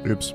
Oops.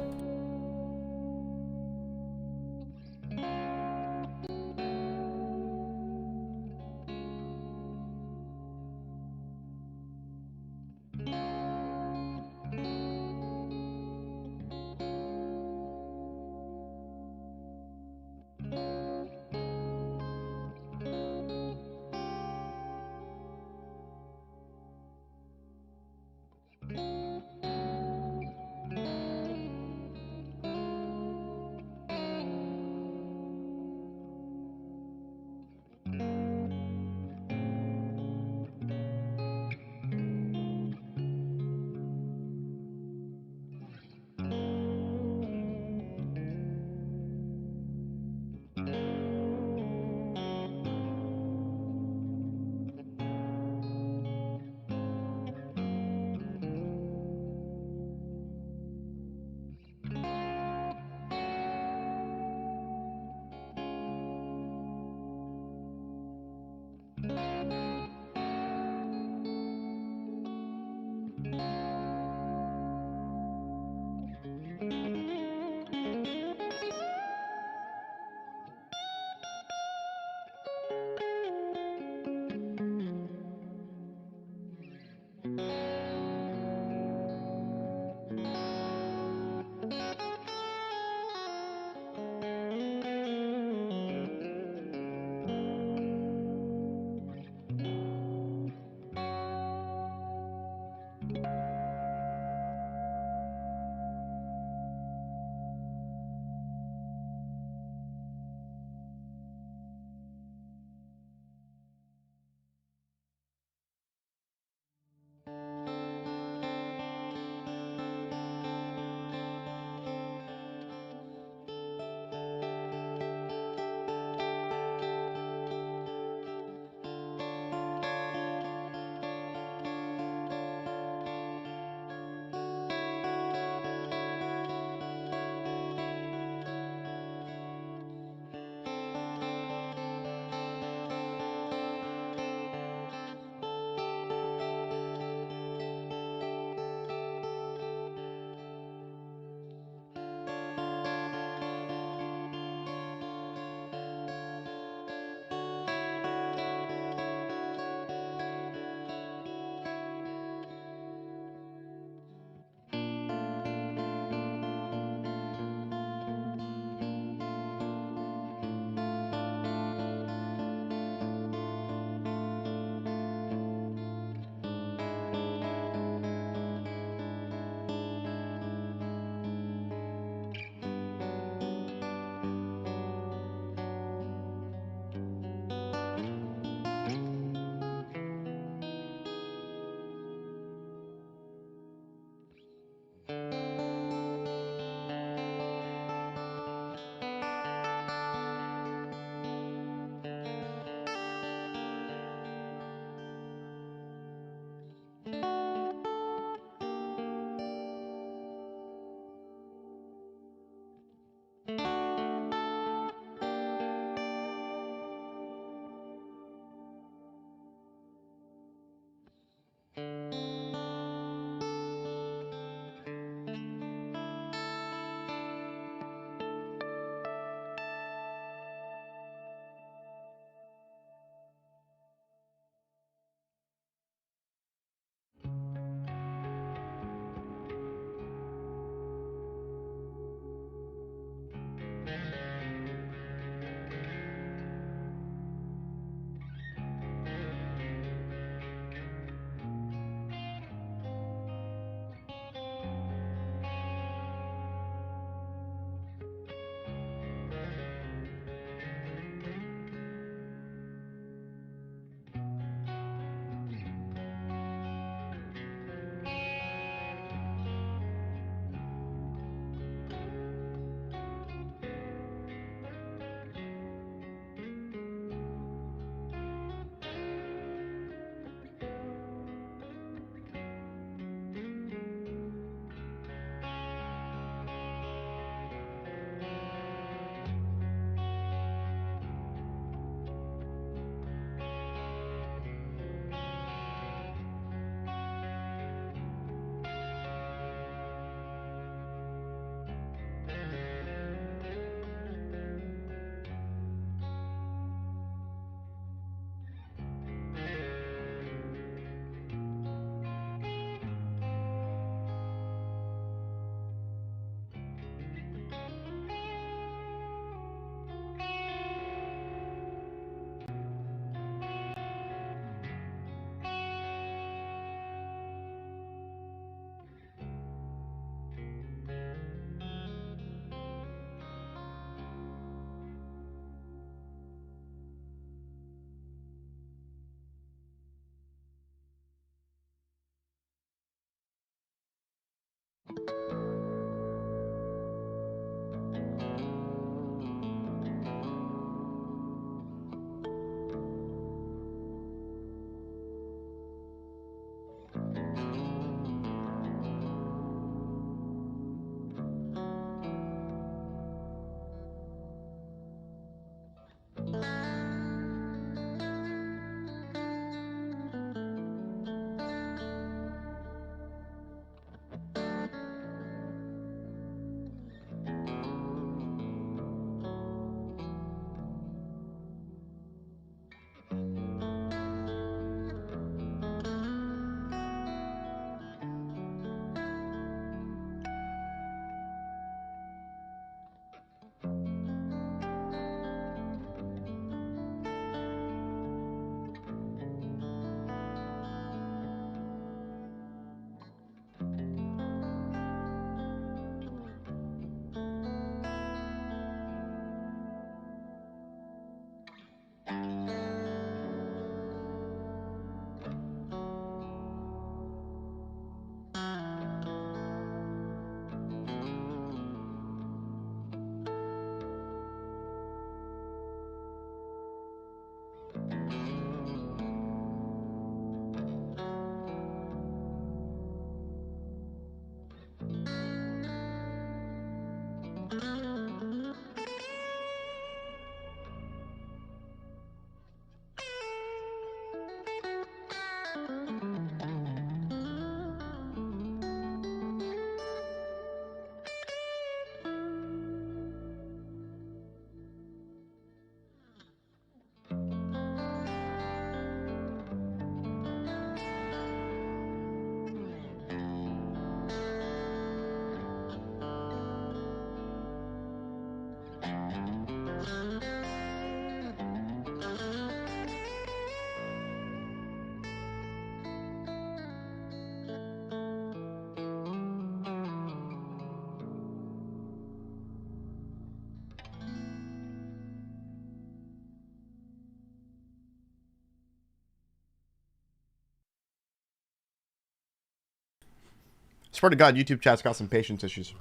Swear to God, YouTube chat's got some patience issues.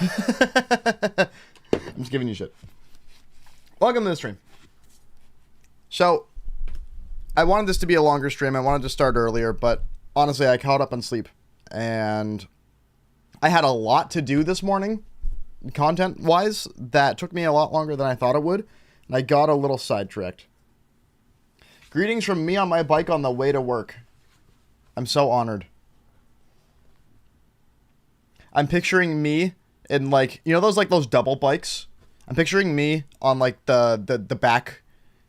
I'm just giving you shit. Welcome to the stream. So, I wanted this to be a longer stream. I wanted to start earlier, but honestly, I caught up on sleep. And I had a lot to do this morning, content-wise, that took me a lot longer than I thought it would. And I got a little sidetracked. Greetings from me on my bike on the way to work. I'm so honored. I'm picturing me in, like, you know those double bikes? I'm picturing me on, like, the back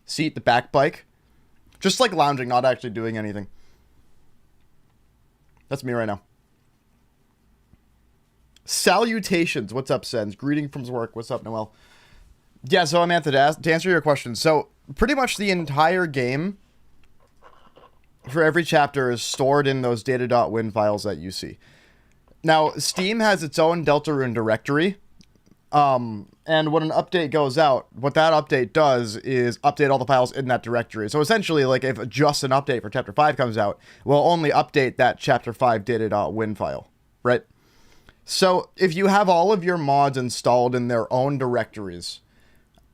seat, the back bike. Just, like, lounging, not actually doing anything. That's me right now. Salutations. What's up, Sens? Greeting from work. What's up, Noel? Yeah, so I'm Anthony. To answer your question, so pretty much the entire game for every chapter is stored in those data.win files that you see. Now, Steam has its own Deltarune directory, and when an update goes out, what that update does is update all the files in that directory. So essentially, like, if just an update for Chapter 5 comes out, we'll only update that Chapter 5 data.win file, right? So, if you have all of your mods installed in their own directories,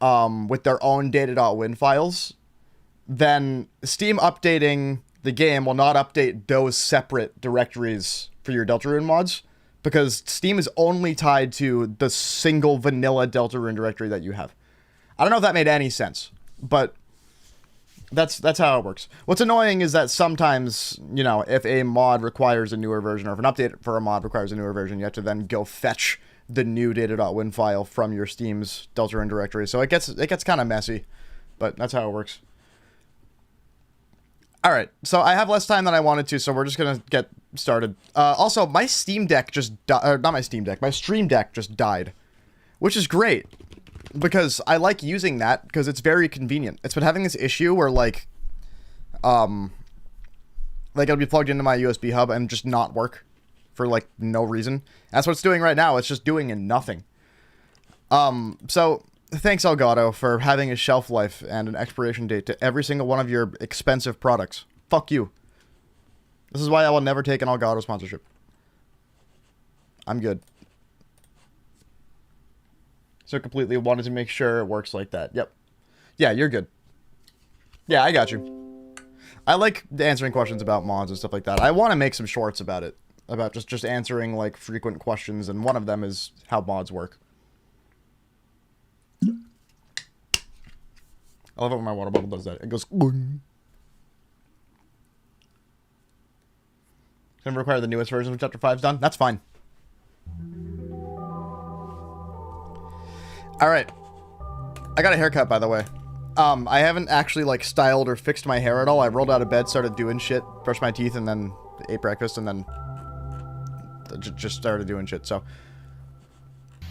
with their own data.win files, then Steam updating the game will not update those separate directories for your Deltarune mods, because Steam is only tied to the single vanilla Deltarune directory that you have. I don't know if that made any sense, but that's how it works. What's annoying is that sometimes, you know, if a mod requires a newer version, or if an update for a mod requires a newer version, you have to then go fetch the new data.win file from your Steam's Deltarune directory. So it gets kind of messy, but that's how it works. All right, so I have less time than I wanted to, so we're just gonna get started. Also, my Steam Deck my Stream Deck just died, which is great because I like using that because it's very convenient. It's been having this issue where like it'll be plugged into my USB hub and just not work for like no reason. That's what it's doing right now. It's just doing nothing. So thanks, Elgato, for having a shelf life and an expiration date to every single one of your expensive products. Fuck you. This is why I will never take an Elgato sponsorship. I'm good. So completely wanted to make sure it works like that. Yep. Yeah, you're good. Yeah, I got you. I like answering questions about mods and stuff like that. I want to make some shorts about it. About just answering, like, frequent questions, and one of them is how mods work. I love it when my water bottle does that. It goes... Boing. It's going to require the newest version of Chapter 5's done. That's fine. Alright. I got a haircut, by the way. I haven't actually, like, styled or fixed my hair at all. I rolled out of bed, started doing shit, brushed my teeth, and then ate breakfast, and then just started doing shit, so...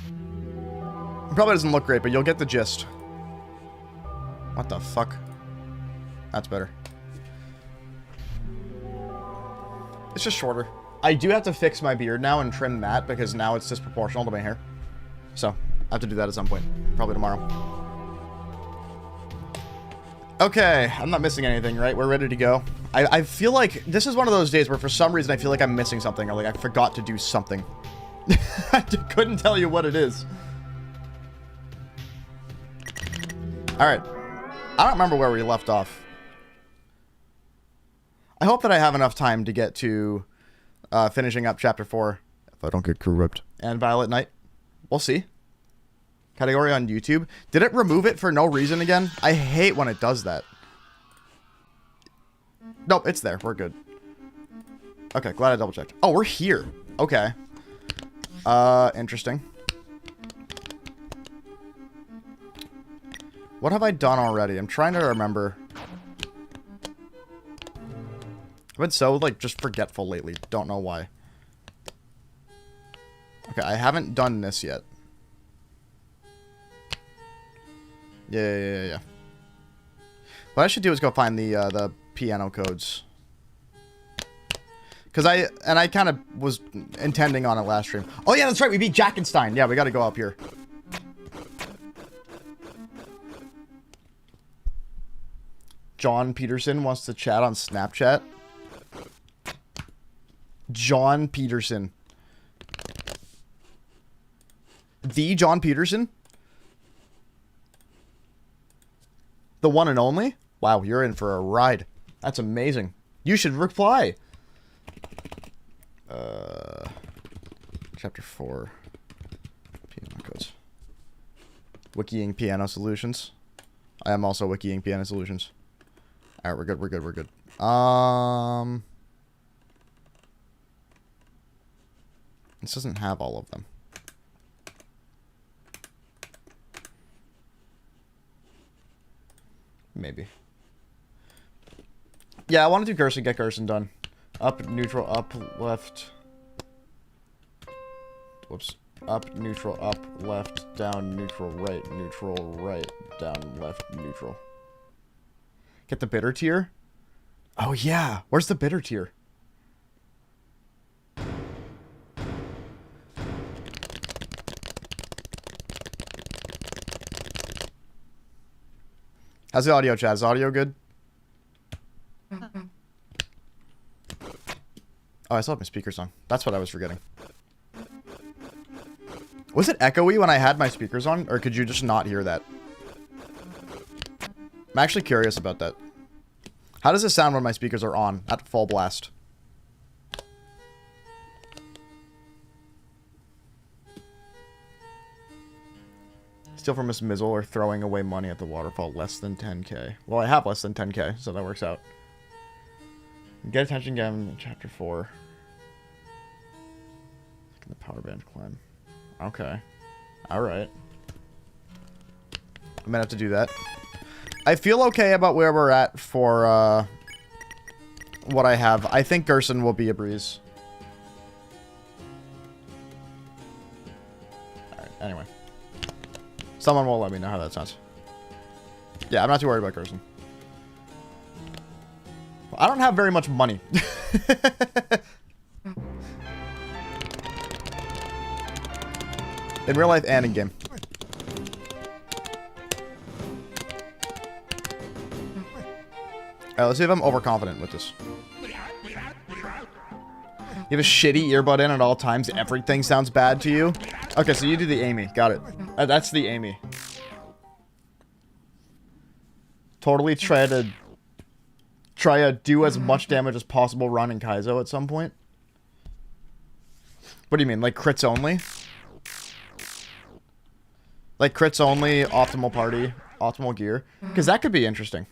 It probably doesn't look great, but you'll get the gist. What the fuck? That's better. It's just shorter. I do have to fix my beard now and trim that, because now it's disproportional to my hair. So, I have to do that at some point. Probably tomorrow. Okay, I'm not missing anything, right? We're ready to go. I feel like this is one of those days where for some reason I feel like I'm missing something, or like I forgot to do something. I couldn't tell you what it is. Alright. I don't remember where we left off. I hope that I have enough time to get to finishing up Chapter 4. If I don't get corrupt. And Violet Knight. We'll see. Category on YouTube. Did it remove it for no reason again? I hate when it does that. Nope, it's there. We're good. Okay, glad I double checked. Oh, we're here. Okay. Interesting. What have I done already? I'm trying to remember. I've been so, like, just forgetful lately. Don't know why. Okay, I haven't done this yet. Yeah. What I should do is go find the piano codes. Because I kind of was intending on it last stream. Oh yeah, that's right, we beat Jackenstein. Yeah, we gotta go up here. John Peterson wants to chat on Snapchat. John Peterson. The John Peterson? The one and only? Wow, you're in for a ride. That's amazing. You should reply. Chapter 4. Piano codes. Wikiing piano solutions. I am also wikiing piano solutions. Alright, we're good, we're good, we're good. This doesn't have all of them. Maybe. Yeah, I want to do Gerson, get Gerson done. Up, neutral, up, left. Whoops. Up, neutral, up, left, down, neutral, right, down, left, neutral. Get the bitter tier? Oh yeah, where's the bitter tier? How's the audio, chat? Is audio good? Oh, I still have my speakers on. That's what I was forgetting. Was it echoey when I had my speakers on, or could you just not hear that? I'm actually curious about that. How does it sound when my speakers are on at full blast? Steal from Miss Mizzle or throwing away money at the waterfall less than 10k. Well, I have less than 10k, so that works out. Get attention again in chapter 4. The power band climb. Okay. Alright. I'm gonna have to do that. I feel okay about where we're at for, what I have. I think Gerson will be a breeze. Alright, anyway. Someone will let me know how that sounds. Yeah, I'm not too worried about Gerson. Well, I don't have very much money. In real life and in game. Alright, let's see if I'm overconfident with this. You have a shitty earbud in at all times. Everything sounds bad to you. Okay, so you do the Amy. Got it. That's the Amy. Totally try to do as much damage as possible running Kaizo at some point. What do you mean? Like crits only? Like crits only, optimal party, optimal gear. Because that could be interesting.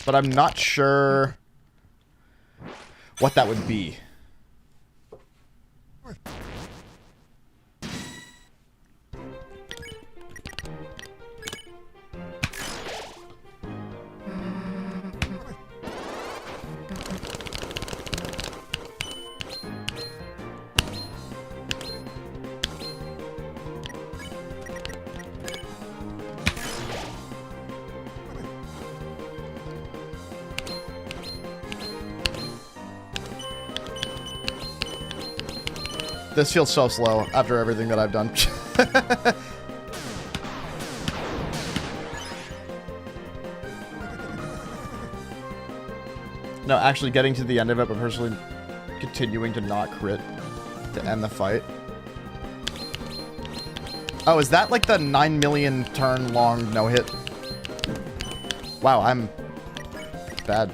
But I'm not sure what that would be. This feels so slow after everything that I've done. No, actually getting to the end of it, but personally continuing to not crit to end the fight. Oh, is that like the 9 million turn long no-hit? Wow, I'm bad.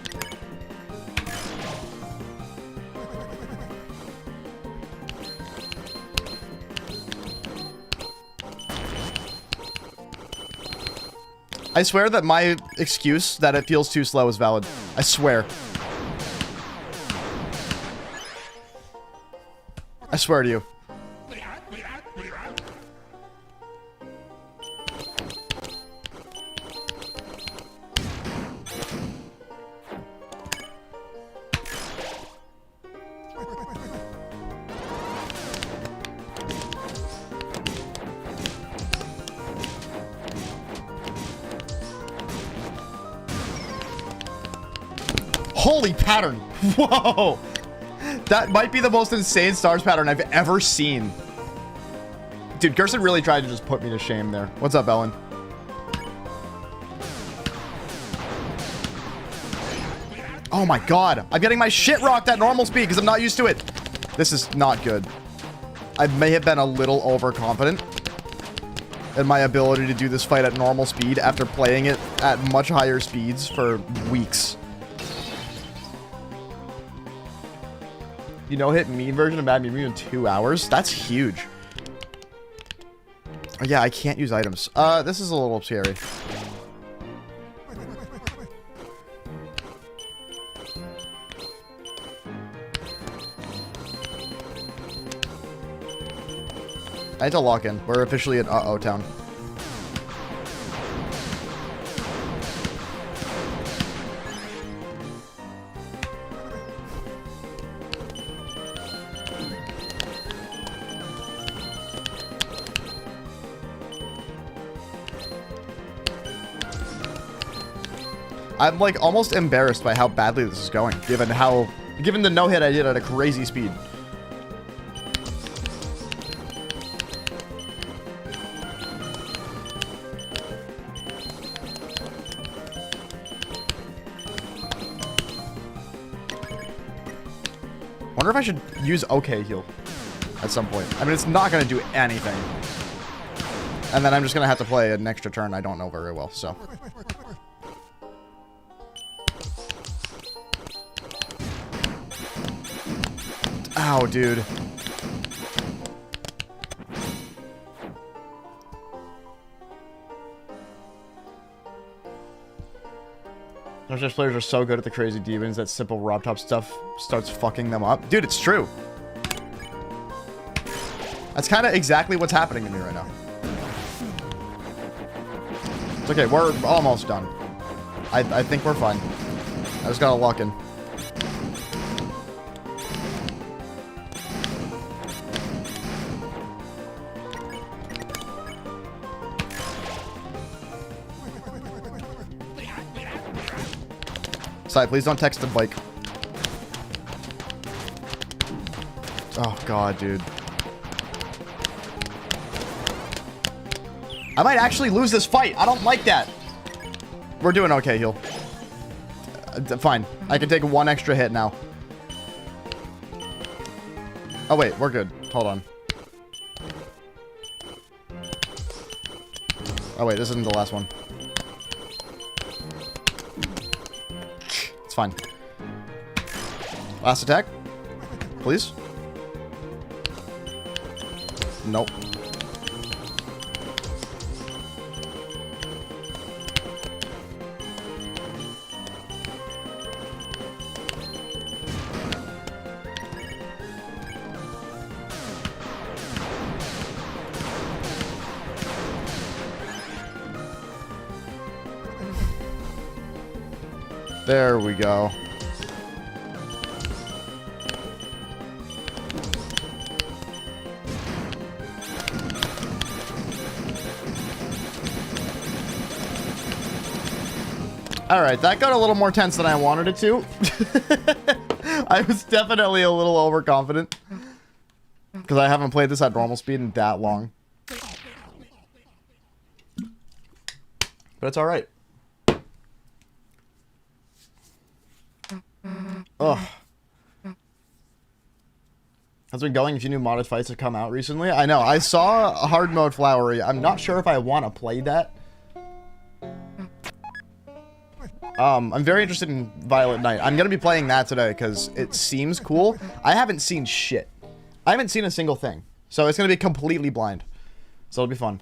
I swear that my excuse that it feels too slow is valid. I swear. I swear to you. Holy pattern! Whoa! That might be the most insane stars pattern I've ever seen. Dude, Gerson really tried to just put me to shame there. What's up, Ellen? Oh my god. I'm getting my shit rocked at normal speed because I'm not used to it. This is not good. I may have been a little overconfident in my ability to do this fight at normal speed after playing it at much higher speeds for weeks. You know, hit mean version of Mad Mew in 2 hours? That's huge. Oh, yeah, I can't use items. This is a little scary. I had to lock in. We're officially in uh-oh town. I'm like almost embarrassed by how badly this is going, given the no-hit I did at a crazy speed. Wonder if I should use OK heal at some point. I mean, it's not going to do anything. And then I'm just going to have to play an extra turn I don't know very well, so. Ow, dude. Those players are so good at the crazy demons that simple Rob Top stuff starts fucking them up. Dude, it's true. That's kind of exactly what's happening to me right now. It's okay, we're almost done. I think we're fine. I just gotta lock in. Please don't text the bike. Oh, God, dude. I might actually lose this fight. I don't like that. We're doing okay, heal. Fine. I can take one extra hit now. Oh, wait. We're good. Hold on. Oh, wait. This isn't the last one. Fine. Last attack. Please. Nope. There we go. Alright, that got a little more tense than I wanted it to. I was definitely a little overconfident. Because I haven't played this at normal speed in that long. But it's alright. Ugh. How's it been going? A few new modded fights have come out recently. I know. I saw a hard mode Flowery. I'm not sure if I want to play that. I'm very interested in Violet Knight. I'm going to be playing that today because it seems cool. I haven't seen shit. I haven't seen a single thing. So it's going to be completely blind. So it'll be fun.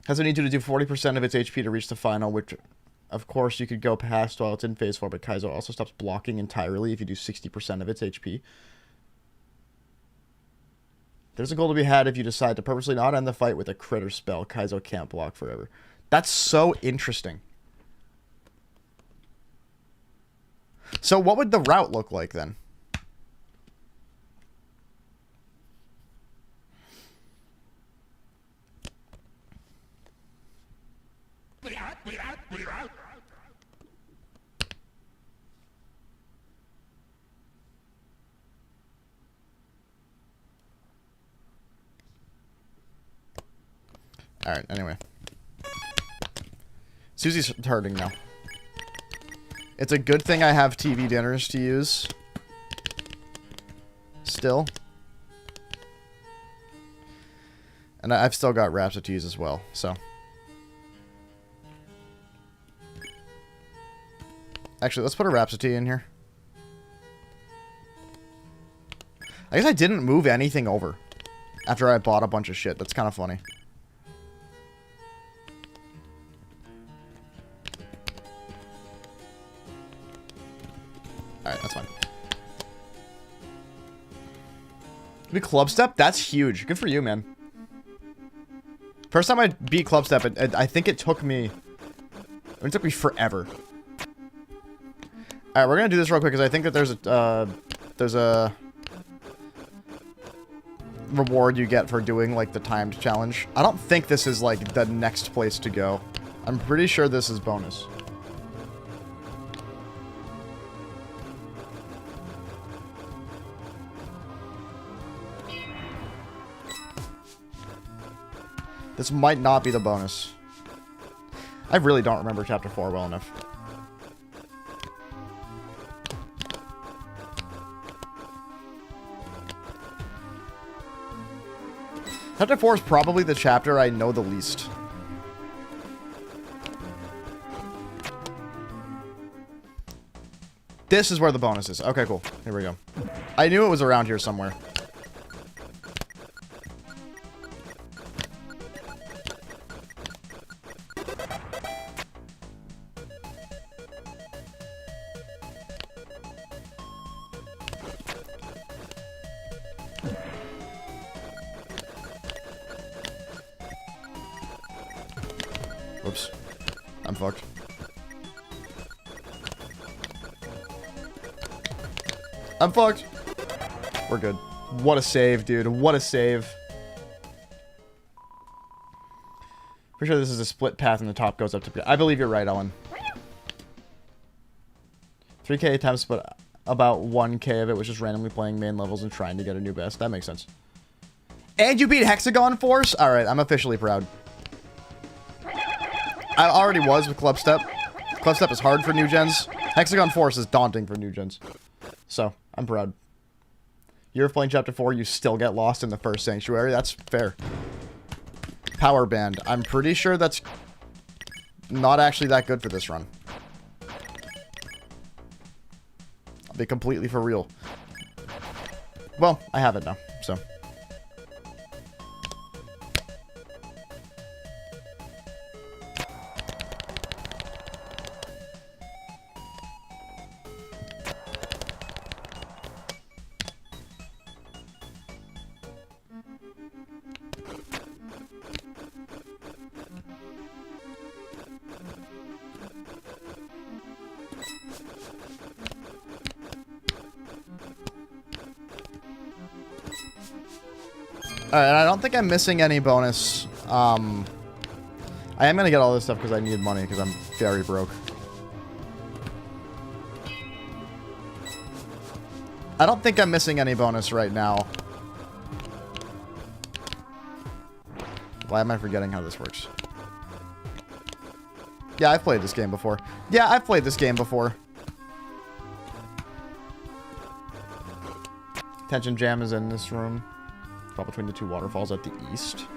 Has it need you to do 40% of its HP to reach the final, which... Of course, you could go past while it's in phase 4, but Kaizo also stops blocking entirely if you do 60% of its HP. There's a goal to be had if you decide to purposely not end the fight with a critter spell. Kaizo can't block forever. That's so interesting. So what would the route look like then? Alright, anyway. Susie's hurting now. It's a good thing I have TV dinners to use. still. And I've still got Rhapsodies as well, so. Actually, let's put a Rhapsody in here. I guess I didn't move anything over after I bought a bunch of shit. That's kind of funny. Alright, that's fine. Be club step? That's huge. Good for you, man. First time I beat club step, I think it took me... It took me forever. Alright, we're gonna do this real quick because I think that there's a reward you get for doing like the timed challenge. I don't think this is like the next place to go. I'm pretty sure this is bonus. This might not be the bonus. I really don't remember Chapter 4 well enough. Chapter 4 is probably the chapter I know the least. This is where the bonus is. Okay, cool. Here we go. I knew it was around here somewhere. Whoops. I'm fucked. I'm fucked. We're good. What a save, dude. What a save. Pretty sure this is a split path and the top goes up to... I believe you're right, Ellen. 3k attempts, but about 1k of it was just randomly playing main levels and trying to get a new best. That makes sense. And you beat Hexagon Force? Alright, I'm officially proud. I already was with Club Step. Club Step is hard for new gens. Hexagon Force is daunting for new gens. So, I'm proud. You're playing Chapter 4, you still get lost in the first Sanctuary. That's fair. Power Band. I'm pretty sure that's not actually that good for this run. I'll be completely for real. Well, I have it now, so... Alright, and I don't think I'm missing any bonus. I am going to get all this stuff because I need money because I'm very broke. I don't think I'm missing any bonus right now. Why am I forgetting how this works? Yeah, I've played this game before. Yeah, I've played this game before. Tension Jam is in this room. Fall between the two waterfalls at the east.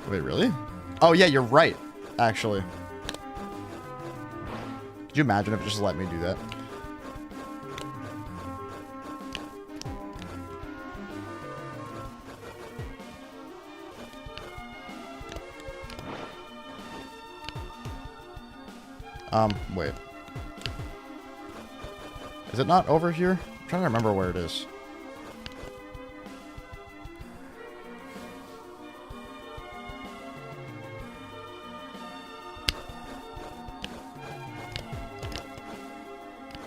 Wait, really? Oh, yeah, you're right, actually. Could you imagine if it just let me do that? Wait. Is it not over here? I'm trying to remember where it is.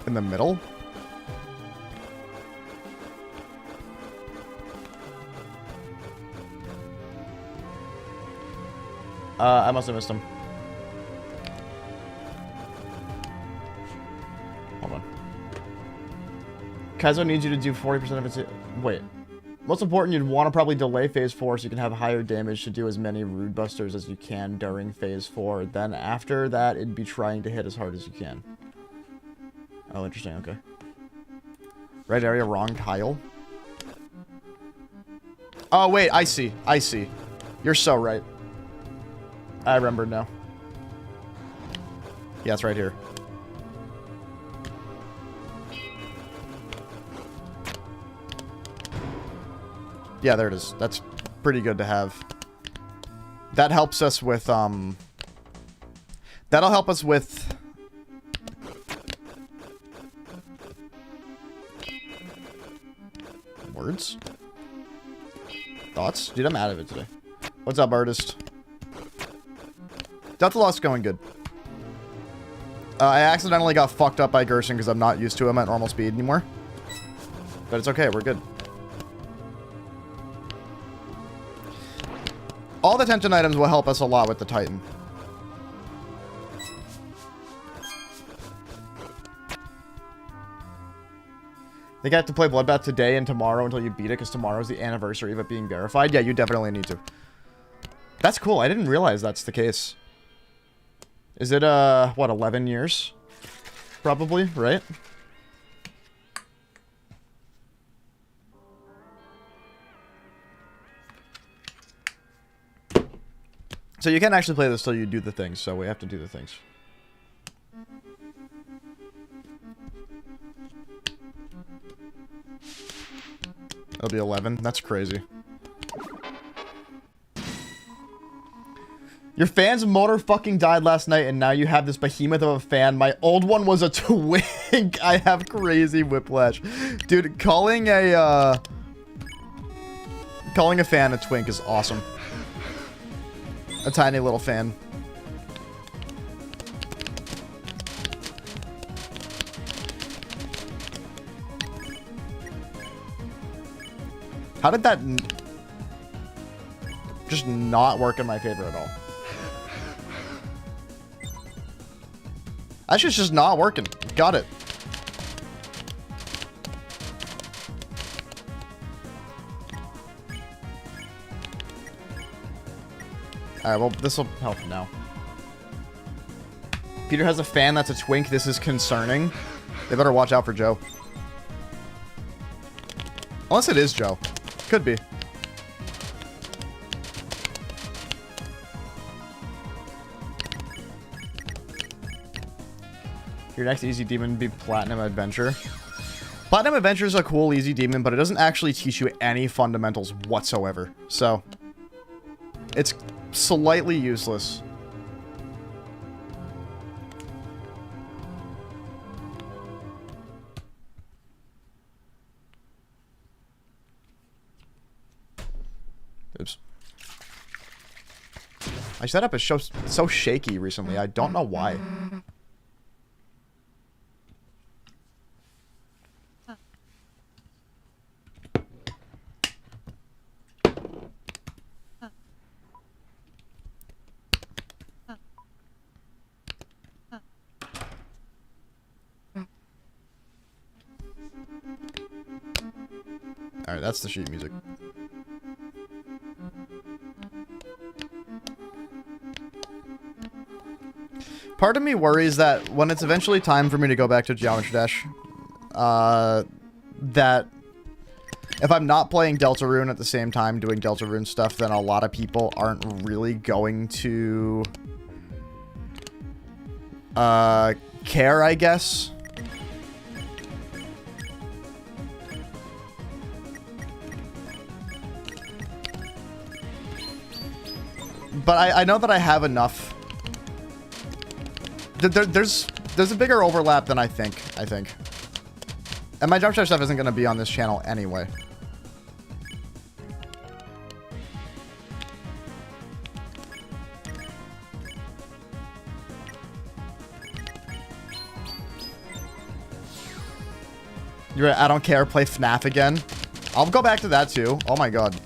In the middle? I must have missed him. Hold on. Kaizo needs you to do 40% of its... Wait. Most important, you'd want to probably delay phase 4 so you can have higher damage to do as many Rude Busters as you can during phase 4. Then after that, it'd be trying to hit as hard as you can. Oh, interesting, okay. Right area, wrong tile. Oh, wait, I see. I see. You're so right. I remember now. Yeah, it's right here. Yeah, there it is. That's pretty good to have. That helps us with, that'll help us with... Words? Thoughts? Dude, I'm out of it today. What's up, artist? Deltalocke's going good. I accidentally got fucked up by Gerson because I'm not used to him at normal speed anymore. But it's okay, we're good. All the tension items will help us a lot with the Titan. I think I have to play Bloodbath today and tomorrow until you beat it, because tomorrow's the anniversary of it being verified. Yeah, you definitely need to. That's cool. I didn't realize that's the case. Is it, what, 11 years? Probably, right? So you can't actually play this till you do the things, so we have to do the things. It'll be 11. That's crazy. Your fan's motor fucking died last night, and now you have this behemoth of a fan. My old one was a twink. I have crazy whiplash. Dude, calling a fan a twink is awesome. A tiny little fan. How did that just not work in my favor at all? Actually, it's just not working. Got it. Alright, well, this will help now. Peter has a fan that's a twink. This is concerning. They better watch out for Joe. Unless it is Joe. Could be. Your next easy demon would be Platinum Adventure. Platinum Adventure is a cool easy demon, but it doesn't actually teach you any fundamentals whatsoever. So, it's slightly useless. Oops. My setup is so shaky recently. I don't know why. Alright, that's the sheet music. Part of me worries that when it's eventually time for me to go back to Geometry Dash, that if I'm not playing Deltarune at the same time doing Deltarune stuff, then a lot of people aren't really going to care, I guess. But I know that I have enough. There's a bigger overlap than I think. And my jump shot stuff isn't going to be on this channel anyway. You're right, I don't care, play FNAF again. I'll go back to that too. Oh my god.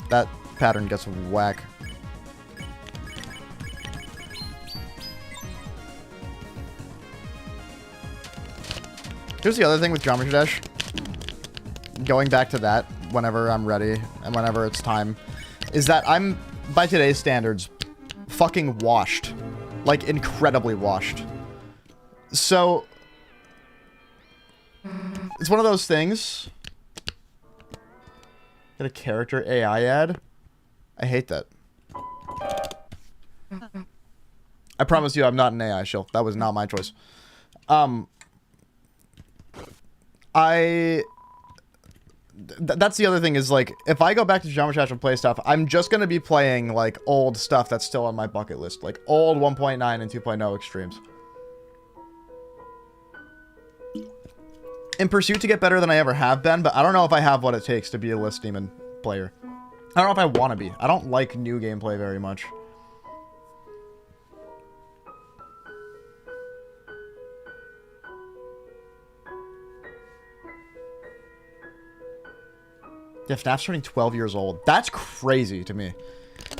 That pattern gets whack. Here's the other thing with Geometry Dash. Going back to that whenever I'm ready and whenever it's time, is that I'm, by today's standards, fucking washed. Like, incredibly washed. So, It's one of those things. Get a character AI ad. I hate that. I promise you I'm not an AI shill. That was not my choice. That's the other thing is, like, if I go back to Geometry Dash and play stuff, I'm just going to be playing, like, old stuff that's still on my bucket list. Like, old 1.9 and 2.0 extremes. In pursuit to get better than I ever have been, but I don't know if I have what it takes to be a list demon player. I don't know if I want to be. I don't like new gameplay very much. Yeah, FNAF's turning 12 years old. That's crazy to me.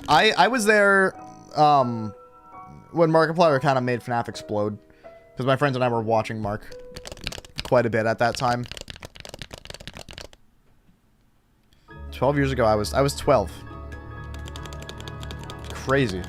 I was there when Markiplier kind of made FNAF explode. Because my friends and I were watching Mark quite a bit at that time. 12 years ago, I was 12. Crazy.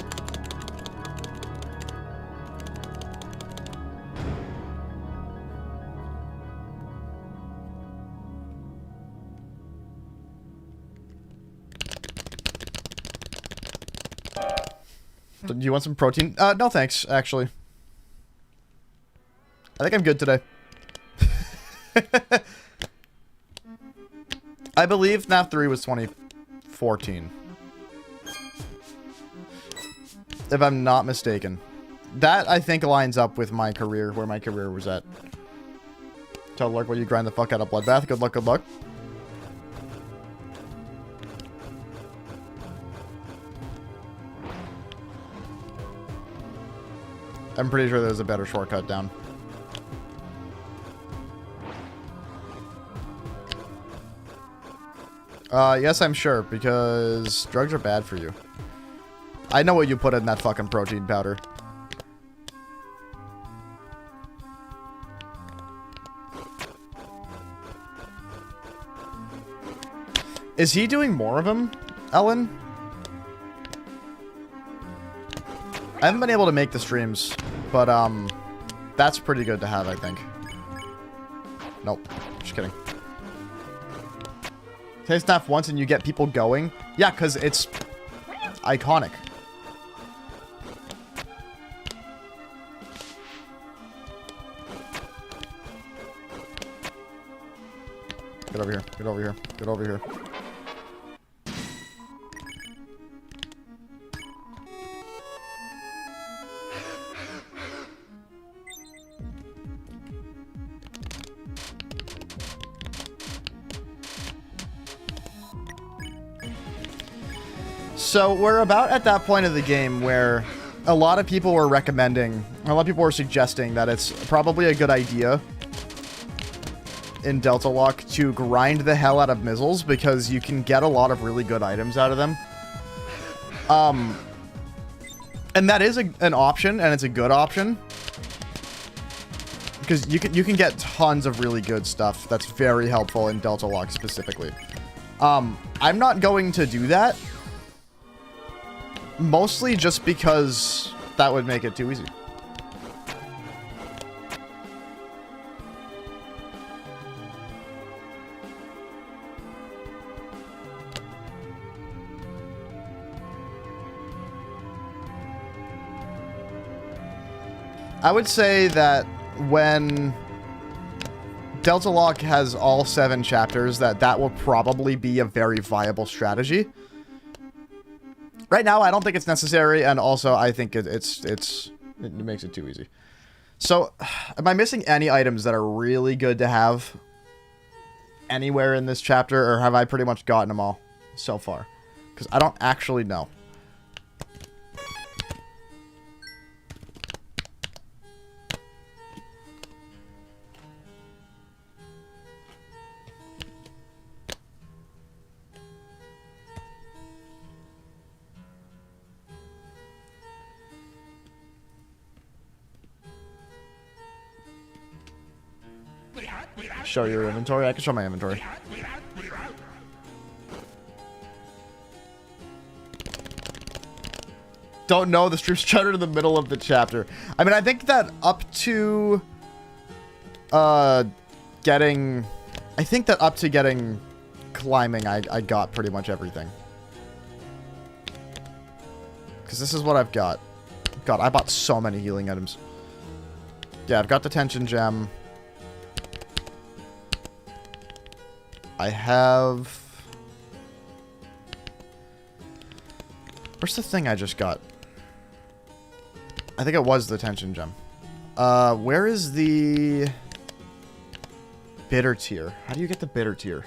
Do you want some protein? No thanks, actually. I think I'm good today. I believe FNAF 3 was 2014. If I'm not mistaken. That, I think, lines up with my career, where my career was at. Deltalocke, will you grind the fuck out of Bloodbath? Good luck, good luck. I'm pretty sure there's a better shortcut down. Yes, I'm sure, because drugs are bad for you. I know what you put in that fucking protein powder. Is he doing more of them, Ellen? I haven't been able to make the streams, but, that's pretty good to have, I think. Nope. Just kidding. Play FNAF once and you get people going? Yeah, because it's iconic. Get over here. Get over here. Get over here. So we're about at that point of the game where a lot of people were recommending, a lot of people were suggesting that it's probably a good idea in Deltalocke to grind the hell out of Mizzles because you can get a lot of really good items out of them. And that is an option, and it's a good option. Because you can get tons of really good stuff that's very helpful in Deltalocke specifically. I'm not going to do that. Mostly just because that would make it too easy. I would say that when Deltalocke has all 7 chapters, that will probably be a very viable strategy. Right now, I don't think it's necessary, and also I think it makes it too easy. So, am I missing any items that are really good to have anywhere in this chapter, or have I pretty much gotten them all so far? Because I don't actually know. Show your inventory? I can show my inventory. Don't know, the stream started in the middle of the chapter. I mean, I think that up to getting I think that up to getting climbing, I got pretty much everything. Because this is what I've got. God, I bought so many healing items. Yeah, I've got the tension gem. I have... Where's the thing I just got? I think it was the tension gem. Where is the... bitter tier? How do you get the bitter tier?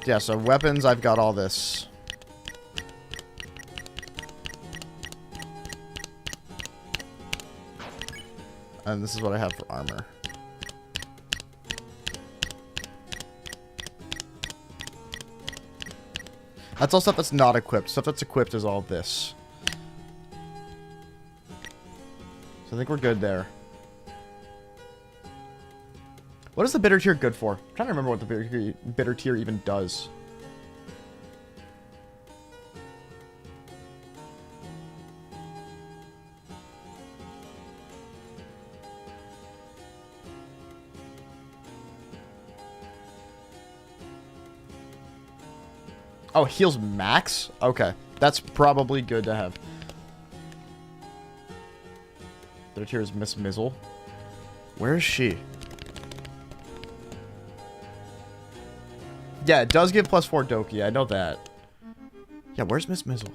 Yeah, so weapons, I've got all this. And this is what I have for armor. That's all stuff that's not equipped. Stuff that's equipped is all this. So I think we're good there. What is the bitter tier good for? I'm trying to remember what the bitter tier even does. Oh, heals max? Okay. That's probably good to have. Bitter tier is Miss Mizzle. Where is she? Yeah, it does give +4 Doki. I know that. Yeah, where's Miss Mizzle?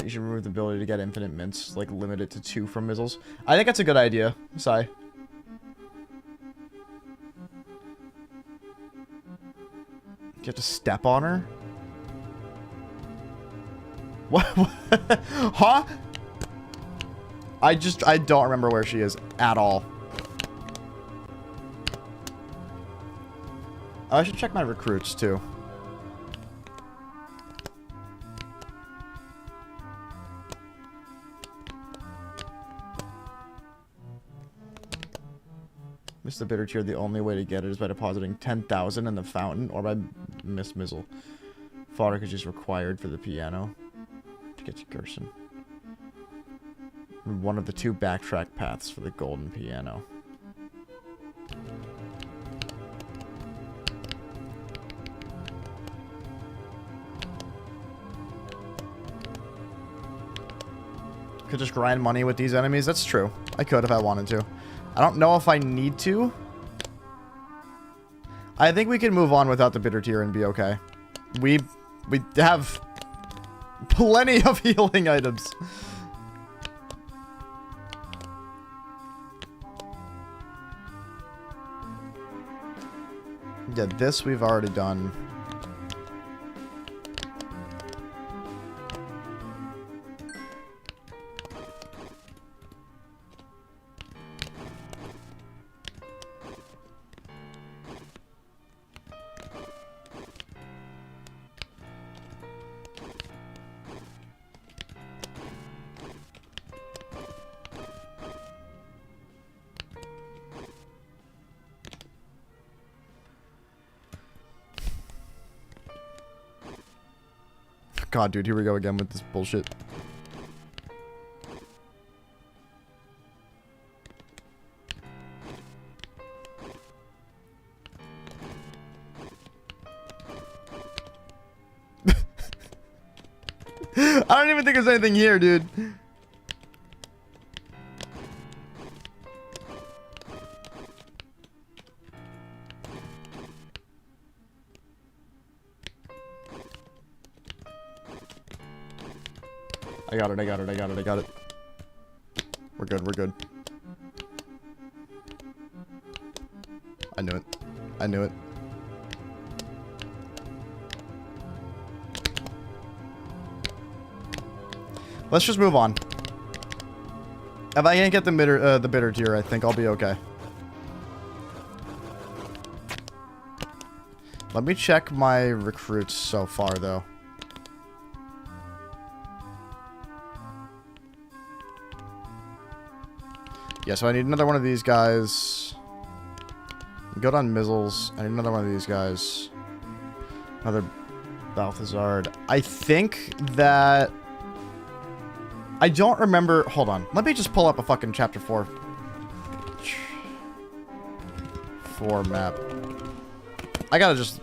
You should remove the ability to get infinite mints. Like, limit it to 2 from Mizzles. I think that's a good idea. Sai. You have to step on her? What? Huh? I don't remember where she is at all. Oh, I should check my recruits, too. Mr. Bitter Tier, the only way to get it is by depositing 10,000 in the fountain or by Miss Mizzle. Fodder is just required for the piano to get to Gerson. One of the 2 backtrack paths for the golden piano. Could just grind money with these enemies. That's true. I could if I wanted to. I don't know if I need to. I think we can move on without the bitter tier and be okay. We have plenty of healing items. Yeah, this we've already done. God, dude, here we go again with this bullshit. I don't even think there's anything here, dude. I got it. We're good. I knew it. Let's just move on. If I can't get the bitter tier, I think I'll be okay. Let me check my recruits so far, though. Yeah, so I need another one of these guys. Good on Mizzles. I need another one of these guys. Another Balthazard. I think that I don't remember. Hold on. Let me just pull up a fucking chapter 4. 4 map. I gotta just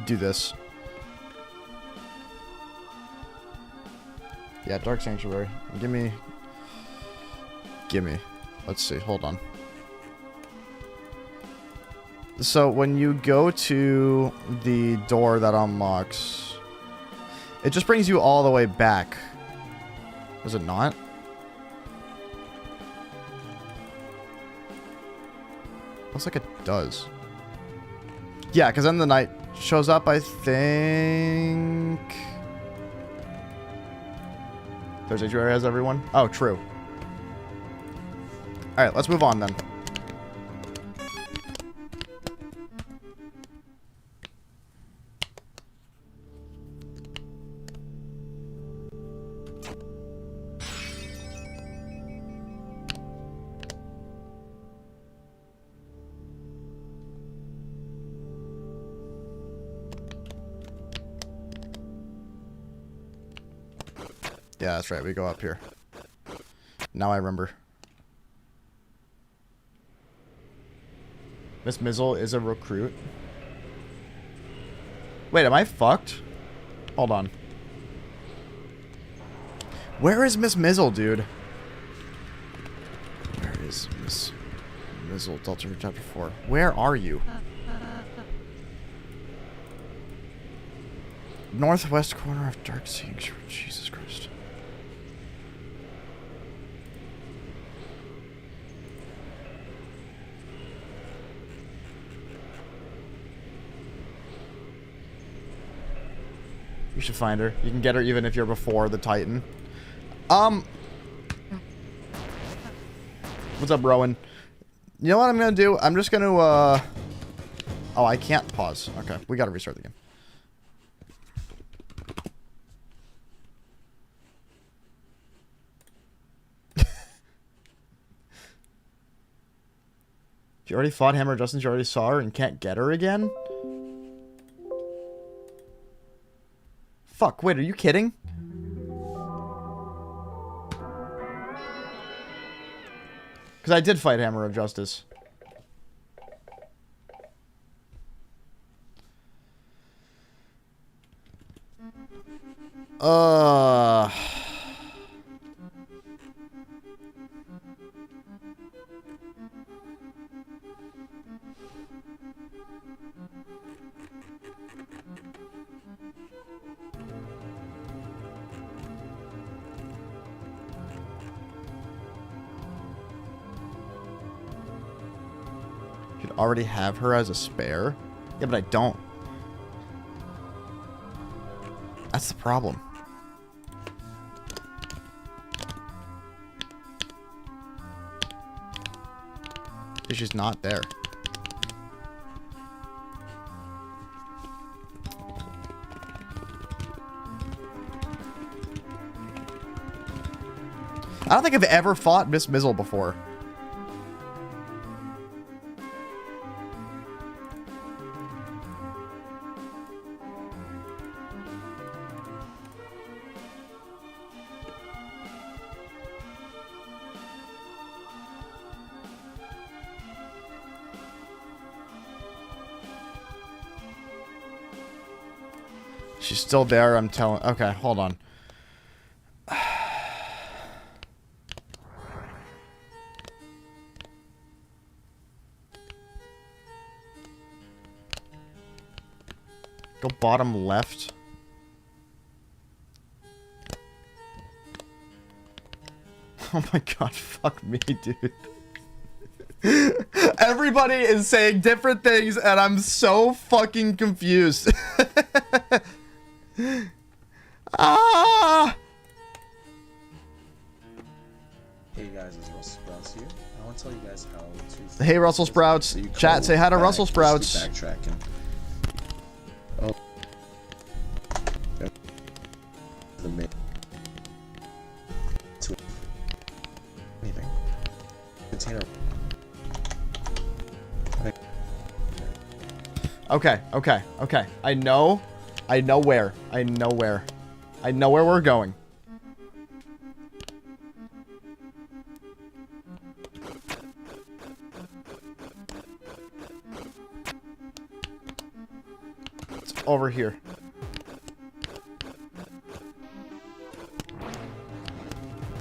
do this. Yeah, Dark Sanctuary. Gimme. Let's see. Hold on. So when you go to the door that unlocks, it just brings you all the way back. Does it not? Looks like it does. Yeah, because then the night shows up, I think. There's Sanctuary has everyone? Oh, true. Alright, let's move on then. Yeah, that's right. We go up here. Now I remember. Miss Mizzle is a recruit. Wait, am I fucked? Hold on. Where is Miss Mizzle, dude? Where is Miss Mizzle? Deltalocke chapter 4. Where are you? Northwest corner of Dark Sanctuary. Jesus Christ. You should find her. You can get her even if you're before the Titan. What's up, Rowan? You know what I'm gonna do? I'm just gonna, Oh, I can't pause. Okay, we gotta restart the game. You already fought Hammer Justin, you already saw her and can't get her again? Fuck, wait, are you kidding? Because I did fight Hammer of Justice. Should already have her as a spare? Yeah, but I don't. That's the problem. She's not there. I don't think I've ever fought Miss Mizzle before. She's still there, I'm telling. Okay, hold on. Go bottom left. Oh my god, fuck me, dude. Everybody is saying different things and I'm so fucking confused. Ah! Hey guys, it's Russell Sprouts here. I want to tell you guys how to... Hey Russell Sprouts. So chat, say hi to Russell Sprouts. Backtracking. Oh. The main... To... Anything. Container... Okay. I know where. I know where we're going. over here.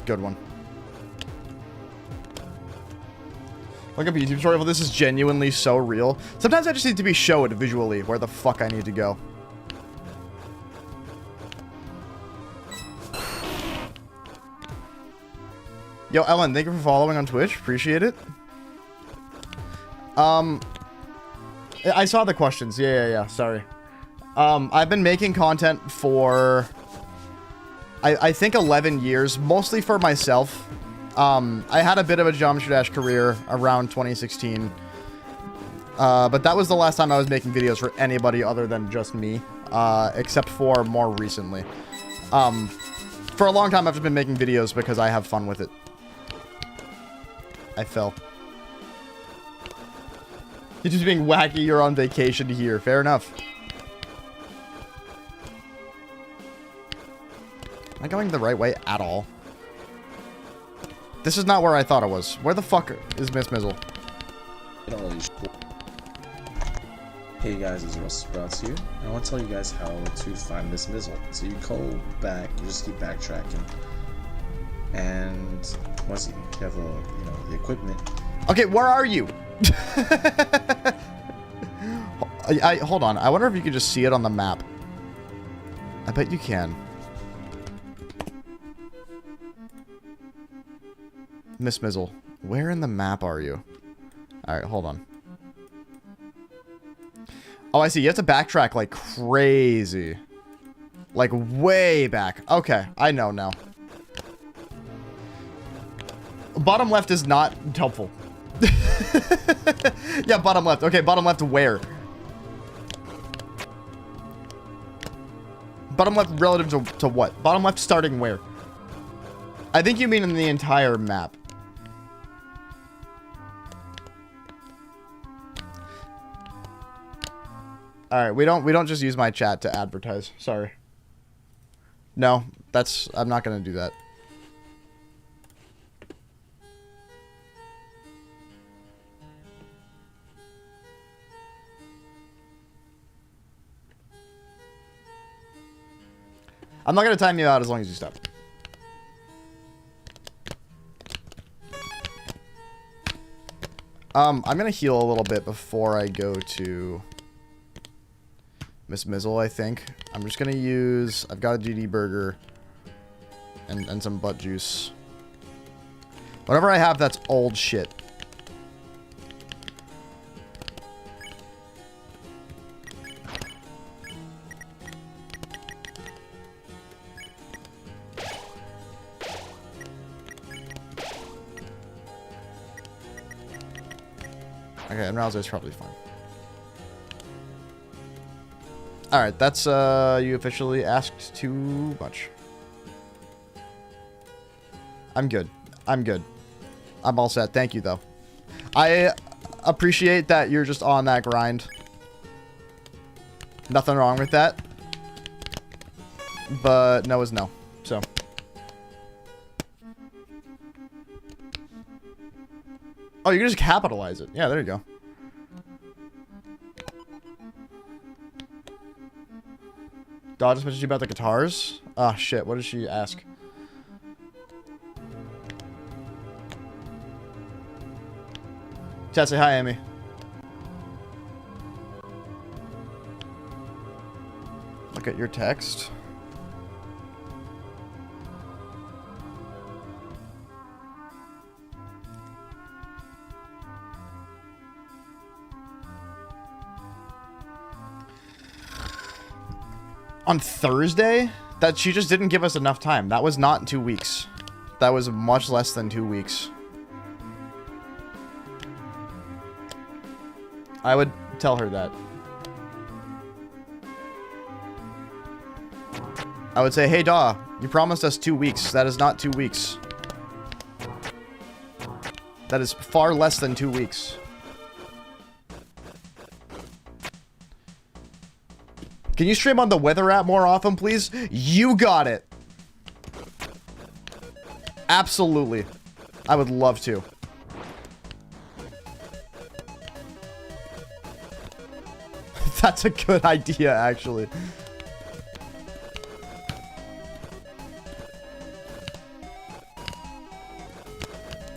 Good one. Look up a YouTube tutorial. This is genuinely so real. Sometimes I just need to be showed visually where the fuck I need to go. Yo, Ellen, thank you for following on Twitch. Appreciate it. I saw the questions. Yeah. Sorry. I've been making content for, I think 11 years, mostly for myself. I had a bit of a Geometry Dash career around 2016. But that was the last time I was making videos for anybody other than just me, except for more recently. For a long time, I've just been making videos because I have fun with it. I fell. You're just being wacky. You're on vacation here. Fair enough. Am I going the right way at all? This is not where I thought it was. Where the fuck is Miss Mizzle? Hey guys, it's Russell Sprouts here. I want to tell you guys how to find Miss Mizzle. So you go back, you just keep backtracking, and once you have the equipment. Okay, where are you? Hold on. I wonder if you could just see it on the map. I bet you can. Miss Mizzle, where in the map are you? All right, hold on. Oh, I see. You have to backtrack like crazy. Like way back. Okay, I know now. Bottom left is not helpful. Yeah, bottom left. Okay, bottom left where? Bottom left relative to what? Bottom left starting where? I think you mean in the entire map. Alright, we don't just use my chat to advertise. Sorry. No, I'm not gonna do that. I'm not gonna time you out as long as you stop. I'm gonna heal a little bit before I go to Miss Mizzle, I think. I'm just gonna use, I've got a GD burger and some butt juice. Whatever I have that's old shit. Okay, and Rouser's probably fine. Alright, that's, you officially asked too much. I'm good. I'm good. I'm all set. Thank you, though. I appreciate that you're just on that grind. Nothing wrong with that. But no is no. So. Oh, you can just capitalize it. Yeah, there you go. Dodge just mentioned you about the guitars. Oh, shit. What did she ask? Chat, say hi, Amy. Look at your text. On Thursday? That she just didn't give us enough time. That was not 2 weeks. That was much less than 2 weeks. I would tell her that. I would say, hey, Daw, you promised us 2 weeks. That is not 2 weeks. That is far less than 2 weeks. Can you stream on the weather app more often, please? You got it. Absolutely. I would love to. That's a good idea, actually.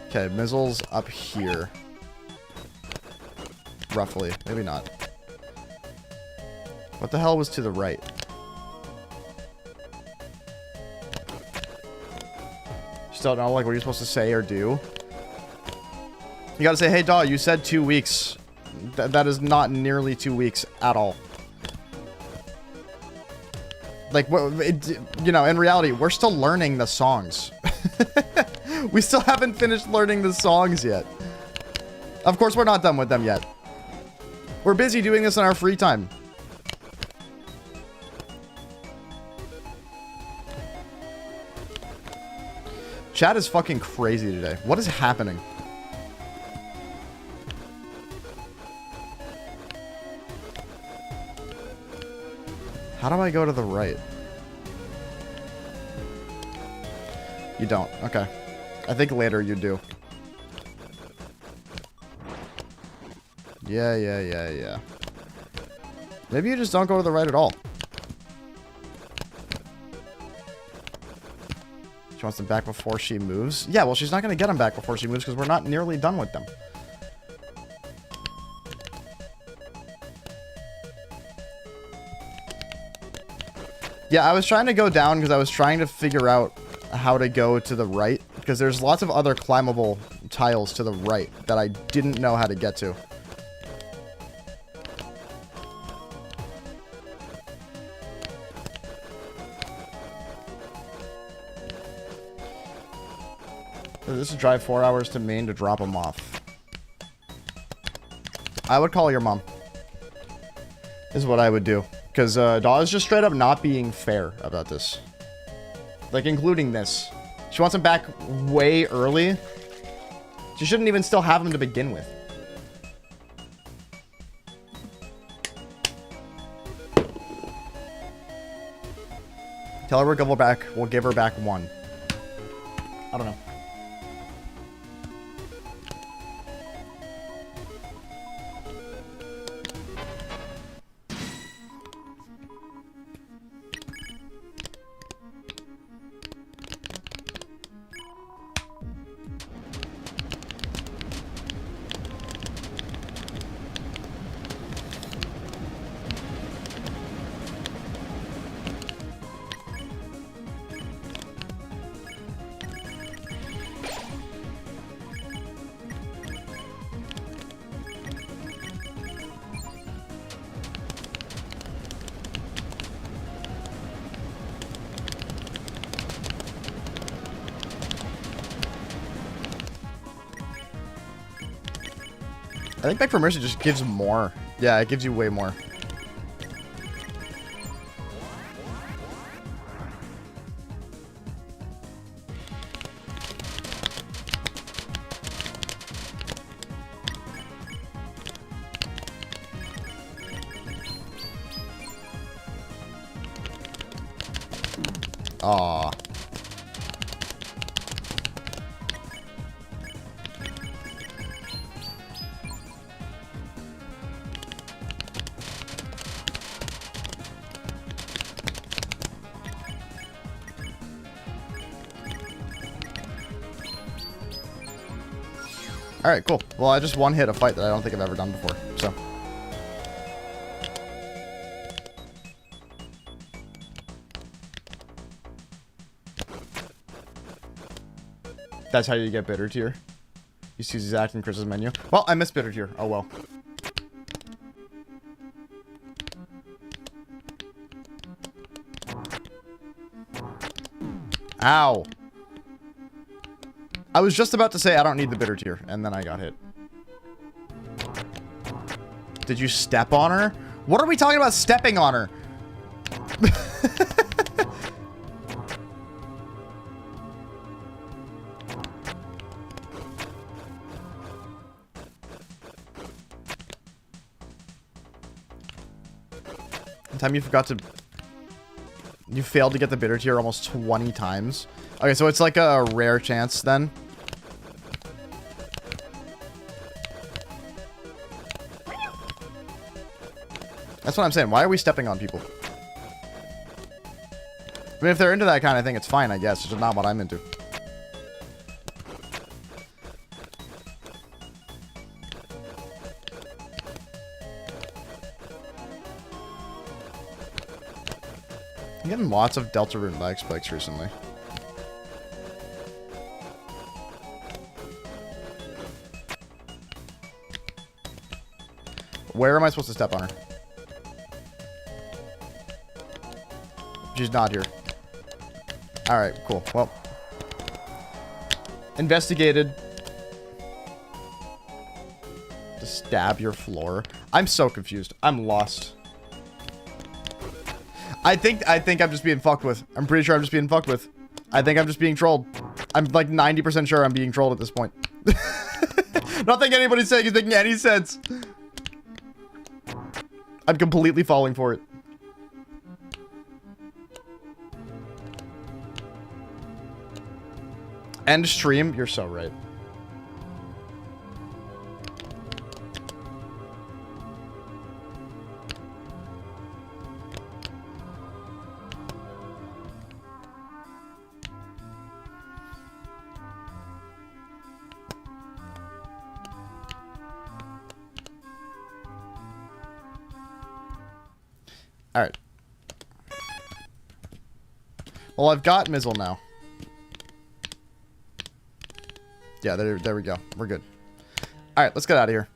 Okay, Mizzle's up here. Roughly. Maybe not. What the hell was to the right? Just don't know, like, what you're supposed to say or do. You gotta say, hey, dog, you said 2 weeks. That is not nearly 2 weeks at all. Like, you know, in reality, we're still learning the songs. We still haven't finished learning the songs yet. Of course, we're not done with them yet. We're busy doing this in our free time. Chat is fucking crazy today. What is happening? How do I go to the right? You don't. Okay. I think later you do. Yeah. Maybe you just don't go to the right at all. She wants them back before she moves. Yeah, well, she's not going to get them back before she moves because we're not nearly done with them. Yeah, I was trying to go down because I was trying to figure out how to go to the right because there's lots of other climbable tiles to the right that I didn't know how to get to. This is drive 4 hours to Maine to drop them off. I would call your mom. Is what I would do. Because Daw is just straight up not being fair about this. Like, including this. She wants him back way early. She shouldn't even still have him to begin with. Tell her we'll give her back 1. I don't know. I think Back for Mercy just gives more. Yeah, it gives you way more. Aw. Alright, cool. Well, I just one-hit a fight that I don't think I've ever done before, so. That's how you get bitter tier. You see Zach and Chris's menu. Well, I missed bitter tier. Oh well. Ow. I was just about to say I don't need the bitter tier, and then I got hit. Did you step on her? What are we talking about stepping on her? The time you forgot to... You failed to get the bitter tier almost 20 times. Okay, so it's like a rare chance then. That's what I'm saying. Why are we stepping on people? I mean, if they're into that kind of thing, it's fine, I guess. It's just not what I'm into. I'm getting lots of Delta Rune lag spikes recently. Where am I supposed to step on her? She's not here. Alright, cool. Well. Investigated. To stab your floor. I'm so confused. I'm lost. I think I'm just being fucked with. I'm pretty sure I'm just being fucked with. I think I'm just being trolled. I'm like 90% sure I'm being trolled at this point. Nothing anybody's saying is making any sense. I'm completely falling for it. End stream? You're so right. Alright. Well, I've got Mizzle now. Yeah, there we go. We're good. Alright, let's get out of here.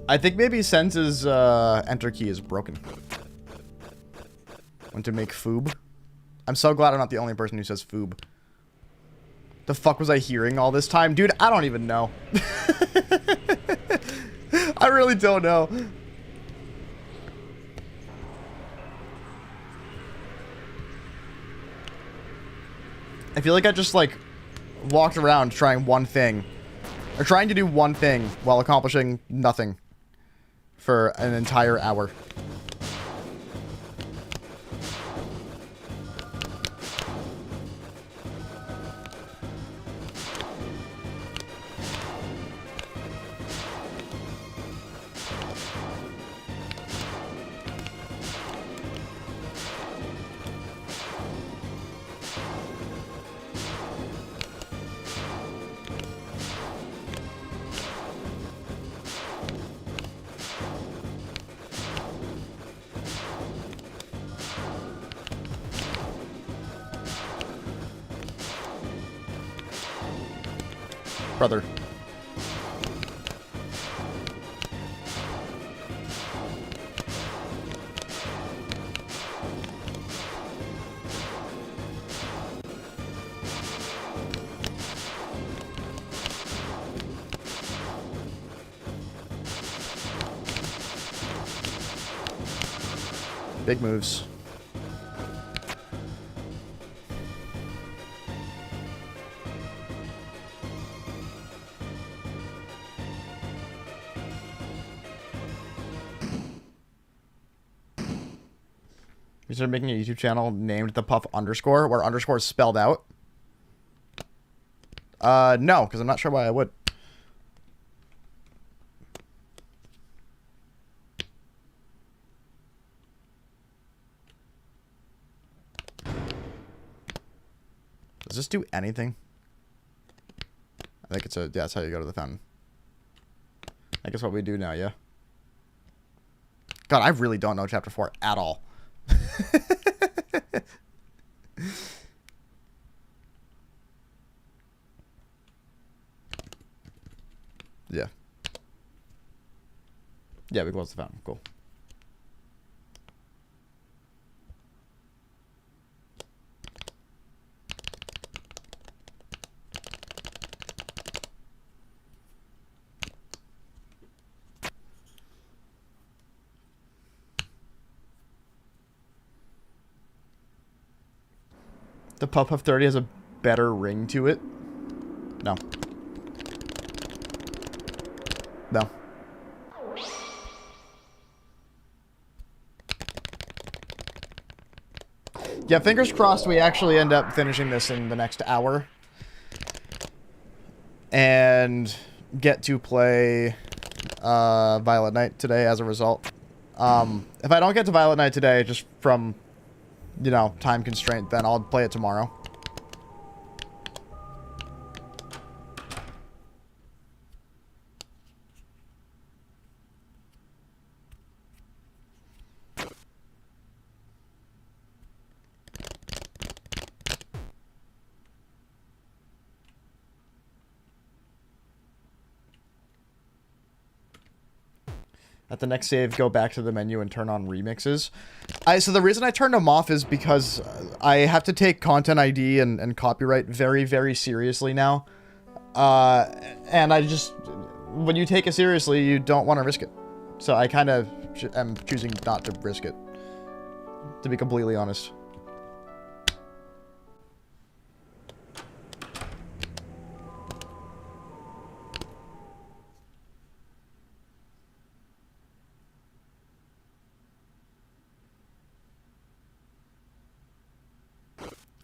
I think maybe Sense's enter key is broken. Want to make foob? I'm so glad I'm not the only person who says foob. The fuck was I hearing all this time? Dude, I don't even know. I really don't know. I feel like I just, like, walked around trying one thing. Or trying to do one thing while accomplishing nothing. For an entire hour. Brother. Big moves. You started making a YouTube channel named the Puff underscore, where underscore is spelled out. No, because I'm not sure why I would. Does this do anything? I think it's a, yeah, that's how you go to the fountain. I guess what we do now, yeah? God, I really don't know chapter 4 at all. Yeah. Yeah, we close the fountain. Cool. The Puff Puff 30 has a better ring to it. No. No. Yeah, fingers crossed we actually end up finishing this in the next hour. And get to play Violet Knight today as a result. If I don't get to Violet Knight today, just from, you know, time constraint, then I'll play it tomorrow. At the next save, go back to the menu and turn on remixes. So the reason I turned them off is because I have to take content ID and copyright very, very seriously now. And I just, when you take it seriously, you don't want to risk it. So I kind of am choosing not to risk it, to be completely honest.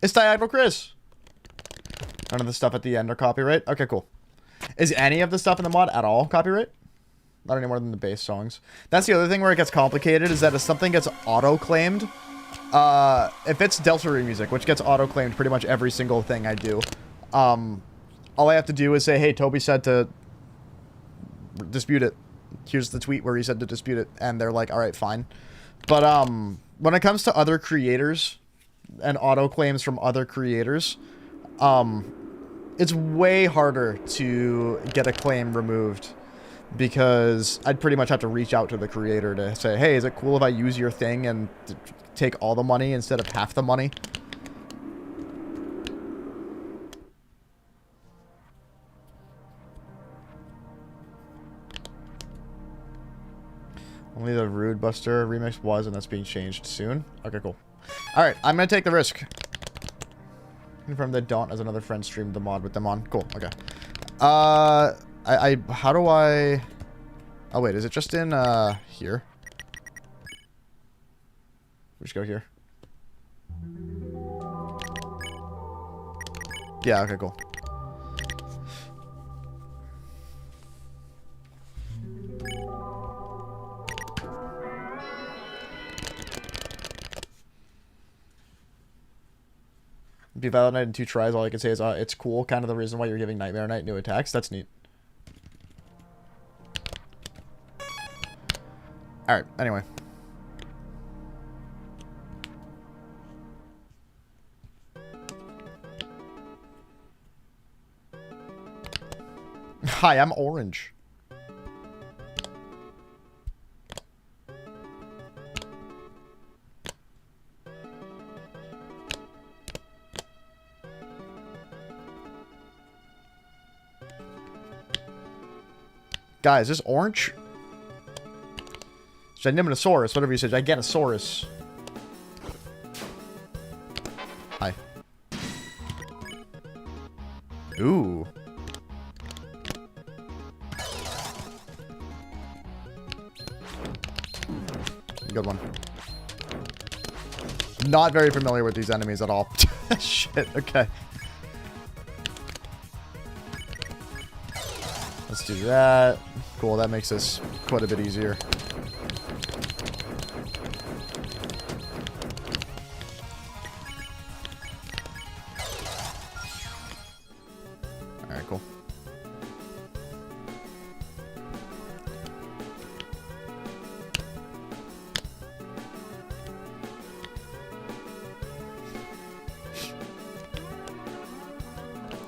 It's Diagonal Chris. None of the stuff at the end are copyright. Okay, cool. Is any of the stuff in the mod at all copyright? Not any more than the bass songs. That's the other thing where it gets complicated, is that if something gets auto-claimed, if it's Deltalocke music, which gets auto-claimed pretty much every single thing I do, all I have to do is say, hey, Toby said to dispute it. Here's the tweet where he said to dispute it, and they're like, all right, fine. But when it comes to other creators and auto claims from other creators, it's way harder to get a claim removed, because I'd pretty much have to reach out to the creator to say, hey, is it cool if I use your thing and take all the money instead of half the money? Only the Rude Buster remix was, and that's being changed soon. Okay, cool. Alright, I'm gonna take the risk. Confirm that Daunt as another friend streamed the mod with them on. Cool, okay. How do I... Oh, wait, is it just in, here? We just go here. Yeah, okay, cool. Be Violet Knight in 2 tries. All I can say is it's cool. Kind of the reason why you're giving Nightmare Knight new attacks. That's neat. Alright, anyway. Hi, I'm Orange. Guys, this orange? Gigantosaurus, whatever you said. Gigantosaurus. Hi. Ooh. Good one. Not very familiar with these enemies at all. Shit, okay. Let's do that. Cool, that makes this quite a bit easier. Alright, cool.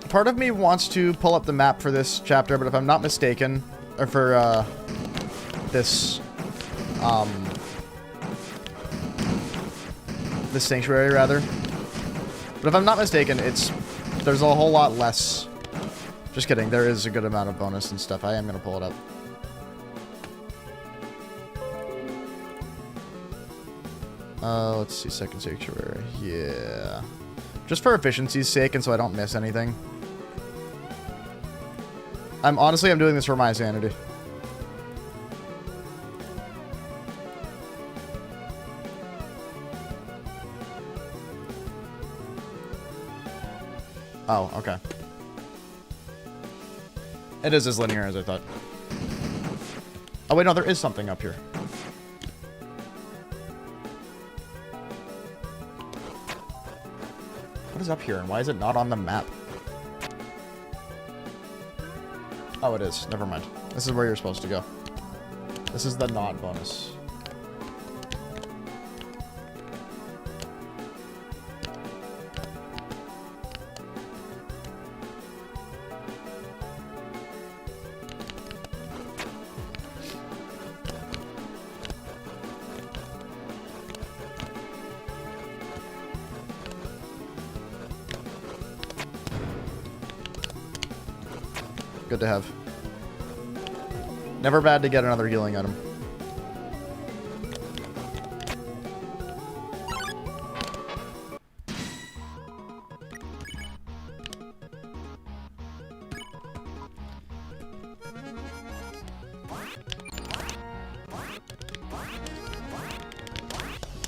Part of me wants to pull up the map for this chapter, but if I'm not mistaken, or for this this sanctuary rather, but if I'm not mistaken, there's a whole lot less. Just kidding, there is a good amount of bonus and stuff. I am gonna pull it up. Let's see, second sanctuary. Yeah, just for efficiency's sake, and so I don't miss anything. I'm doing this for my sanity. Oh, okay. It is as linear as I thought. Oh, wait, no, there is something up here. What is up here, and why is it not on the map? Oh, it is. Never mind. This is where you're supposed to go. This is the nod bonus. Good to have. Never bad to get another healing item.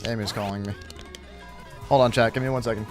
Amy's calling me. Hold on, chat. Give me 1 second.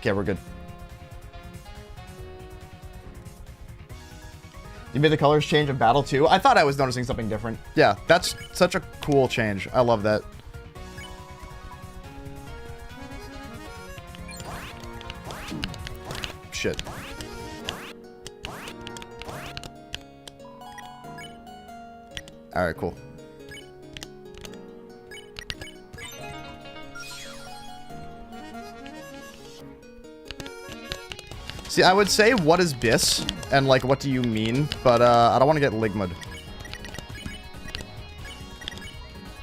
Okay, we're good. You made the colors change in battle too? I thought I was noticing something different. Yeah, that's such a cool change. I love that. Shit. Alright, cool. See, I would say, what is bis? And, like, what do you mean? But, I don't want to get ligma'd.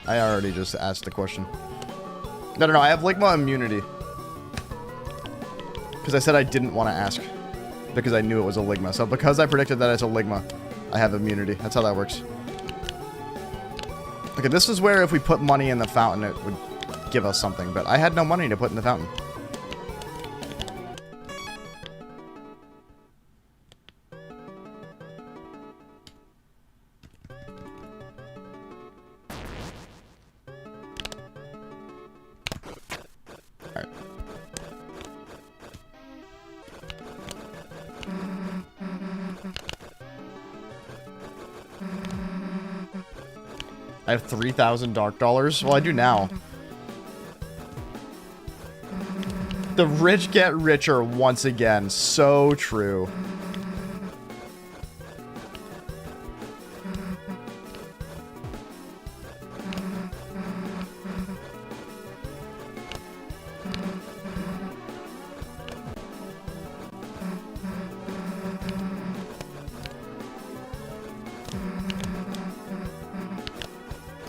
I already just asked the question. No, I have ligma immunity. Because I said I didn't want to ask. Because I knew it was a ligma. So, because I predicted that it's a ligma, I have immunity. That's how that works. Okay, this is where if we put money in the fountain, it would give us something. But I had no money to put in the fountain. I have 3,000 dark dollars. Well, I do now. The rich get richer once again. So true.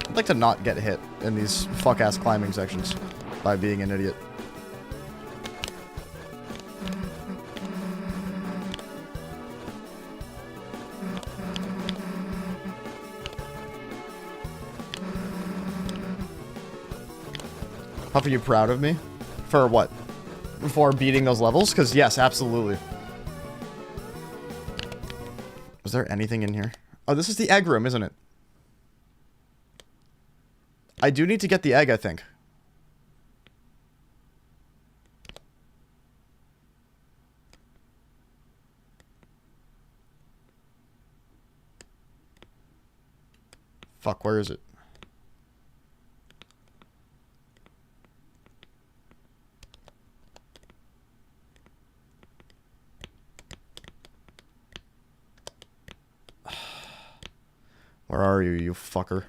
I'd like to not get hit in these fuck-ass climbing sections by being an idiot. Puff, are you proud of me? For what? For beating those levels? Because yes, absolutely. Was there anything in here? Oh, this is the egg room, isn't it? I do need to get the egg, I think. Fuck, where is it? Where are you, you fucker?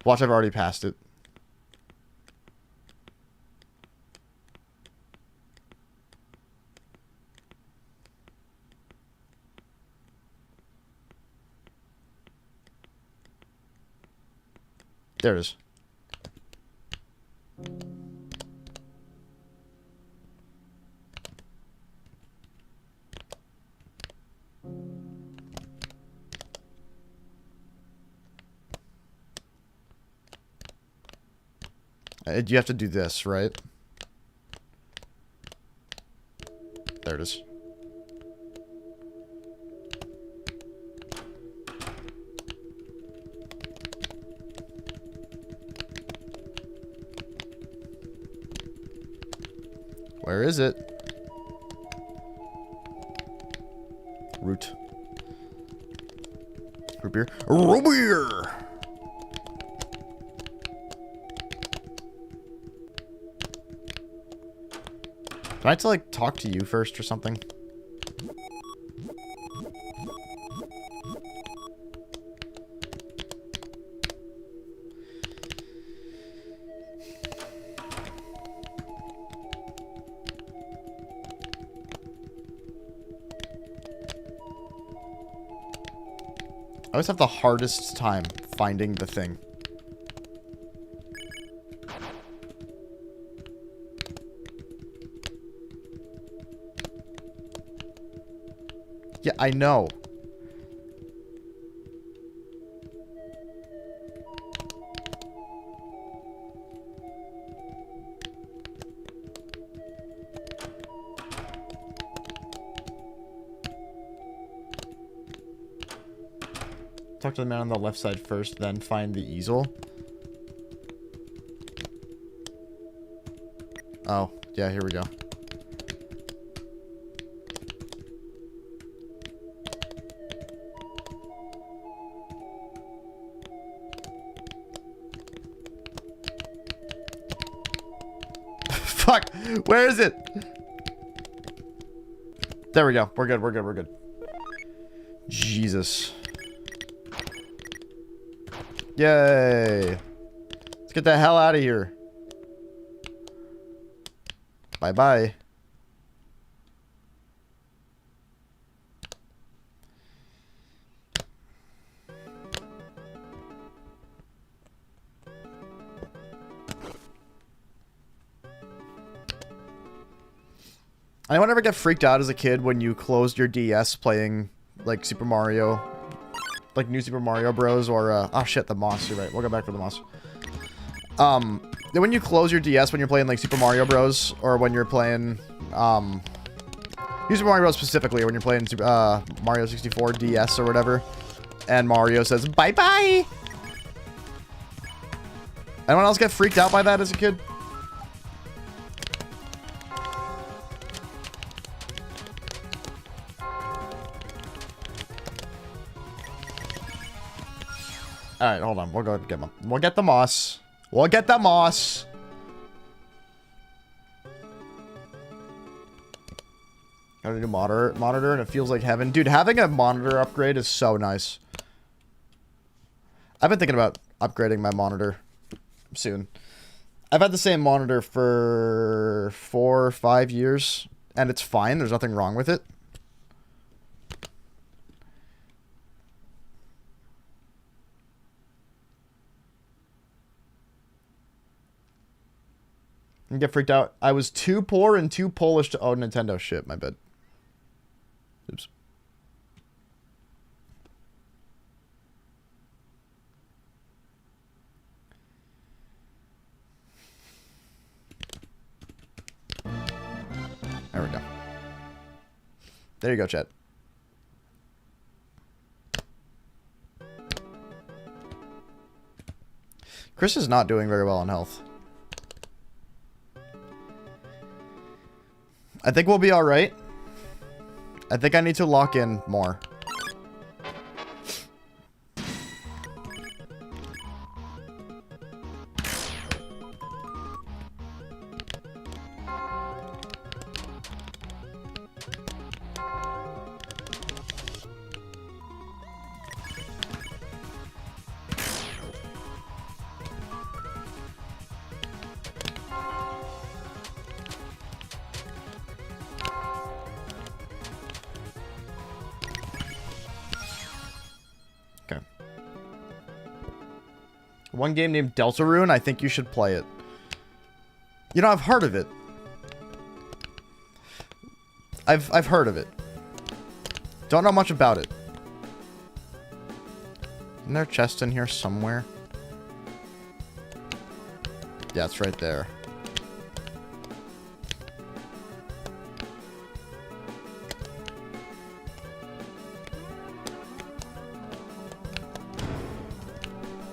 Watch, I've already passed it. There it is. You have to do this, right? There it is. Where is it? Root. Root beer. Root beer! Do I have to, like, talk to you first or something? I always have the hardest time finding the thing. Yeah, I know. Talk to the man on the left side first, then find the easel. Oh, yeah, here we go. Fuck! Where is it? There we go. We're good, we're good, we're good. Jesus. Yay. Let's get the hell out of here. Bye-bye. Anyone ever get freaked out as a kid when you closed your DS playing, like, Super Mario, like New Super Mario Bros. Or, oh shit, the moss, you're right, we'll go back for the moss. When you close your DS when you're playing, like, Super Mario Bros. Or when you're playing, New Super Mario Bros. Specifically, when you're playing Mario 64 DS or whatever, and Mario says, bye-bye! Anyone else get freaked out by that as a kid? Alright, hold on. We'll go get them. We'll get the moss. We'll get the moss. Got a new monitor, and it feels like heaven. Dude, having a monitor upgrade is so nice. I've been thinking about upgrading my monitor soon. I've had the same monitor for 4 or 5 years, and it's fine. There's nothing wrong with it. And get freaked out. I was too poor and too Polish to own Nintendo. Shit, my bad. Oops. There we go. There you go, chat. Chris is not doing very well in health. I think we'll be alright. I think I need to lock in more. One game named Deltarune, I think you should play it. You know, I've heard of it. I've heard of it. Don't know much about it. Isn't there a chest in here somewhere? Yeah, it's right there.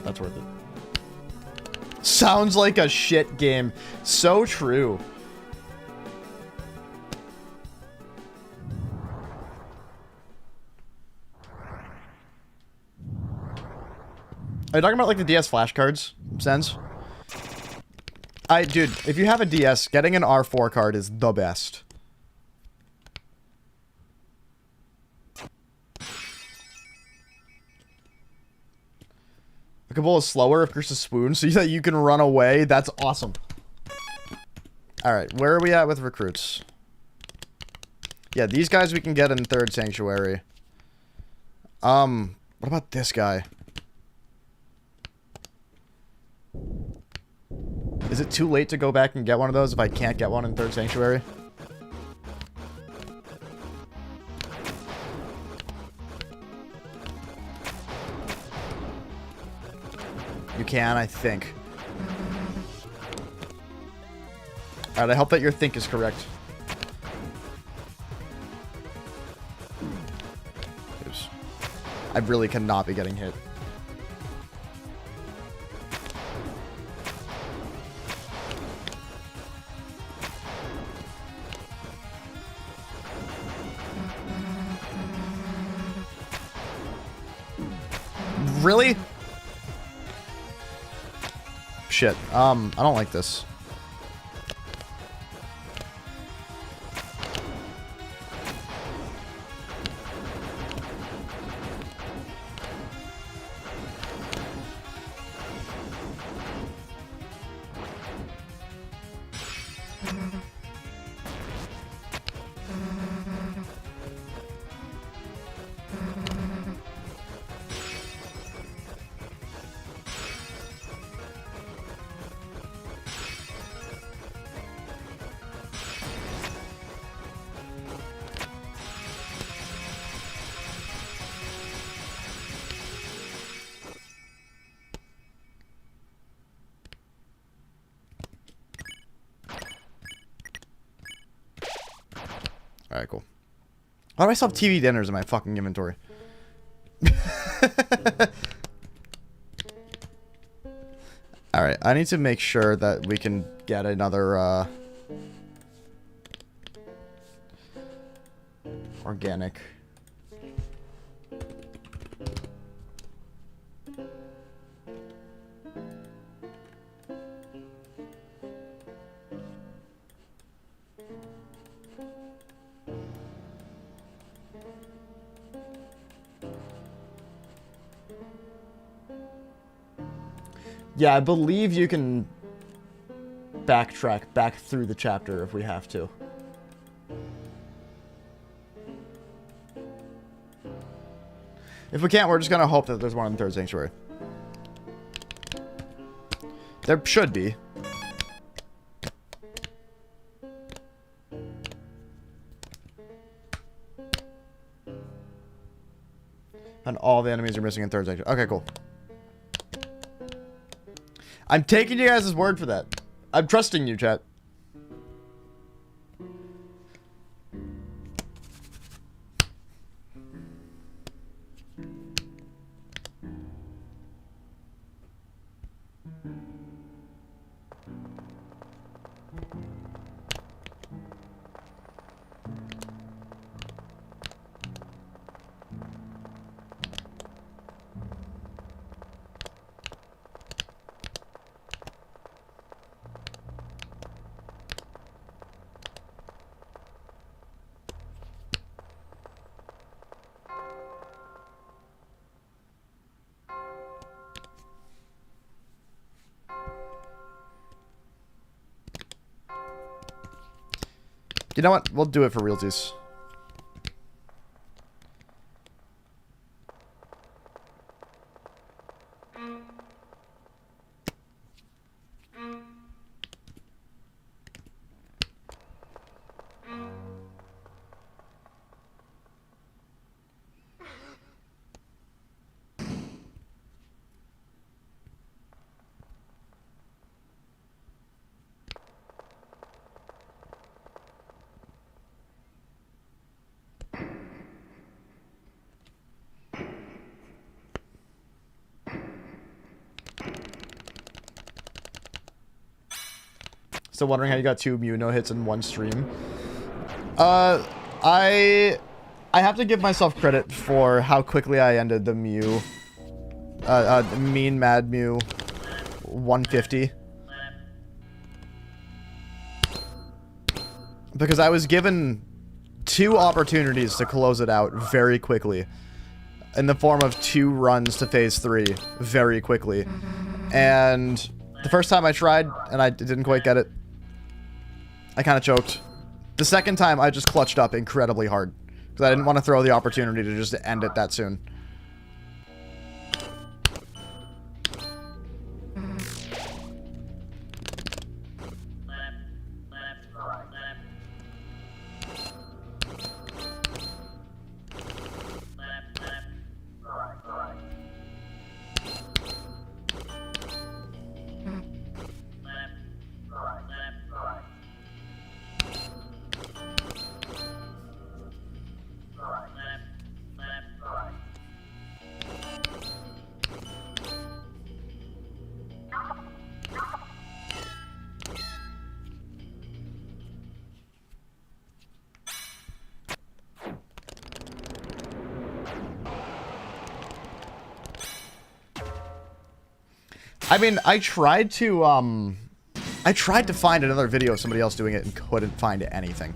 That's worth it. Sounds like a shit game. So true. Are you talking about like the DS flashcards? Sense? Dude, if you have a DS, getting an R4 card is the best. Pickable is slower if Chris is swoon, so that you can run away. That's awesome. Alright, where are we at with recruits? Yeah, these guys we can get in third sanctuary. What about this guy? Is it too late to go back and get one of those if I can't get one in third sanctuary? You can, I think. Alright, I hope that your think is correct. Oops. I really cannot be getting hit. Really? Shit. I don't like this. Alright, cool. Why do I still have TV dinners in my fucking inventory? Alright, I need to make sure that we can get another, organic. Yeah, I believe you can backtrack back through the chapter if we have to. If we can't, we're just gonna hope that there's one in the third sanctuary. There should be. And all the enemies are missing in third sanctuary. Okay, cool. I'm taking you guys' word for that. I'm trusting you, chat. You know what? We'll do it for realties. Still wondering how you got 2 Mew no hits in one stream. I have to give myself credit for how quickly I ended the Mew. Mean Mad Mew 150. Because I was given 2 opportunities to close it out very quickly. In the form of 2 runs to phase 3 very quickly. And the first time I tried, and I didn't quite get it. I kind of choked. The second time, I just clutched up incredibly hard. Because I didn't want to throw the opportunity to just end it that soon. I mean, I tried to find another video of somebody else doing it and couldn't find anything.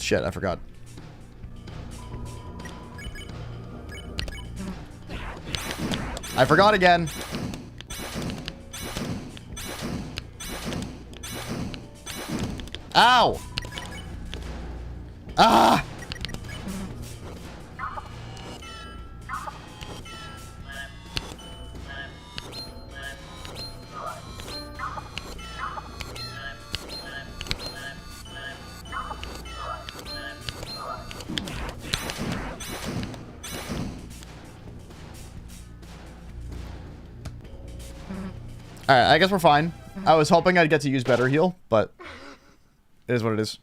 Shit, I forgot. I forgot again. Ow! Ah! Alright, I guess we're fine. I was hoping I'd get to use better heal, but it is what it is.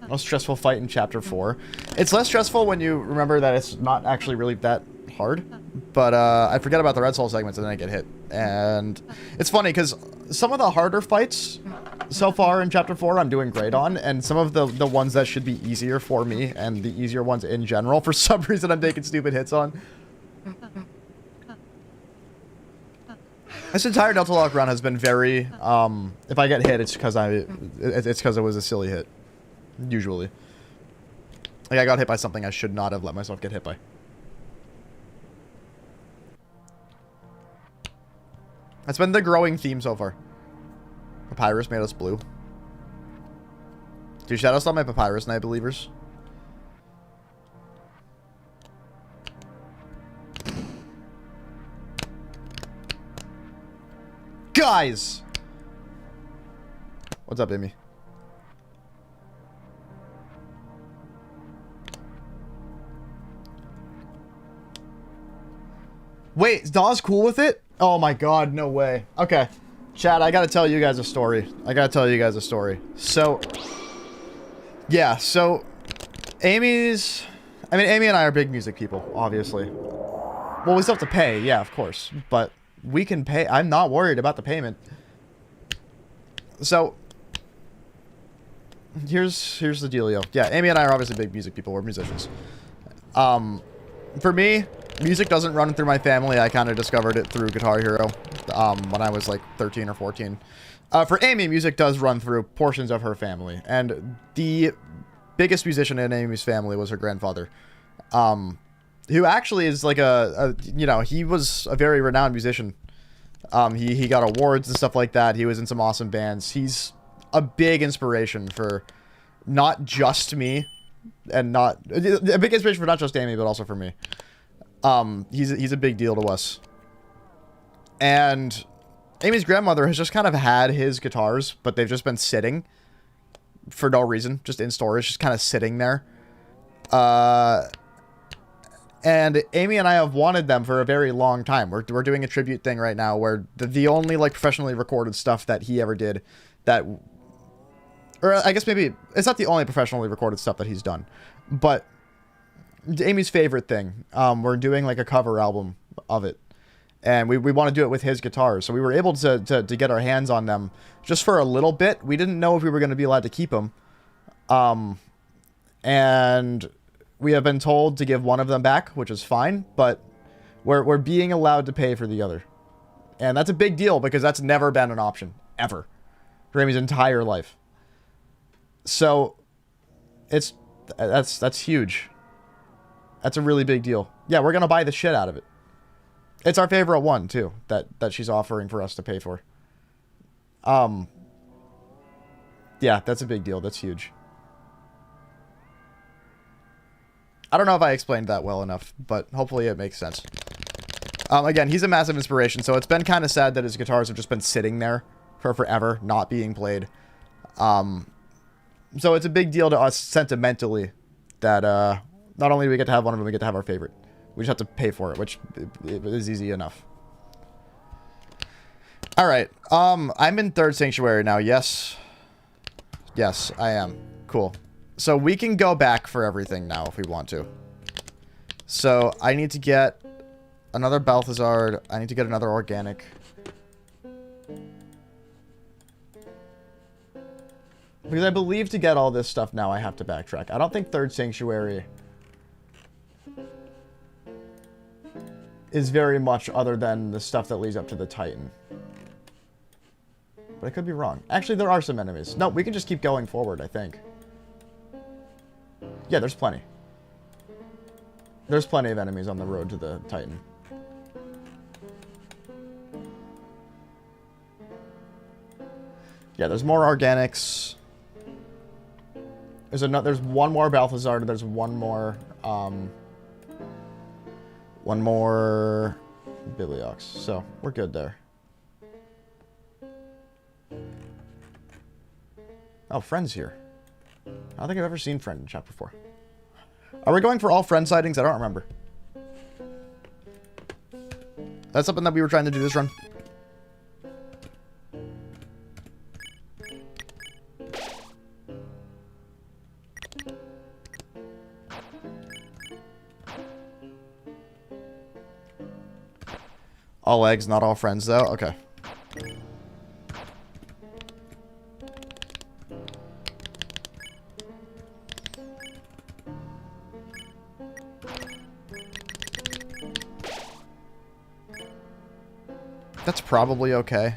Most stressful fight in chapter 4. It's less stressful when you remember that it's not actually really that hard. But I forget about the red soul segments and then I get hit. And it's funny because some of the harder fights so far in chapter 4 I'm doing great on. And some of the ones that should be easier for me and the easier ones in general, for some reason I'm taking stupid hits on. This entire Deltalocke run has been very, if I get hit, it's because it was a silly hit. Usually. Like, I got hit by something I should not have let myself get hit by. That's been the growing theme so far. Papyrus made us blue. Do shadow stop my Papyrus, Night Believers? Guys! What's up, Amy? Wait, is Dawes cool with it? Oh my god, no way. Okay. Chad, I gotta tell you guys a story. So, yeah, so, Amy and I are big music people, obviously. Well, we still have to pay, yeah, of course. But we can pay. I'm not worried about the payment. So, here's the dealio. Yeah, Amy and I are obviously big music people. We're musicians. For me, music doesn't run through my family. I kind of discovered it through Guitar Hero when I was like 13 or 14. For Amy, music does run through portions of her family. And the biggest musician in Amy's family was her grandfather. Who actually is like you know, he was a very renowned musician. He got awards and stuff like that. He was in some awesome bands. He's a big inspiration for not just me. And not a big inspiration for not just Amy, but also for me. He's a big deal to us. And Amy's grandmother has just kind of had his guitars, but they've just been sitting for no reason, just in storage, just kind of sitting there. And Amy and I have wanted them for a very long time. We're doing a tribute thing right now where the only like professionally recorded stuff that he ever did that, or I guess maybe it's not the only professionally recorded stuff that he's done, but Amy's favorite thing. We're doing like a cover album of it, and we want to do it with his guitars. So we were able to get our hands on them just for a little bit. We didn't know if we were going to be allowed to keep them, and we have been told to give one of them back, which is fine, but we're being allowed to pay for the other, and that's a big deal because that's never been an option ever for Amy's entire life. So that's huge. That's a really big deal. Yeah, we're gonna buy the shit out of it. It's our favorite one too that she's offering for us to pay for. Yeah, that's a big deal. That's huge. I don't know if I explained that well enough, but hopefully it makes sense. Again, he's a massive inspiration, so it's been kind of sad that his guitars have just been sitting there for forever, not being played. So it's a big deal to us sentimentally that not only do we get to have one of them, we get to have our favorite. We just have to pay for it, which is easy enough. Alright, I'm in Third Sanctuary now, yes. Yes, I am. Cool. So we can go back for everything now if we want to. So I need to get another Balthazar. I need to get another organic. Because I believe to get all this stuff now, I have to backtrack. I don't think Third Sanctuary is very much other than the stuff that leads up to the Titan. But I could be wrong. Actually, there are some enemies. No, we can just keep going forward, I think. Yeah, there's plenty. There's plenty of enemies on the road to the Titan. Yeah, there's more organics. There's one more Balthazar. There's one more Bibliox. So we're good there. Oh, Friend's here. I don't think I've ever seen Friend in Chapter 4. Are we going for all Friend sightings? I don't remember. That's something that we were trying to do this run. All eggs, not all friends, though? Okay. That's probably okay.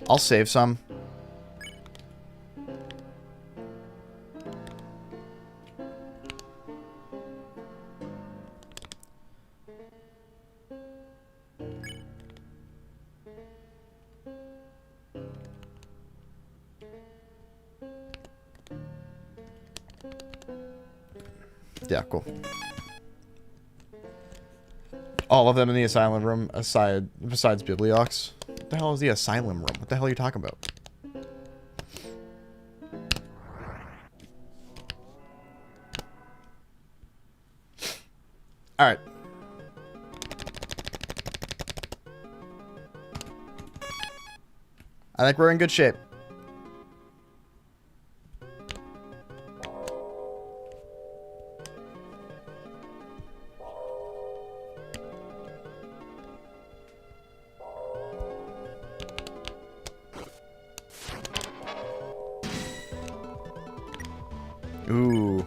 I'll save some. Yeah, cool. All of them in the asylum room, besides Bibliox. What the hell is the asylum room? What the hell are you talking about? Alright. I think we're in good shape. Ooh.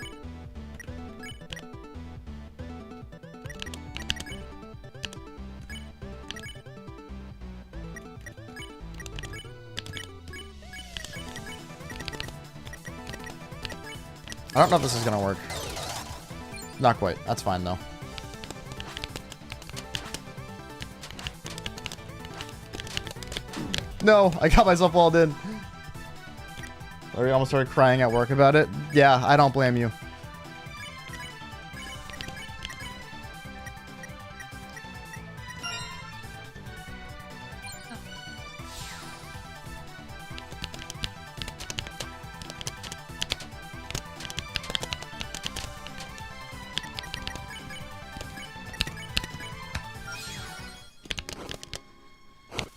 I don't know if this is gonna work. Not quite. That's fine, though. No, I got myself walled in. Larry almost started crying at work about it. Yeah, I don't blame you.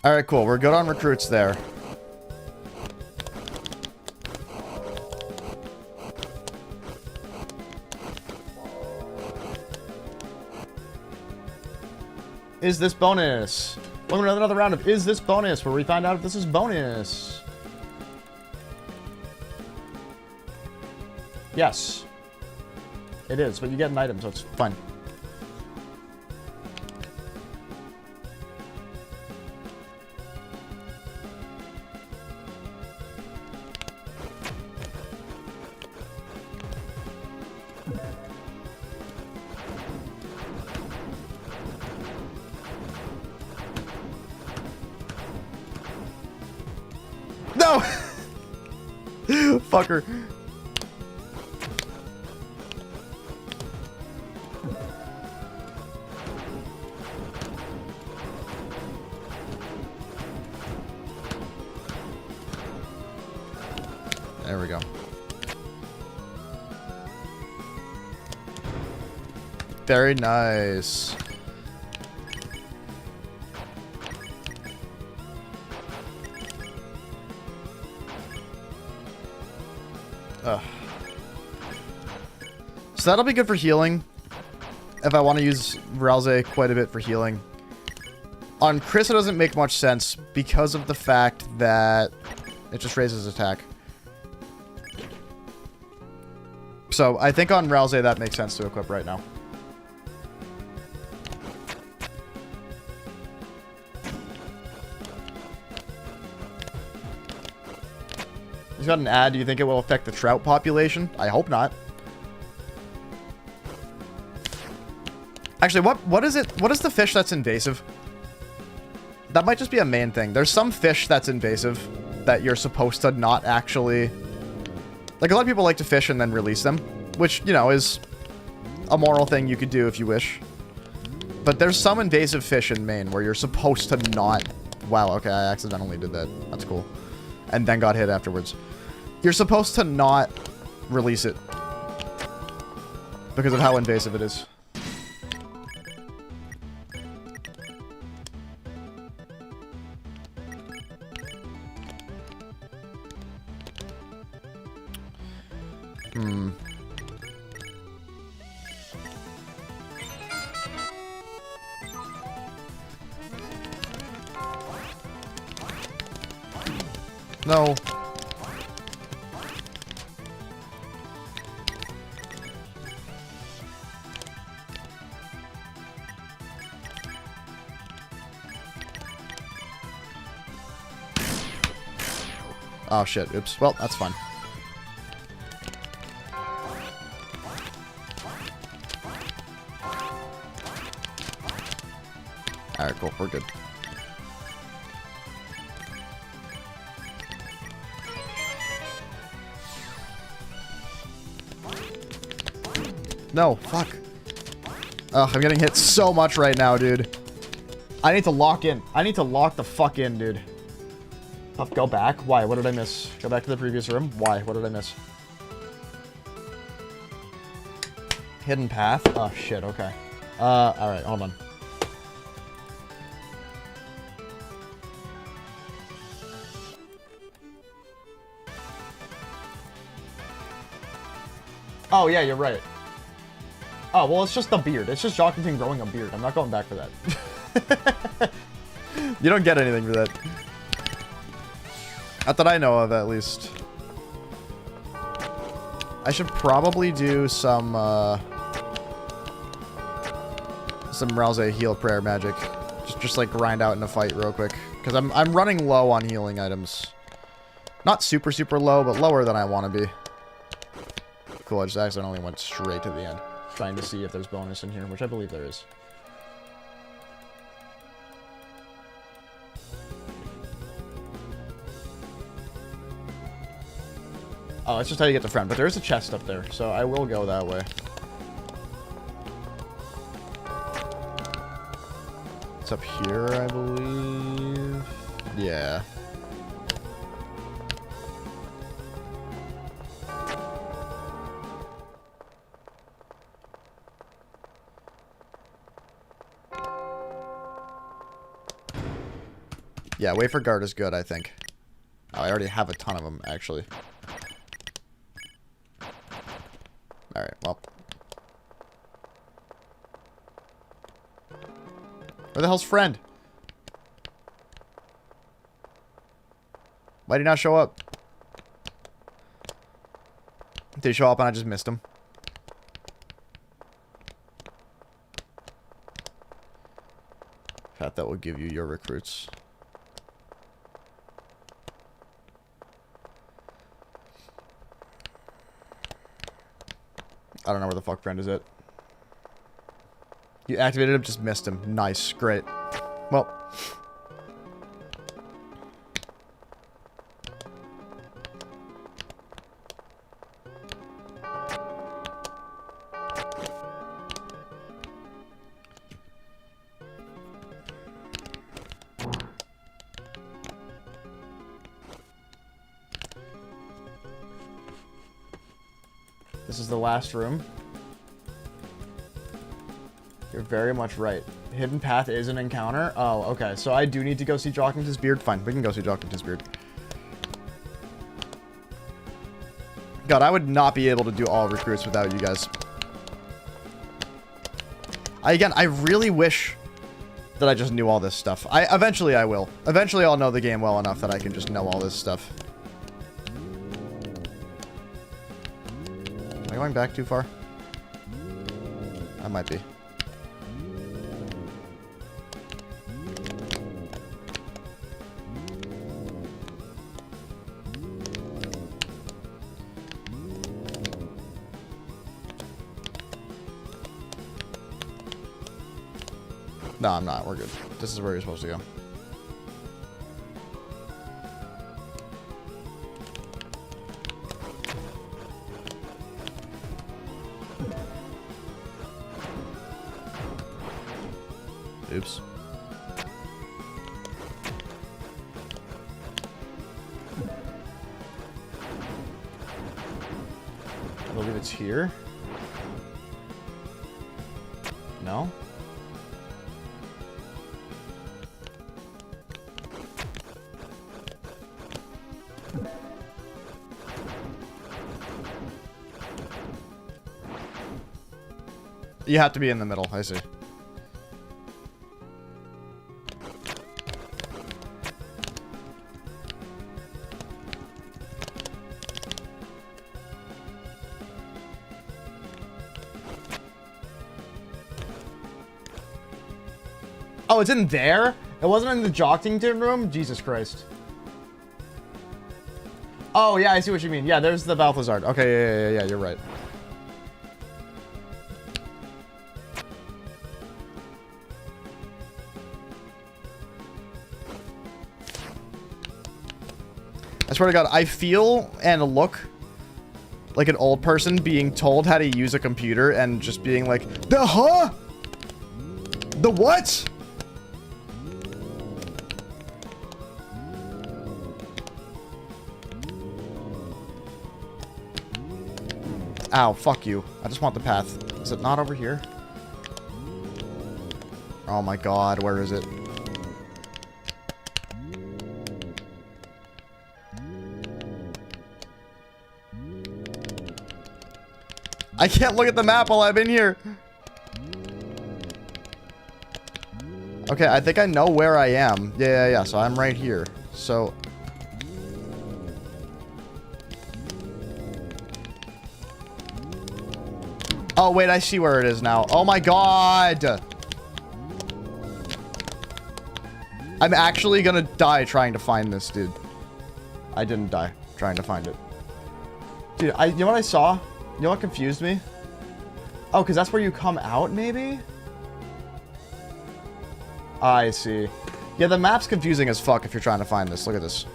Alright, cool. We're good on recruits there. Is this bonus? Welcome to another round of Is This Bonus, where we find out if this is bonus. Yes. It is, but you get an item, so it's fine. No! Fucker. There we go. Very nice. Ugh. So that'll be good for healing. If I want to use Ralze quite a bit for healing. On Chris, it doesn't make much sense because of the fact that it just raises attack. So I think on Ralze that makes sense to equip right now. He's got an ad. Do you think it will affect the trout population? I hope not. Actually, what is it? What is the fish that's invasive? That might just be a main thing. There's some fish that's invasive that you're supposed to not actually... Like, a lot of people like to fish and then release them, which, you know, is a moral thing you could do if you wish. But there's some invasive fish in Maine where you're supposed to not... Wow, okay, I accidentally did that. That's cool. And then got hit afterwards. You're supposed to not release it because of how invasive it is. No. Oh shit, oops. Well, that's fine. Alright, cool. We're good. No, fuck. Ugh, I'm getting hit so much right now, dude. I need to lock in. I need to lock the fuck in, dude. I'll go back. Why? What did I miss? Go back to the previous room. Why? What did I miss? Hidden path? Oh, shit. Okay. Alright. Hold on. Oh, yeah, you're right. Oh, well, it's just the beard. It's just Jockington growing a beard. I'm not going back for that. You don't get anything for that. Not that I know of, at least. I should probably do some Ralze heal prayer magic. Just like grind out in a fight real quick. Because I'm running low on healing items. Not super, super low, but lower than I want to be. Cool, I just accidentally went straight to the end. Trying to see if there's bonus in here, which I believe there is. Oh, that's just how you get the friend. But there is a chest up there, so I will go that way. It's up here, I believe. Yeah. Yeah, wafer guard is good, I think. Oh, I already have a ton of them, actually. Alright, well. Where the hell's friend? Why did he not show up? Did he show up and I just missed him? That will give you your recruits. I don't know where the fuck friend is at. You activated him, just missed him. Nice, great. Well. This is the last room. You're very much right. Hidden path is an encounter. Oh, okay. So I do need to go see Jockington's beard. Fine, we can go see Jockington's beard. God, I would not be able to do all recruits without you guys. Again, I really wish that I just knew all this stuff. Eventually I will. Eventually I'll know the game well enough that I can just know all this stuff. Am I going back too far? I might be. No, I'm not. We're good. This is where you're supposed to go. Oops. I believe it's here. No? You have to be in the middle, I see. Oh, it's in there? It wasn't in the Jockington room? Jesus Christ. Oh, yeah, I see what you mean. Yeah, there's the Balthazar. Okay, yeah, you're right. I swear to God, I feel and look like an old person being told how to use a computer and just being like, the huh? The what? Ow, fuck you. I just want the path. Is it not over here? Oh my God, where is it? I can't look at the map while I'm in here. Okay, I think I know where I am. Yeah. So I'm right here. So... Oh, wait, I see where it is now. Oh my God! I'm actually gonna die trying to find this, dude. I didn't die trying to find it. Dude, you know what I saw? You know what confused me? Oh, because that's where you come out, maybe? I see. Yeah, the map's confusing as fuck if you're trying to find this. Look at this.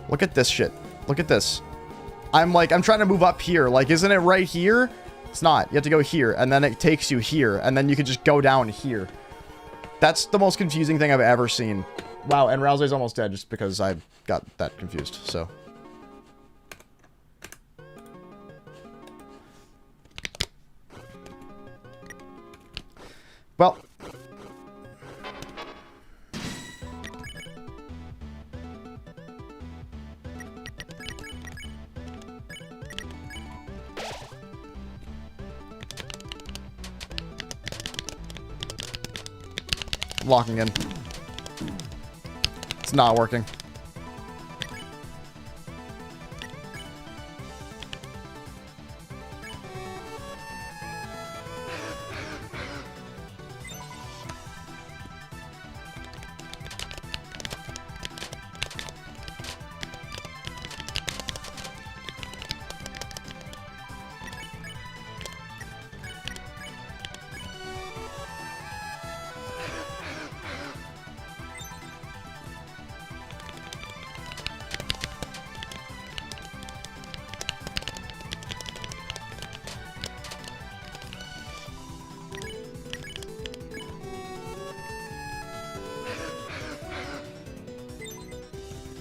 Look at this shit. Look at this. I'm trying to move up here. Like, isn't it right here? It's not. You have to go here, and then it takes you here, and then you can just go down here. That's the most confusing thing I've ever seen. Wow, and Rousey's almost dead just because I got that confused, so... Well. I'm locking in. It's not working.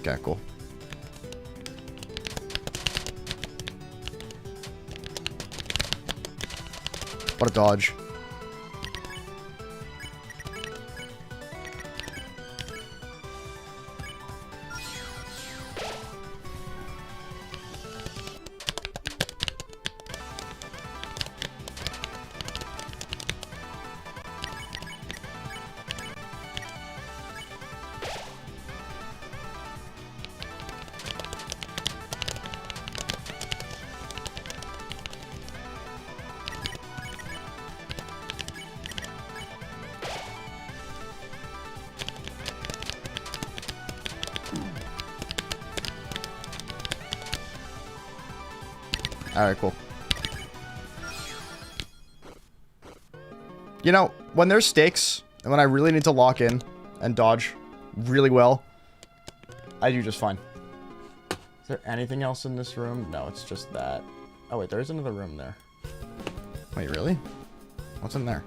Okay, cool. What a dodge. Alright, cool. You know, when there's stakes, and when I really need to lock in and dodge really well, I do just fine. Is there anything else in this room? No, it's just that. Oh, wait, there's another room there. Wait, really? What's in there?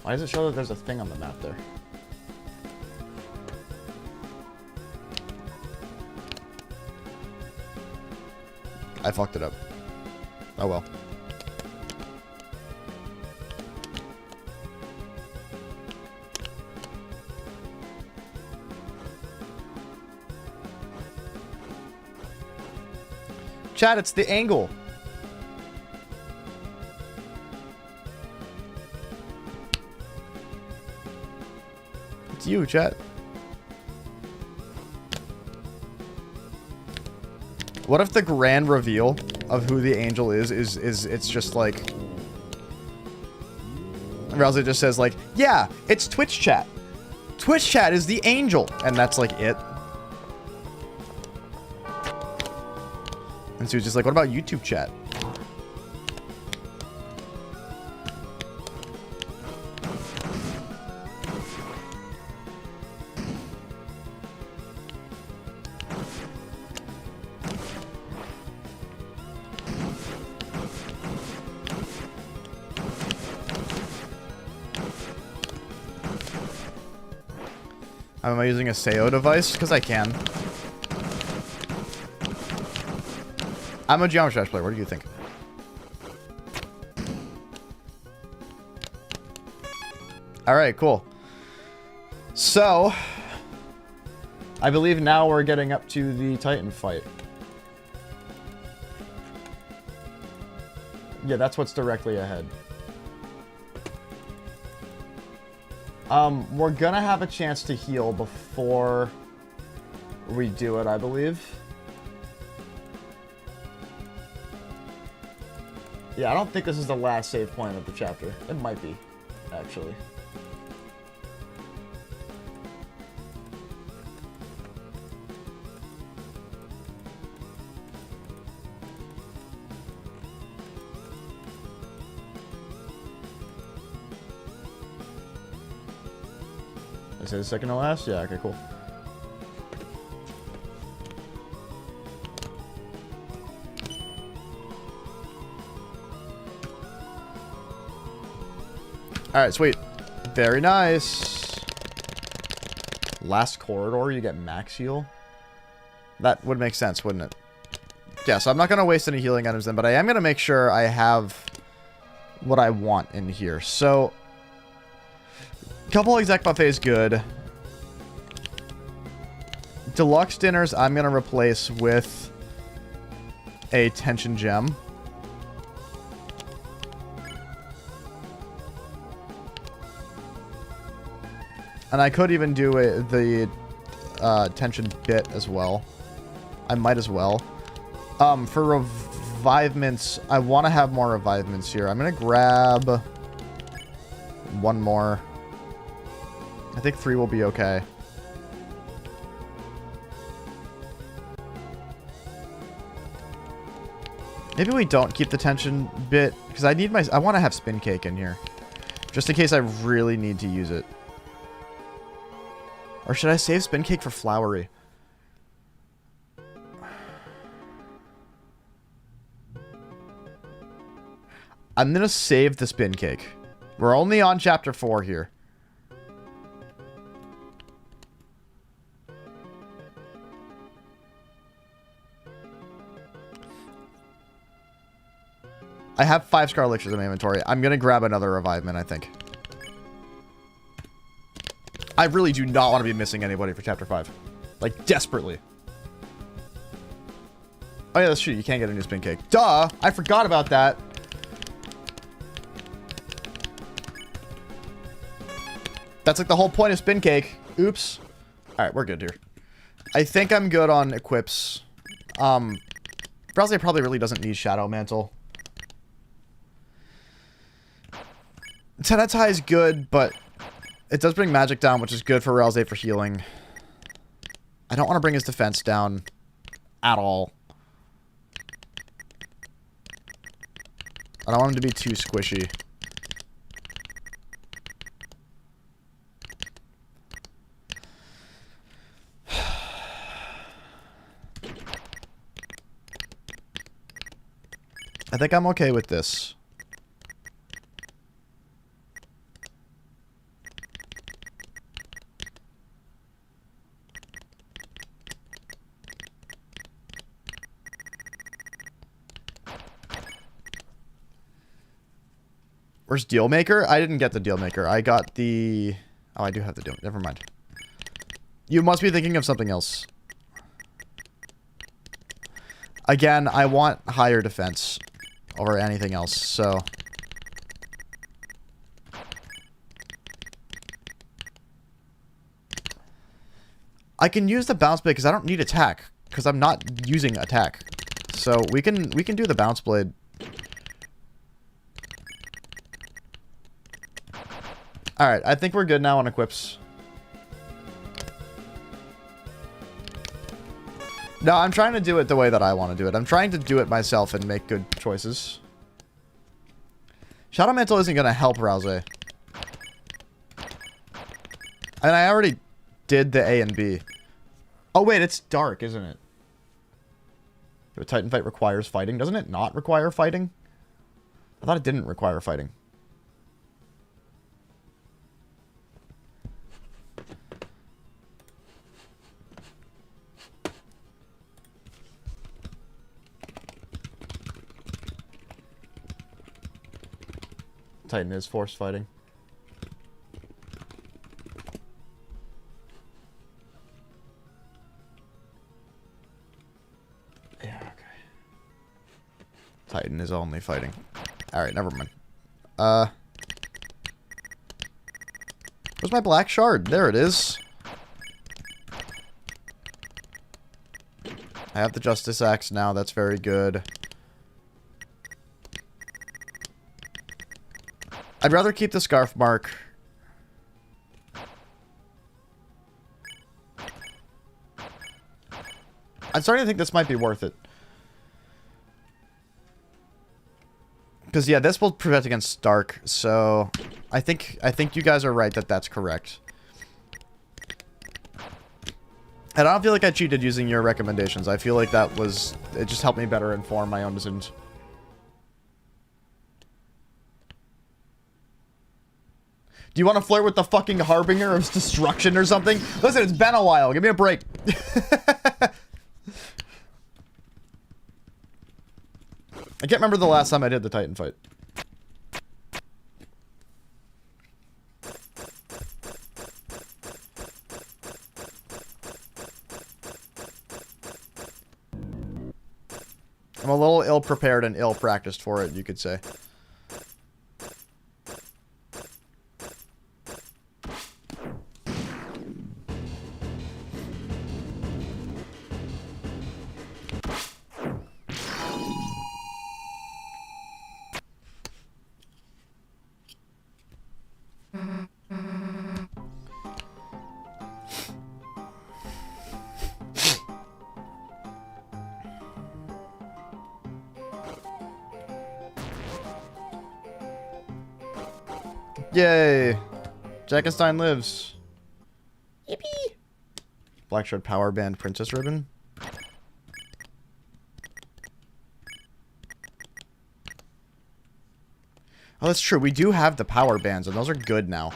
Why does it show that there's a thing on the map there? I fucked it up. Oh well. Chat, it's the angle. It's you, chat. What if the grand reveal of who the angel is it's just like... Rousey just says like, yeah, it's Twitch chat. Twitch chat is the angel. And that's like it. And so he's just like, what about YouTube chat? Am I using a SEO device? Because I can. I'm a Geometry Dash player. What do you think? Alright, cool. So, I believe now we're getting up to the Titan fight. Yeah, that's what's directly ahead. We're gonna have a chance to heal before we do it, I believe. Yeah, I don't think this is the last save point of the chapter. It might be, actually. Is it the second to last? Yeah, okay, cool. Alright, sweet. Very nice. Last corridor, you get max heal. That would make sense, wouldn't it? Yeah, so I'm not going to waste any healing items then, but I am going to make sure I have what I want in here. So, couple exec buffets good. Deluxe dinners I'm going to replace with a tension gem. And I could even do the tension bit as well. I might as well. For revivements, I want to have more revivements here. I'm going to grab one more. I think 3 will be okay. Maybe we don't keep the tension bit, because I want to have spin cake in here. Just in case I really need to use it. Or should I save spin cake for flowery? I'm gonna save the spin cake. We're only on chapter 4 here. I have 5 Scar Elixirs in my inventory. I'm gonna grab another revivement, I think. I really do not want to be missing anybody for chapter 5. Like, desperately. Oh yeah, that's true. You can't get a new spin cake. Duh! I forgot about that. That's like the whole point of spin cake. Oops. Alright, we're good here. I think I'm good on equips. Browser probably really doesn't need Shadow Mantle. Tenetai is good, but it does bring magic down, which is good for Rousey for healing. I don't want to bring his defense down at all. I don't want him to be too squishy. I think I'm okay with this. Where's Dealmaker? I didn't get the Dealmaker. I got the... Oh, I do have the Deal... Never mind. You must be thinking of something else. Again, I want higher defense over anything else, so... I can use the bounce blade because I don't need attack, because I'm not using attack. So we can do the bounce blade. Alright, I think we're good now on equips. No, I'm trying to do it the way that I want to do it. I'm trying to do it myself and make good choices. Shadow Mantle isn't going to help Rouse. And I already did the A and B. Oh, wait, it's dark, isn't it? A Titan fight requires fighting. Doesn't it not require fighting? I thought it didn't require fighting. Titan is forced fighting. Yeah, okay. Titan is only fighting. Alright, never mind. Where's my black shard? There it is. I have the Justice Axe now. That's very good. I'd rather keep the Scarf Mark. I'm starting to think this might be worth it. Because, yeah, this will protect against Stark, so... I think you guys are right that that's correct. And I don't feel like I cheated using your recommendations. I feel like that was... It just helped me better inform my own decisions. Do you want to flirt with the fucking Harbinger of Destruction or something? Listen, it's been a while. Give me a break. I can't remember the last time I did the Titan fight. I'm a little ill-prepared and ill-practiced for it, you could say. Yay! Jackenstein lives. Yippee! Black Shard Power Band Princess Ribbon. Oh, that's true. We do have the power bands, and those are good now.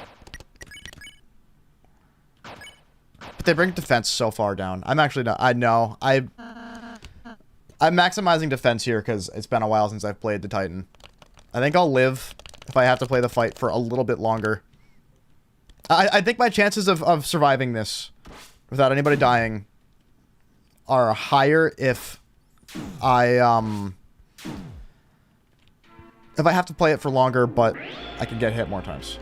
But they bring defense so far down. I'm actually not... I know. I'm maximizing defense here because it's been a while since I've played the Titan. I think I'll live if I have to play the fight for a little bit longer. I think my chances of surviving this without anybody dying are higher if I have to play it for longer, but I can get hit more times.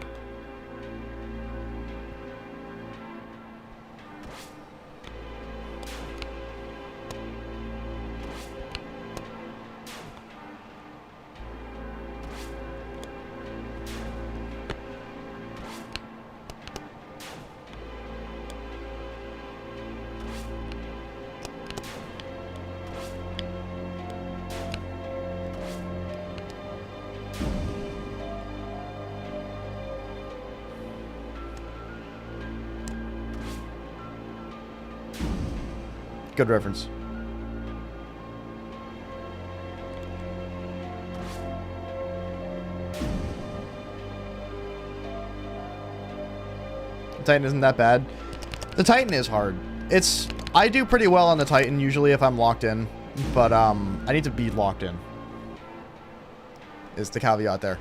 Good reference. The Titan isn't that bad. The Titan is hard. I do pretty well on the Titan usually if I'm locked in, but I need to be locked in. Is the caveat there.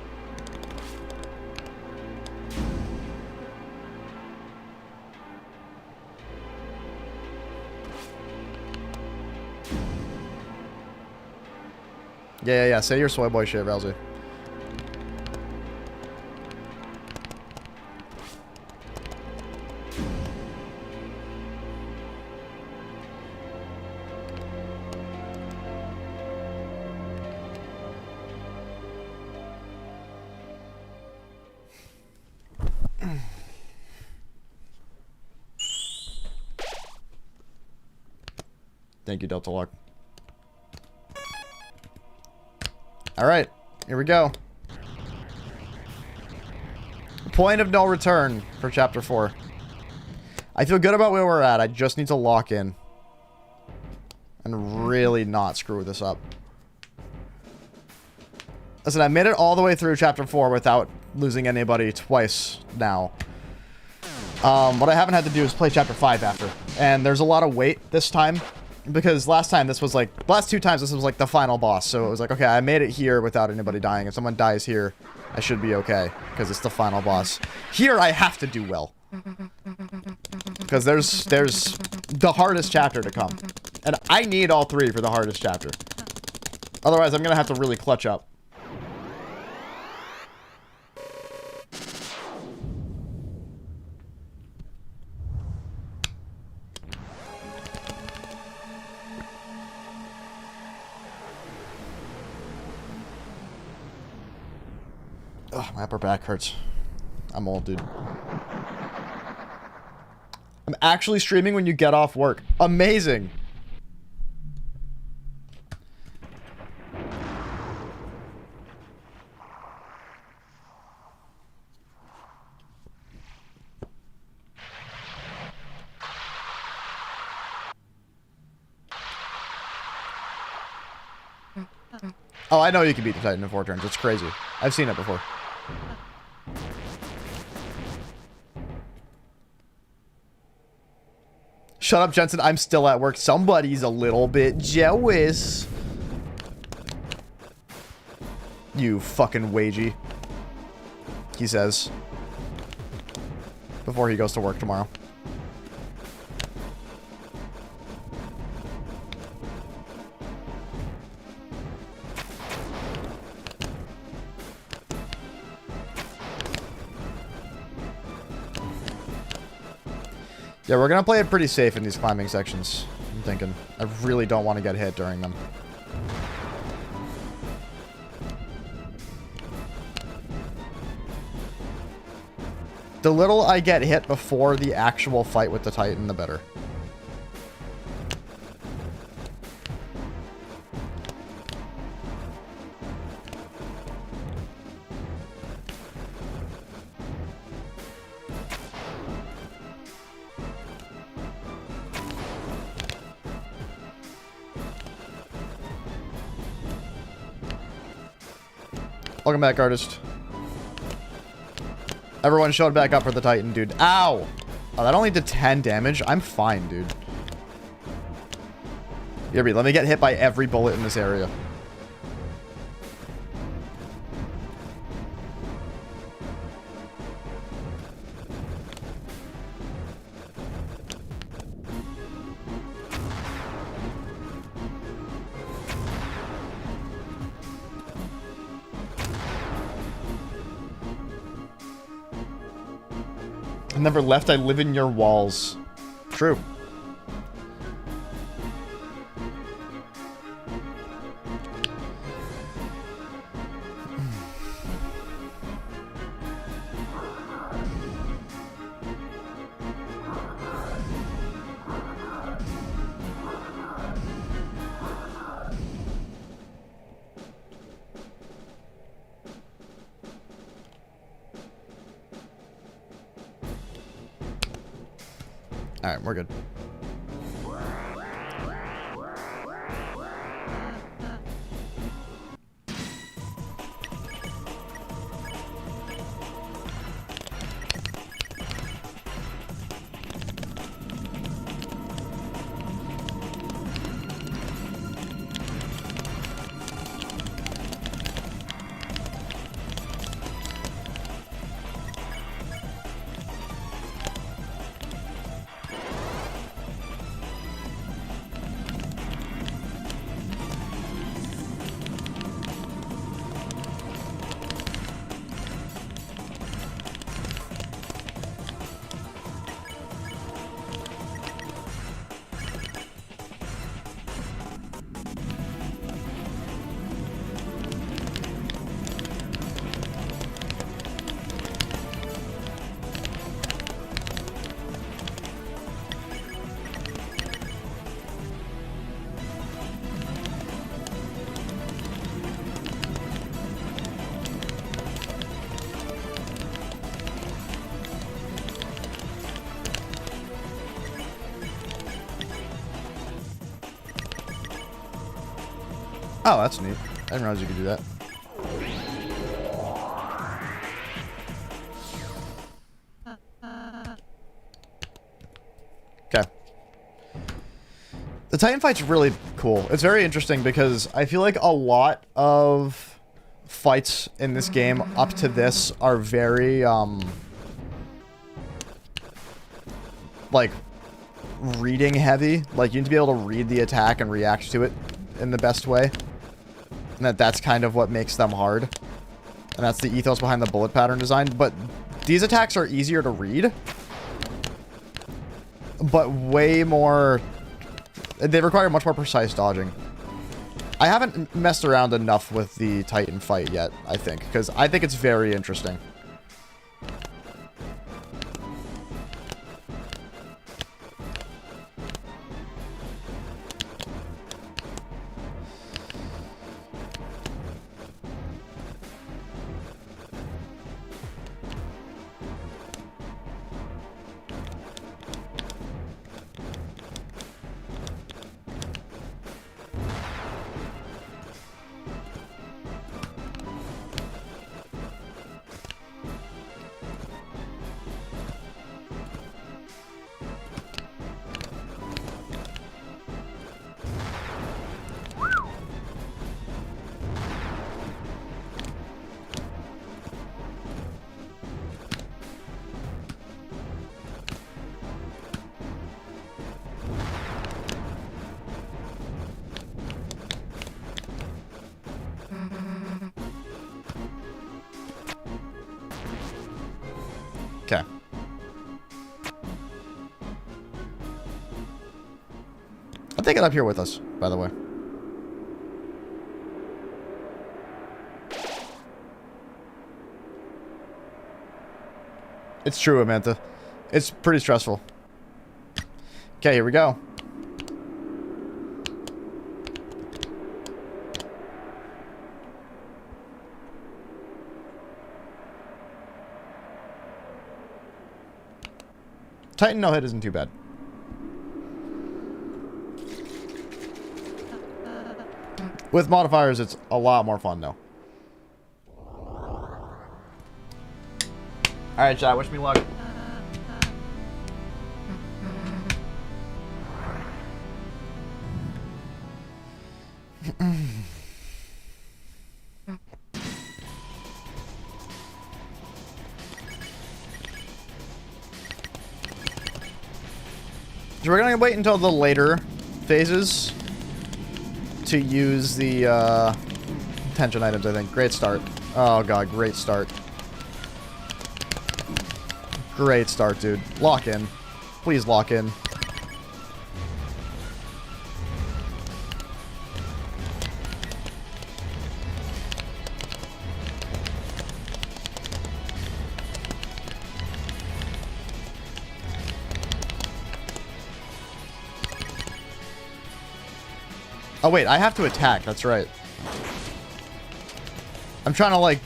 Yeah. Say your soy boy shit, Rousey. Thank you, Deltalocke. Alright, here we go. Point of no return for Chapter 4. I feel good about where we're at. I just need to lock in. And really not screw this up. Listen, I made it all the way through Chapter 4 without losing anybody twice now. What I haven't had to do is play Chapter 5 after. And there's a lot of weight this time. Because last time this was like... last two times this was like the final boss. So it was like, okay, I made it here without anybody dying. If someone dies here, I should be okay. Because it's the final boss. Here I have to do well. Because there's the hardest chapter to come. And I need all three for the hardest chapter. Otherwise, I'm going to have to really clutch up. Ugh, my upper back hurts. I'm old, dude. I'm actually streaming when you get off work. Amazing! Oh, I know you can beat the Titan in 4 turns. It's crazy. I've seen it before. Shut up, Jensen. I'm still at work. Somebody's a little bit jealous. You fucking wagey. He says. Before he goes to work tomorrow. Yeah, we're gonna play it pretty safe in these climbing sections, I'm thinking. I really don't want to get hit during them. The little I get hit before the actual fight with the Titan, the better. Welcome back, artist. Everyone showed back up for the Titan, dude. Ow! Oh, that only did 10 damage? I'm fine, dude. Here, let me get hit by every bullet in this area. I never left. I live in your walls. True. Alright, we're good. Oh, that's neat. I didn't realize you could do that. Okay. The Titan fight's really cool. It's very interesting because I feel like a lot of fights in this game up to this are very, like, reading heavy. Like, you need to be able to read the attack and react to it in the best way. And that's kind of what makes them hard. And that's the ethos behind the bullet pattern design. But these attacks are easier to read. But way more... They require much more precise dodging. I haven't messed around enough with the Titan fight yet, I think. Because I think it's very interesting. Okay. I'll take it up here with us, by the way. It's true, Amantha. It's pretty stressful. Okay, here we go. Titan no hit isn't too bad. With modifiers, it's a lot more fun, though. Alright, chat, wish me luck. So we're gonna wait until the later phases to use the tension items, I think. Great start. Oh god, great start. Great start, dude. Lock in. Please lock in. Oh wait, I have to attack, that's right. I'm trying to like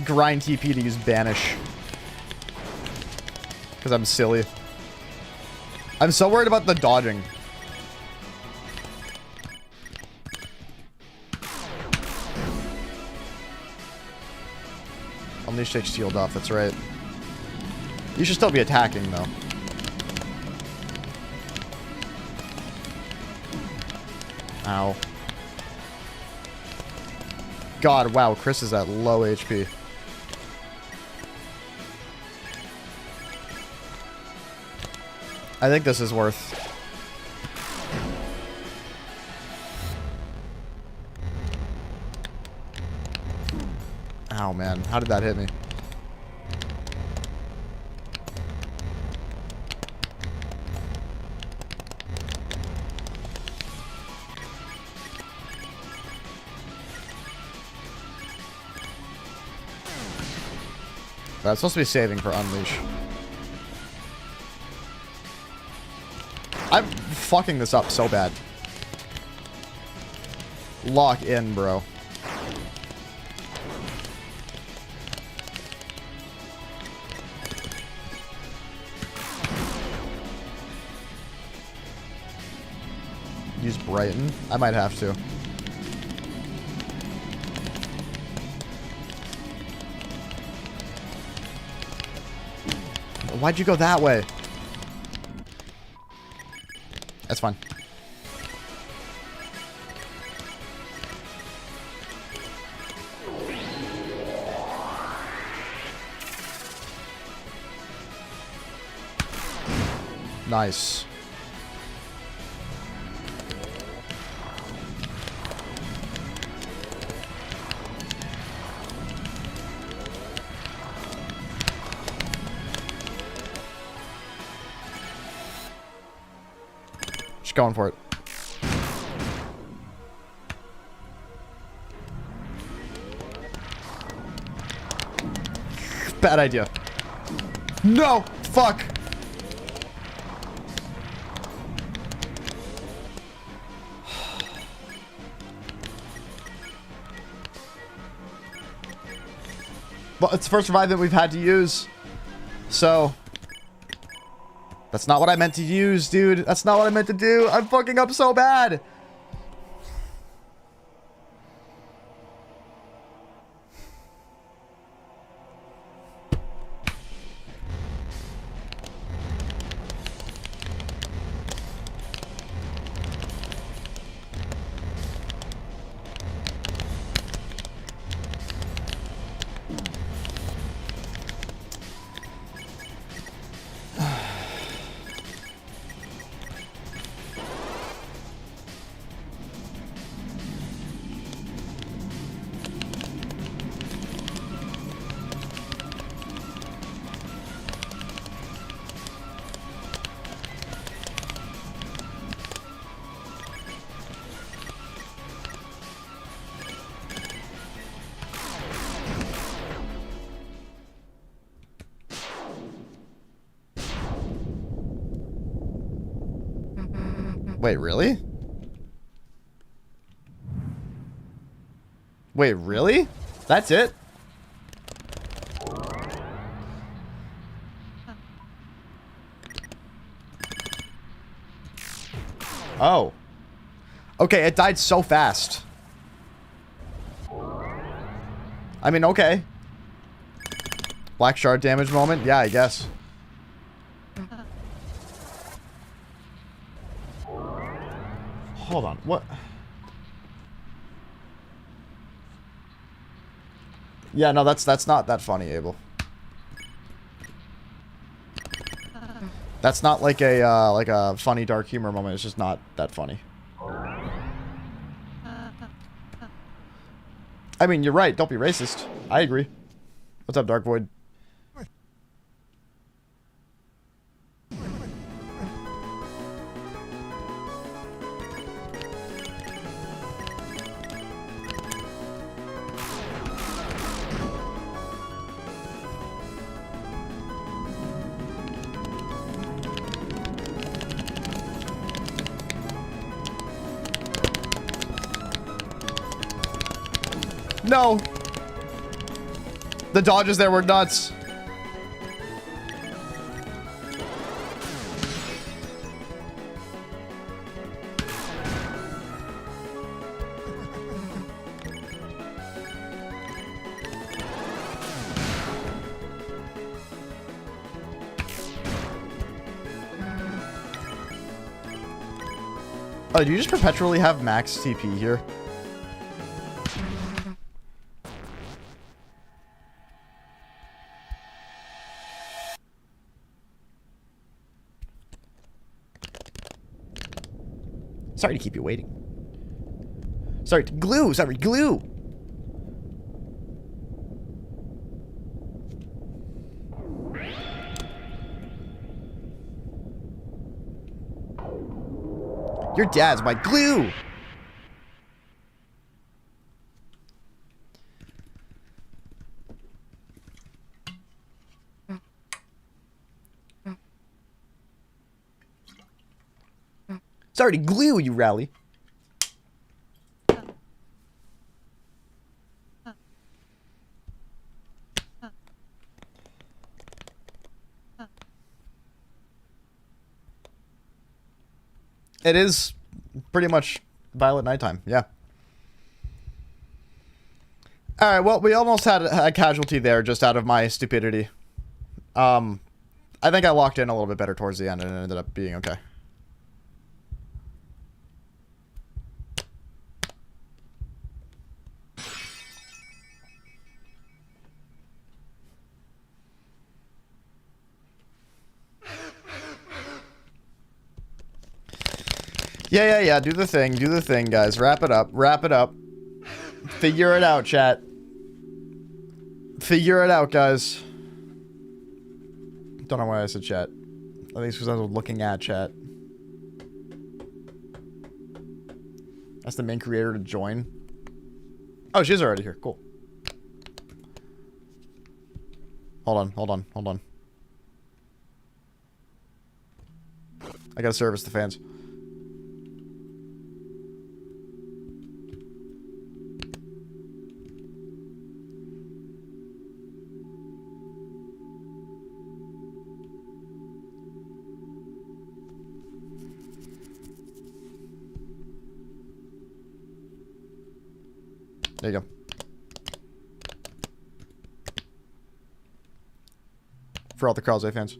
grind TP to use banish. Because I'm silly. I'm so worried about the dodging. Unleash takes shield off, that's right. You should still be attacking though. Ow. God, wow, Chris is at low HP. I think this is worth. Ow, man. How did that hit me? That's supposed to be saving for Unleash. I'm fucking this up so bad. Lock in, bro. Use Brighten? I might have to. Why'd you go that way? That's fine. Nice. Just going for it. Bad idea. No! Fuck! Well, it's the first revive that we've had to use. So... That's not what I meant to use, dude. That's not what I meant to do. I'm fucking up so bad. Wait, really? Wait, really? That's it? Oh. Okay, it died so fast. I mean, okay. Black shard damage moment? Yeah, I guess. Hold on, what? Yeah, no, that's not that funny, Abel. That's not like a funny dark humor moment. It's just not that funny. I mean, you're right. Don't be racist. I agree. What's up, Dark Void? No! The dodges there were nuts. Oh, do you just perpetually have max TP here? Sorry to keep you waiting. Sorry, glue! Sorry, glue! Your dad's my glue! Sorry to glue, you rally. It is pretty much violet nighttime, yeah. Alright, well, we almost had a casualty there just out of my stupidity. I think I locked in a little bit better towards the end and it ended up being okay. Yeah. Do the thing, guys. Wrap it up. Figure it out, chat. Figure it out, guys. Don't know why I said chat. I think it's because I was looking at chat. That's the main creator to join. Oh, she's already here. Cool. Hold on. I gotta service the fans. There you go. For all the Carlsay fans.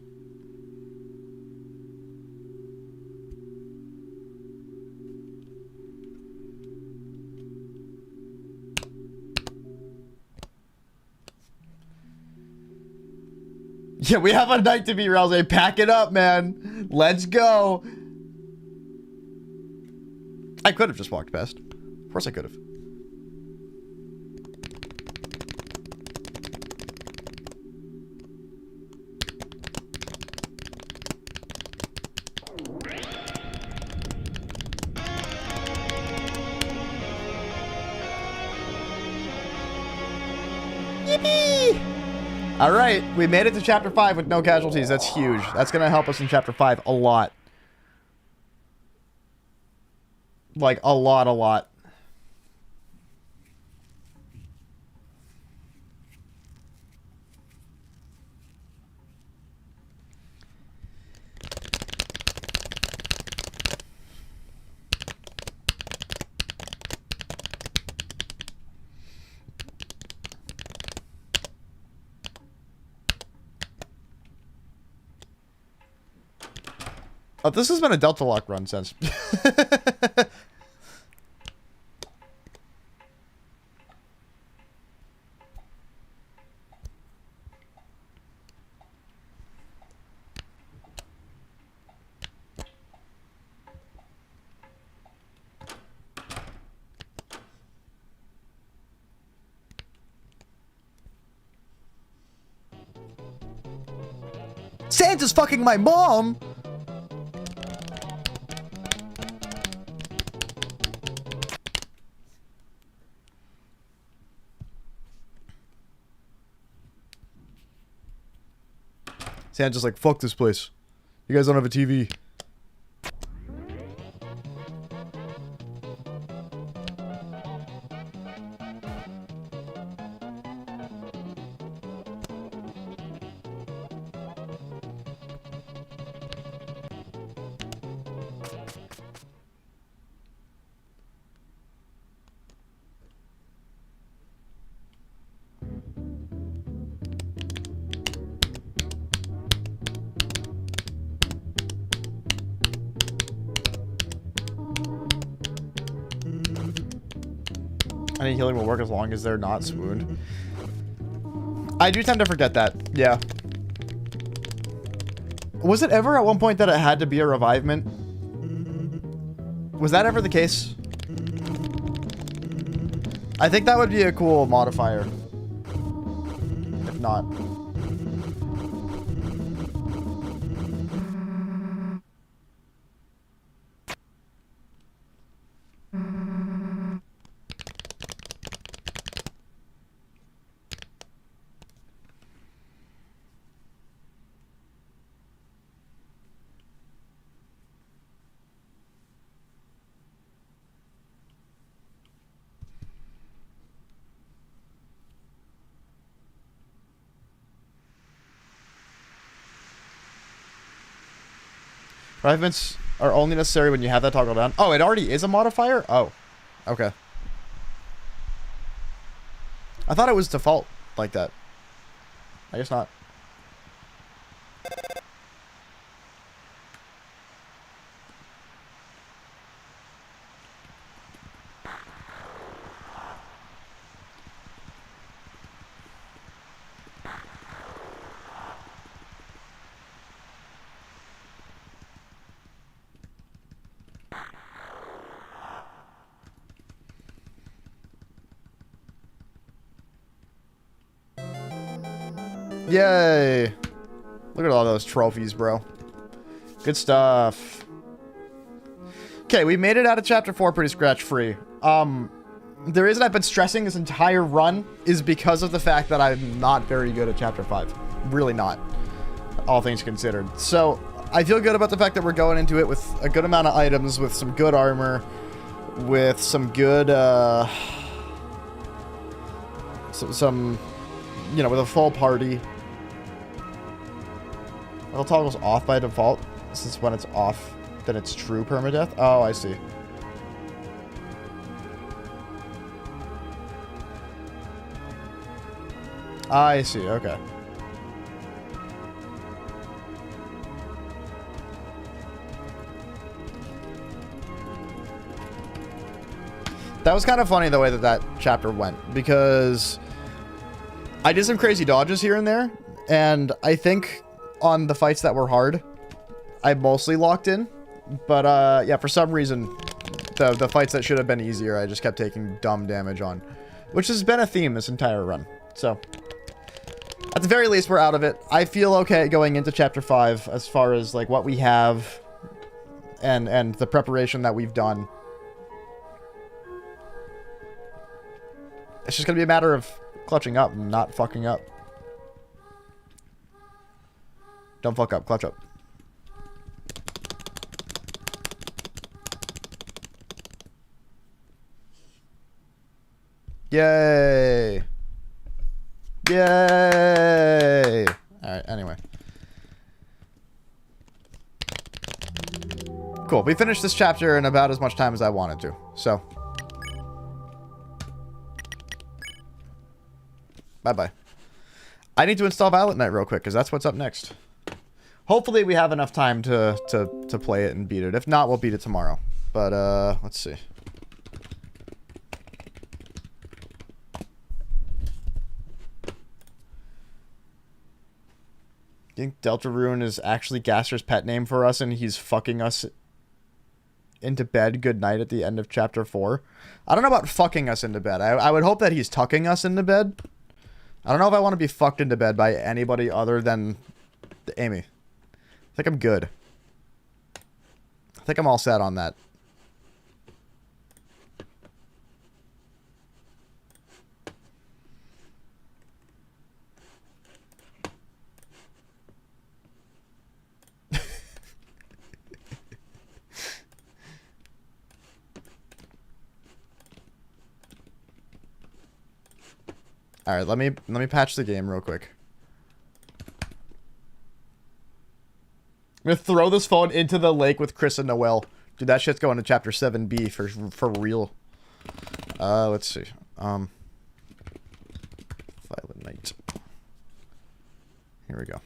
Yeah, we have a night to beat, Rousey. Pack it up, man. Let's go. I could have just walked past. Of course I could have. All right, we made it to chapter 5 with no casualties. That's huge. That's going to help us in chapter 5 a lot. Like, a lot. Oh, this has been a Deltalocke run since. Santa's fucking my mom! Santa's like, fuck this place. You guys don't have a TV. Any healing will work as long as they're not swooned. I do tend to forget that. Yeah. Was it ever at one point that it had to be a revivement? Was that ever the case? I think that would be a cool modifier. If not. Revivements are only necessary when you have that toggle down. Oh, it already is a modifier? Oh. Okay. I thought it was default like that. I guess not. Yay! Look at all those trophies, bro. Good stuff. Okay, we made it out of Chapter 4 pretty scratch-free. The reason I've been stressing this entire run is because of the fact that I'm not very good at Chapter 5. Really not. All things considered. So, I feel good about the fact that we're going into it with a good amount of items, with some good armor, with some good, some, you know, with a full party. Well, toggle's off by default. This is when it's off, then it's true permadeath. Oh, I see. I see, okay. That was kind of funny the way that that chapter went, because I did some crazy dodges here and there, and I think on the fights that were hard, I mostly locked in. But yeah, for some reason, the fights that should have been easier, I just kept taking dumb damage on, which has been a theme this entire run. So, at the very least, we're out of it. I feel okay going into Chapter 5 as far as like what we have and the preparation that we've done. It's just going to be a matter of clutching up and not fucking up. Don't fuck up. Clutch up. Yay! Yay! Alright, anyway. Cool. We finished this chapter in about as much time as I wanted to. So. Bye-bye. I need to install Violet Knight real quick, because that's what's up next. Hopefully we have enough time to play it and beat it. If not, we'll beat it tomorrow. But, let's see. You think Deltarune is actually Gaster's pet name for us, and he's fucking us into bed good night at the end of Chapter 4? I don't know about fucking us into bed. I would hope that he's tucking us into bed. I don't know if I want to be fucked into bed by anybody other than Amy. I think I'm good. I think I'm all set on that. All right, let me patch the game real quick. I'm gonna throw this phone into the lake with Chris and Noel. Dude, that shit's going to Chapter 7B for real. Let's see. Violet Knight. Here we go.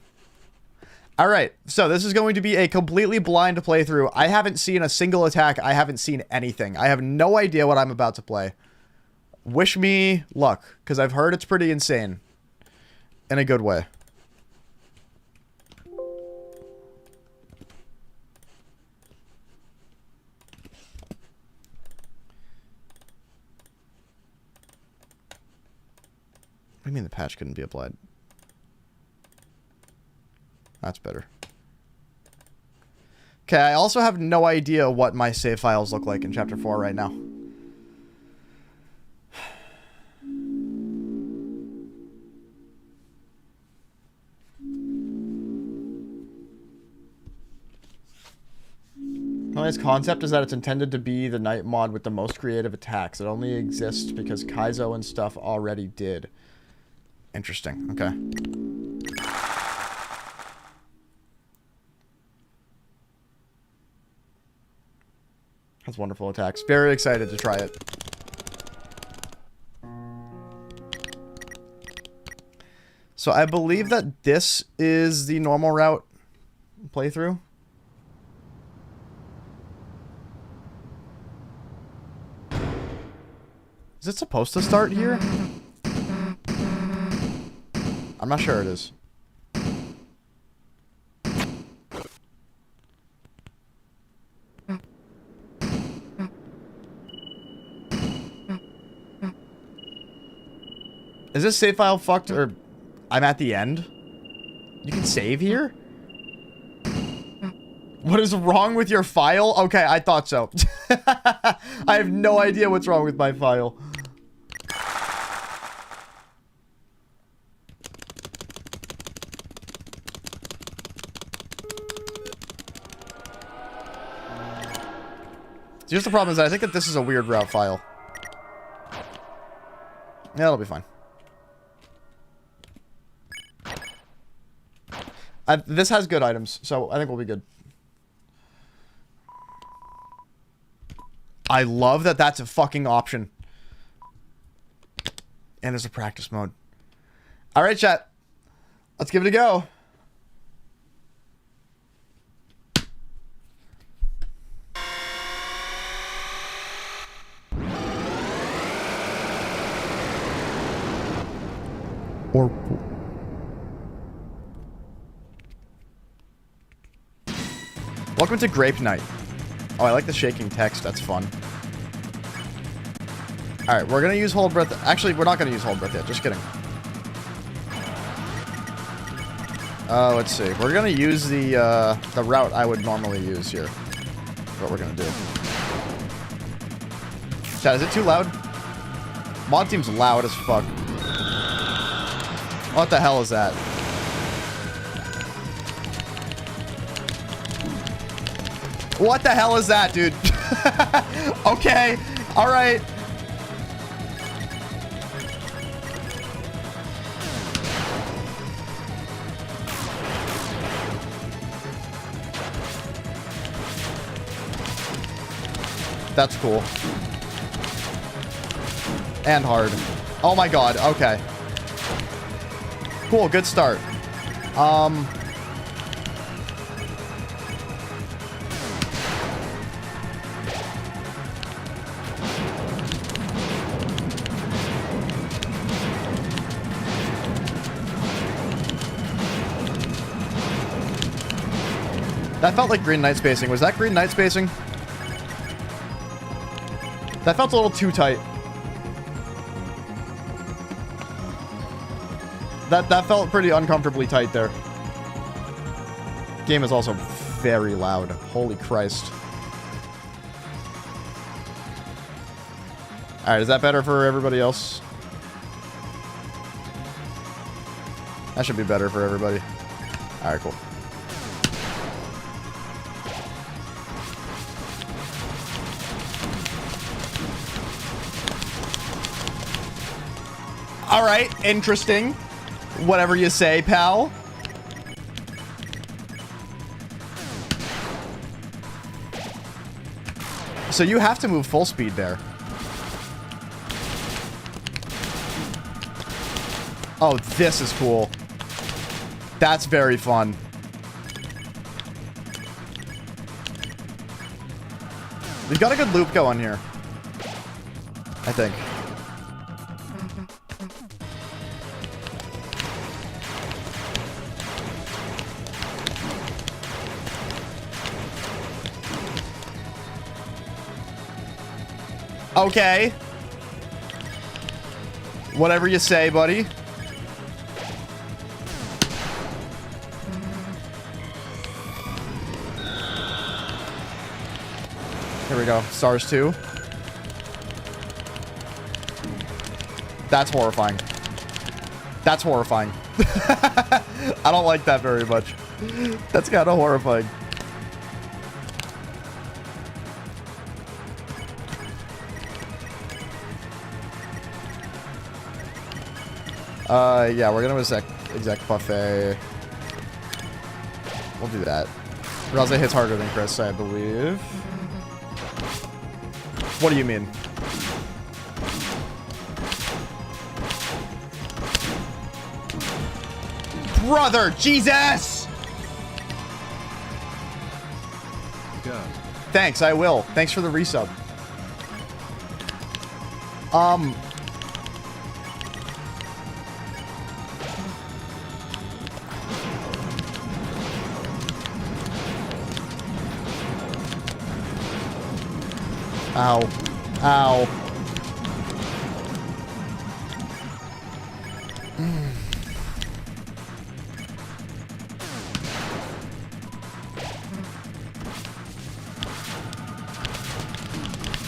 All right, so this is going to be a completely blind playthrough. I haven't seen a single attack. I haven't seen anything. I have no idea what I'm about to play. Wish me luck, because I've heard it's pretty insane. In a good way. What do you mean the patch couldn't be applied? That's better. Okay, I also have no idea what my save files look like in Chapter 4 right now. Its concept is that it's intended to be the night mod with the most creative attacks. It only exists because Kaizo and stuff already did. Interesting. Okay. That's wonderful attacks. Very excited to try it. So I believe that this is the normal route playthrough. Is it supposed to start here? I'm not sure it is. Is this save file fucked, or I'm at the end? You can save here? What is wrong with your file? Okay, I thought so. I have no idea what's wrong with my file. Just the problem is I think that this is a weird route file. Yeah, it'll be fine. This has good items, so I think we'll be good. I love that that's a fucking option. And there's a practice mode. Alright, chat. Let's give it a go. Or... Welcome to Grape Night. Oh, I like the shaking text. That's fun. Alright, we're gonna use Hold Breath. Actually, we're not gonna use Hold Breath yet. Just kidding. Let's see. We're gonna use the route I would normally use here. That's what we're gonna do. Chat, is it too loud? Mod Team's loud as fuck. What the hell is that? What the hell is that, dude? Okay. Alright. That's cool. And hard. Oh my god. Okay. Cool. Good start. That felt like green night spacing. Was that green night spacing? That felt a little too tight. That felt pretty uncomfortably tight there. Game is also very loud. Holy Christ. Alright, is that better for everybody else? That should be better for everybody. Alright, cool. Alright, interesting. Whatever you say, pal. So you have to move full speed there. Oh, this is cool. That's very fun. We've got a good loop going here, I think. Okay. Whatever you say, buddy. Here we go. Stars 2. That's horrifying. That's horrifying. I don't like that very much. That's kind of horrifying. Yeah, we're gonna exec buffet. We'll do that. Raza hits harder than Chris, I believe. What do you mean? Brother, Jesus! Go. Thanks, I will. Thanks for the resub. Ow. Ow.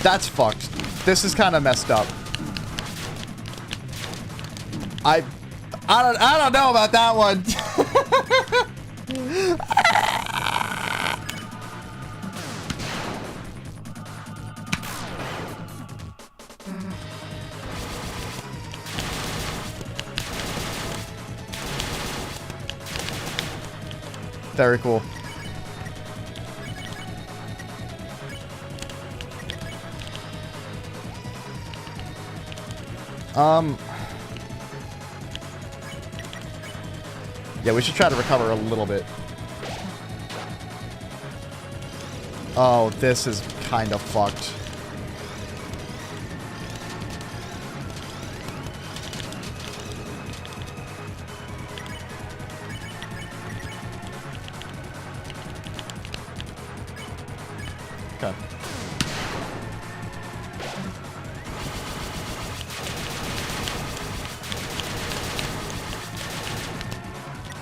That's fucked. This is kind of messed up. I don't know about that one. Very cool. Yeah, we should try to recover a little bit. Oh, this is kind of fucked. Okay.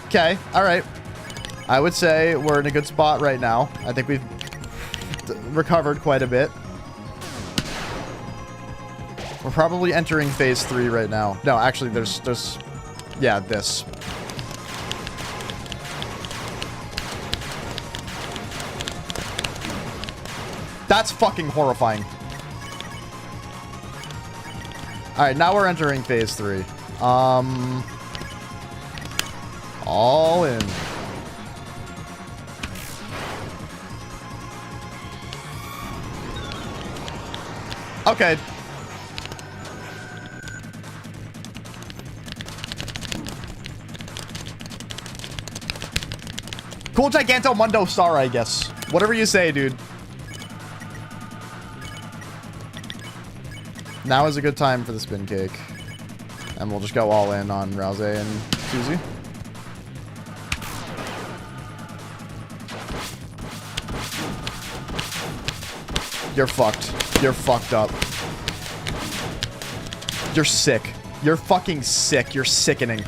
Okay, alright. I would say we're in a good spot right now. I think we've recovered quite a bit. We're probably entering phase 3 right now. No, actually, there's... Yeah, this. That's fucking horrifying. Alright, now we're entering phase 3. All in. Okay. Cool Giganto Mundo Star, I guess. Whatever you say, dude. Now is a good time for the spin cake. And we'll just go all in on Rouse and Susie. You're fucked. You're fucked up. You're sick. You're fucking sick. You're sickening.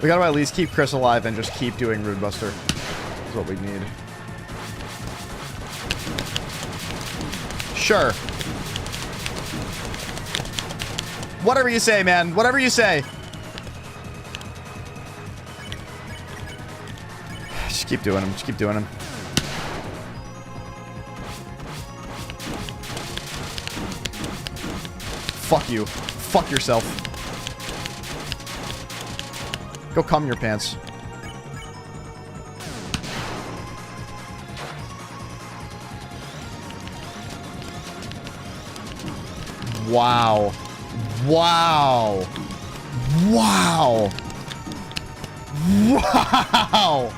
We gotta at least keep Chris alive and just keep doing Rune Buster. That's what we need. Sure. Whatever you say, man. Whatever you say. Just keep doing them. Just keep doing them. Fuck you. Fuck yourself. Go cum your pants. Wow. Wow. Wow. Wow.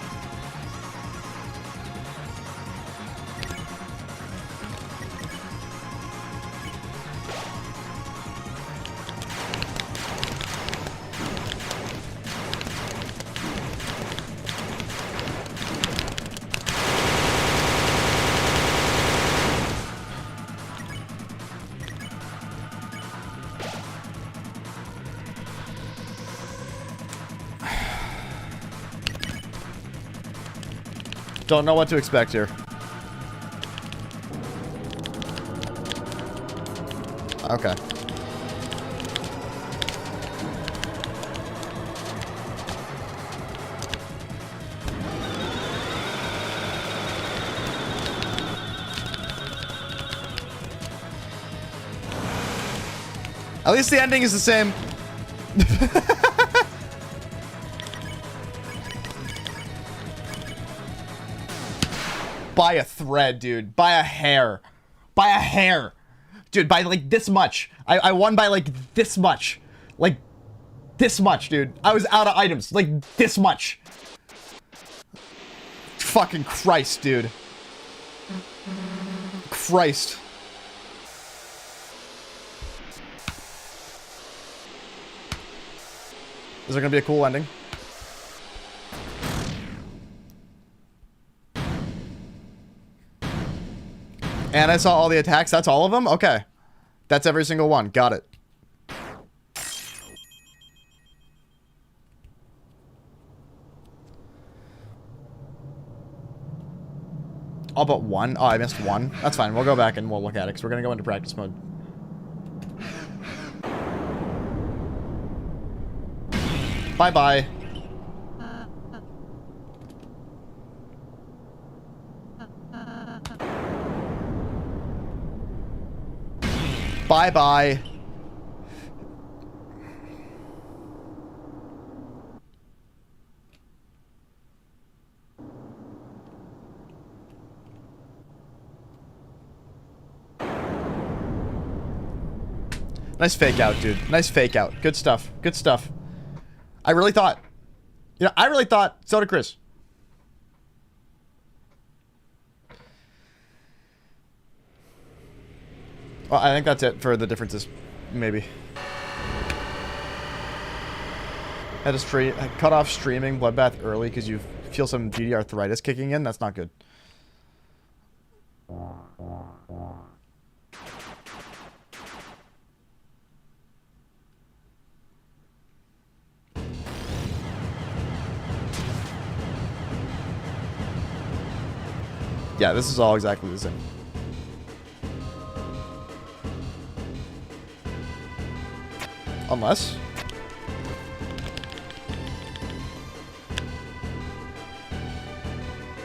Don't know what to expect here. Okay. At least the ending is the same. By a thread, dude. By a hair. By a hair. Dude, by like this much. I won by like this much. Like this much, dude. I was out of items. Like this much. Fucking Christ, dude. Christ. Is there gonna be a cool ending? And I saw all the attacks. That's all of them? Okay. That's every single one. Got it. All but one? Oh, I missed one. That's fine. We'll go back and we'll look at it because we're going to go into practice mode. Bye-bye. Bye-bye. Nice fake out, dude. Nice fake out. Good stuff. Good stuff. I really thought... You know, I really thought... So did Chris. Well, I think that's it for the differences. Maybe. I cut off streaming Bloodbath early because you feel some GD arthritis kicking in. That's not good. Yeah, this is all exactly the same. Unless...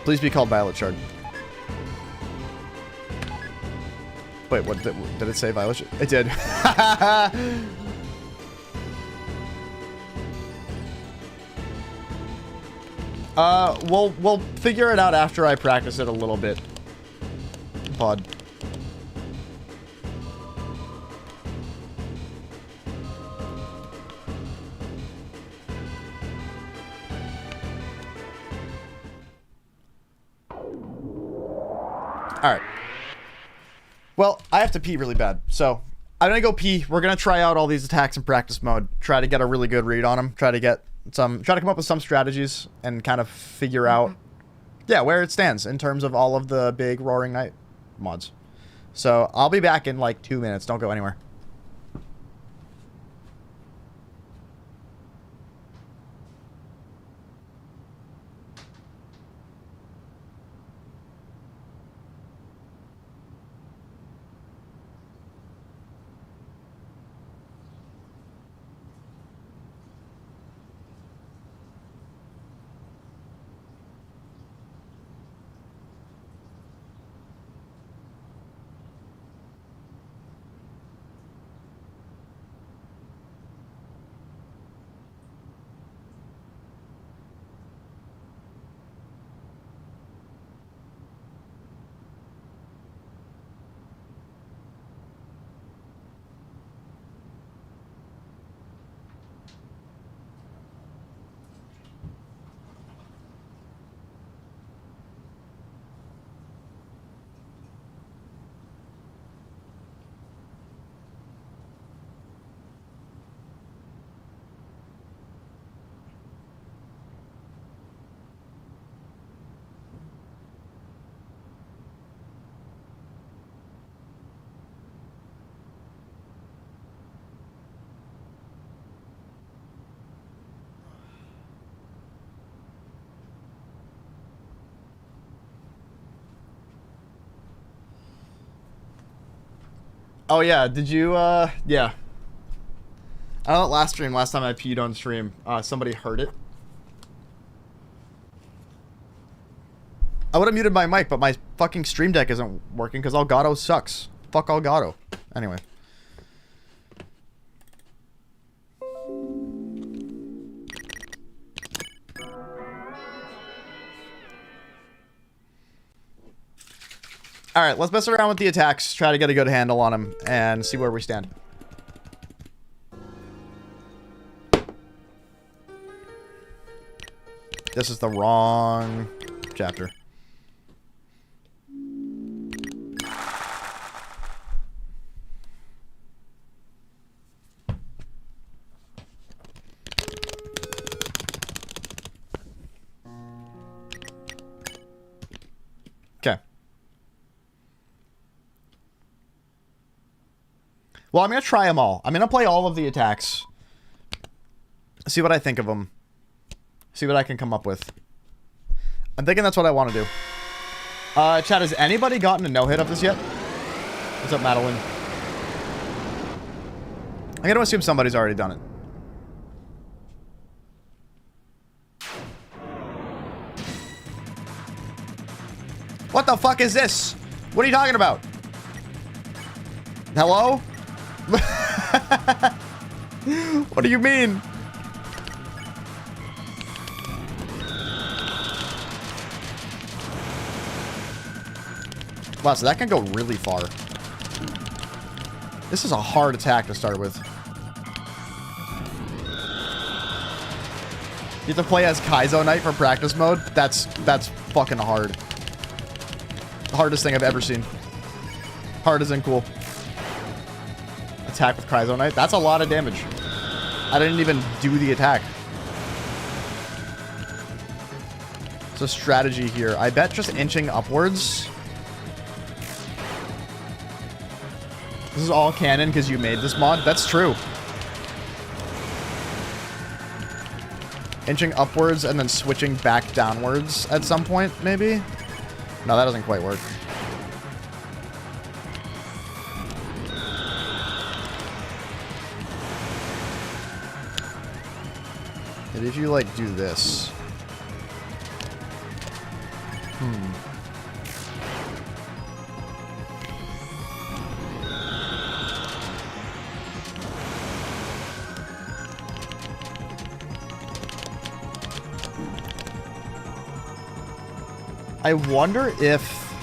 Please be called Violet Shard. Wait, what did it say, Violet Shard? It did. We'll figure it out after I practice it a little bit. Pod. Alright. Well, I have to pee really bad, so I'm gonna go pee. We're gonna try out all these attacks in practice mode. Try to get a really good read on them. Try to come up with some strategies and kind of figure out, yeah, where it stands in terms of all of the big Roaring Knight mods. So I'll be back in like 2 minutes. Don't go anywhere. Oh yeah, did you yeah. I know that last time I peed on stream, somebody heard it. I would have muted my mic, but my fucking stream deck isn't working because Elgato sucks. Fuck Elgato. Anyway. Alright, let's mess around with the attacks, try to get a good handle on them, and see where we stand. This is the wrong chapter. Well, I'm going to try them all. I'm going to play all of the attacks. See what I think of them. See what I can come up with. I'm thinking that's what I want to do. Chat, has anybody gotten a no-hit of this yet? What's up, Madeline? I'm going to assume somebody's already done it. What the fuck is this? What are you talking about? Hello? What do you mean? Wow, so that can go really far. This is a hard attack to start with. You have to play as Kaizo Knight for practice mode? That's fucking hard. The hardest thing I've ever seen. Hard as in cool. Attack with Kaizo Knight? That's a lot of damage. I didn't even do the attack. So strategy here. I bet just inching upwards. This is all canon because you made this mod? That's true. Inching upwards and then switching back downwards at some point, maybe? No, that doesn't quite work. Maybe if you, like, do this. I wonder if...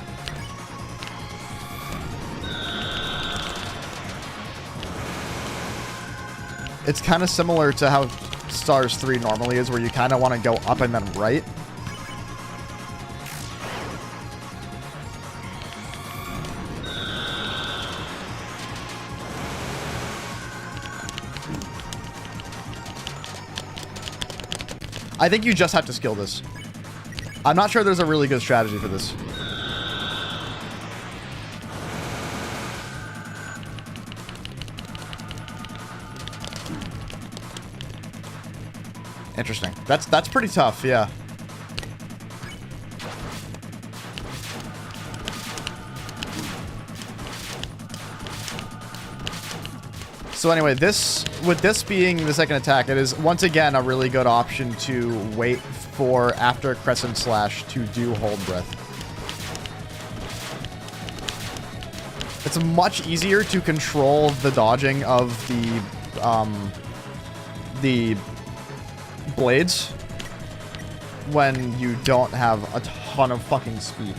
It's kind of similar to how Stars 3 normally is, where you kind of want to go up and then right. I think you just have to skill this. I'm not sure there's a really good strategy for this. Interesting. That's pretty tough, yeah. So anyway, with this being the second attack, it is once again a really good option to wait for after Crescent Slash to do Hold Breath. It's much easier to control the dodging of the blades when you don't have a ton of fucking speed.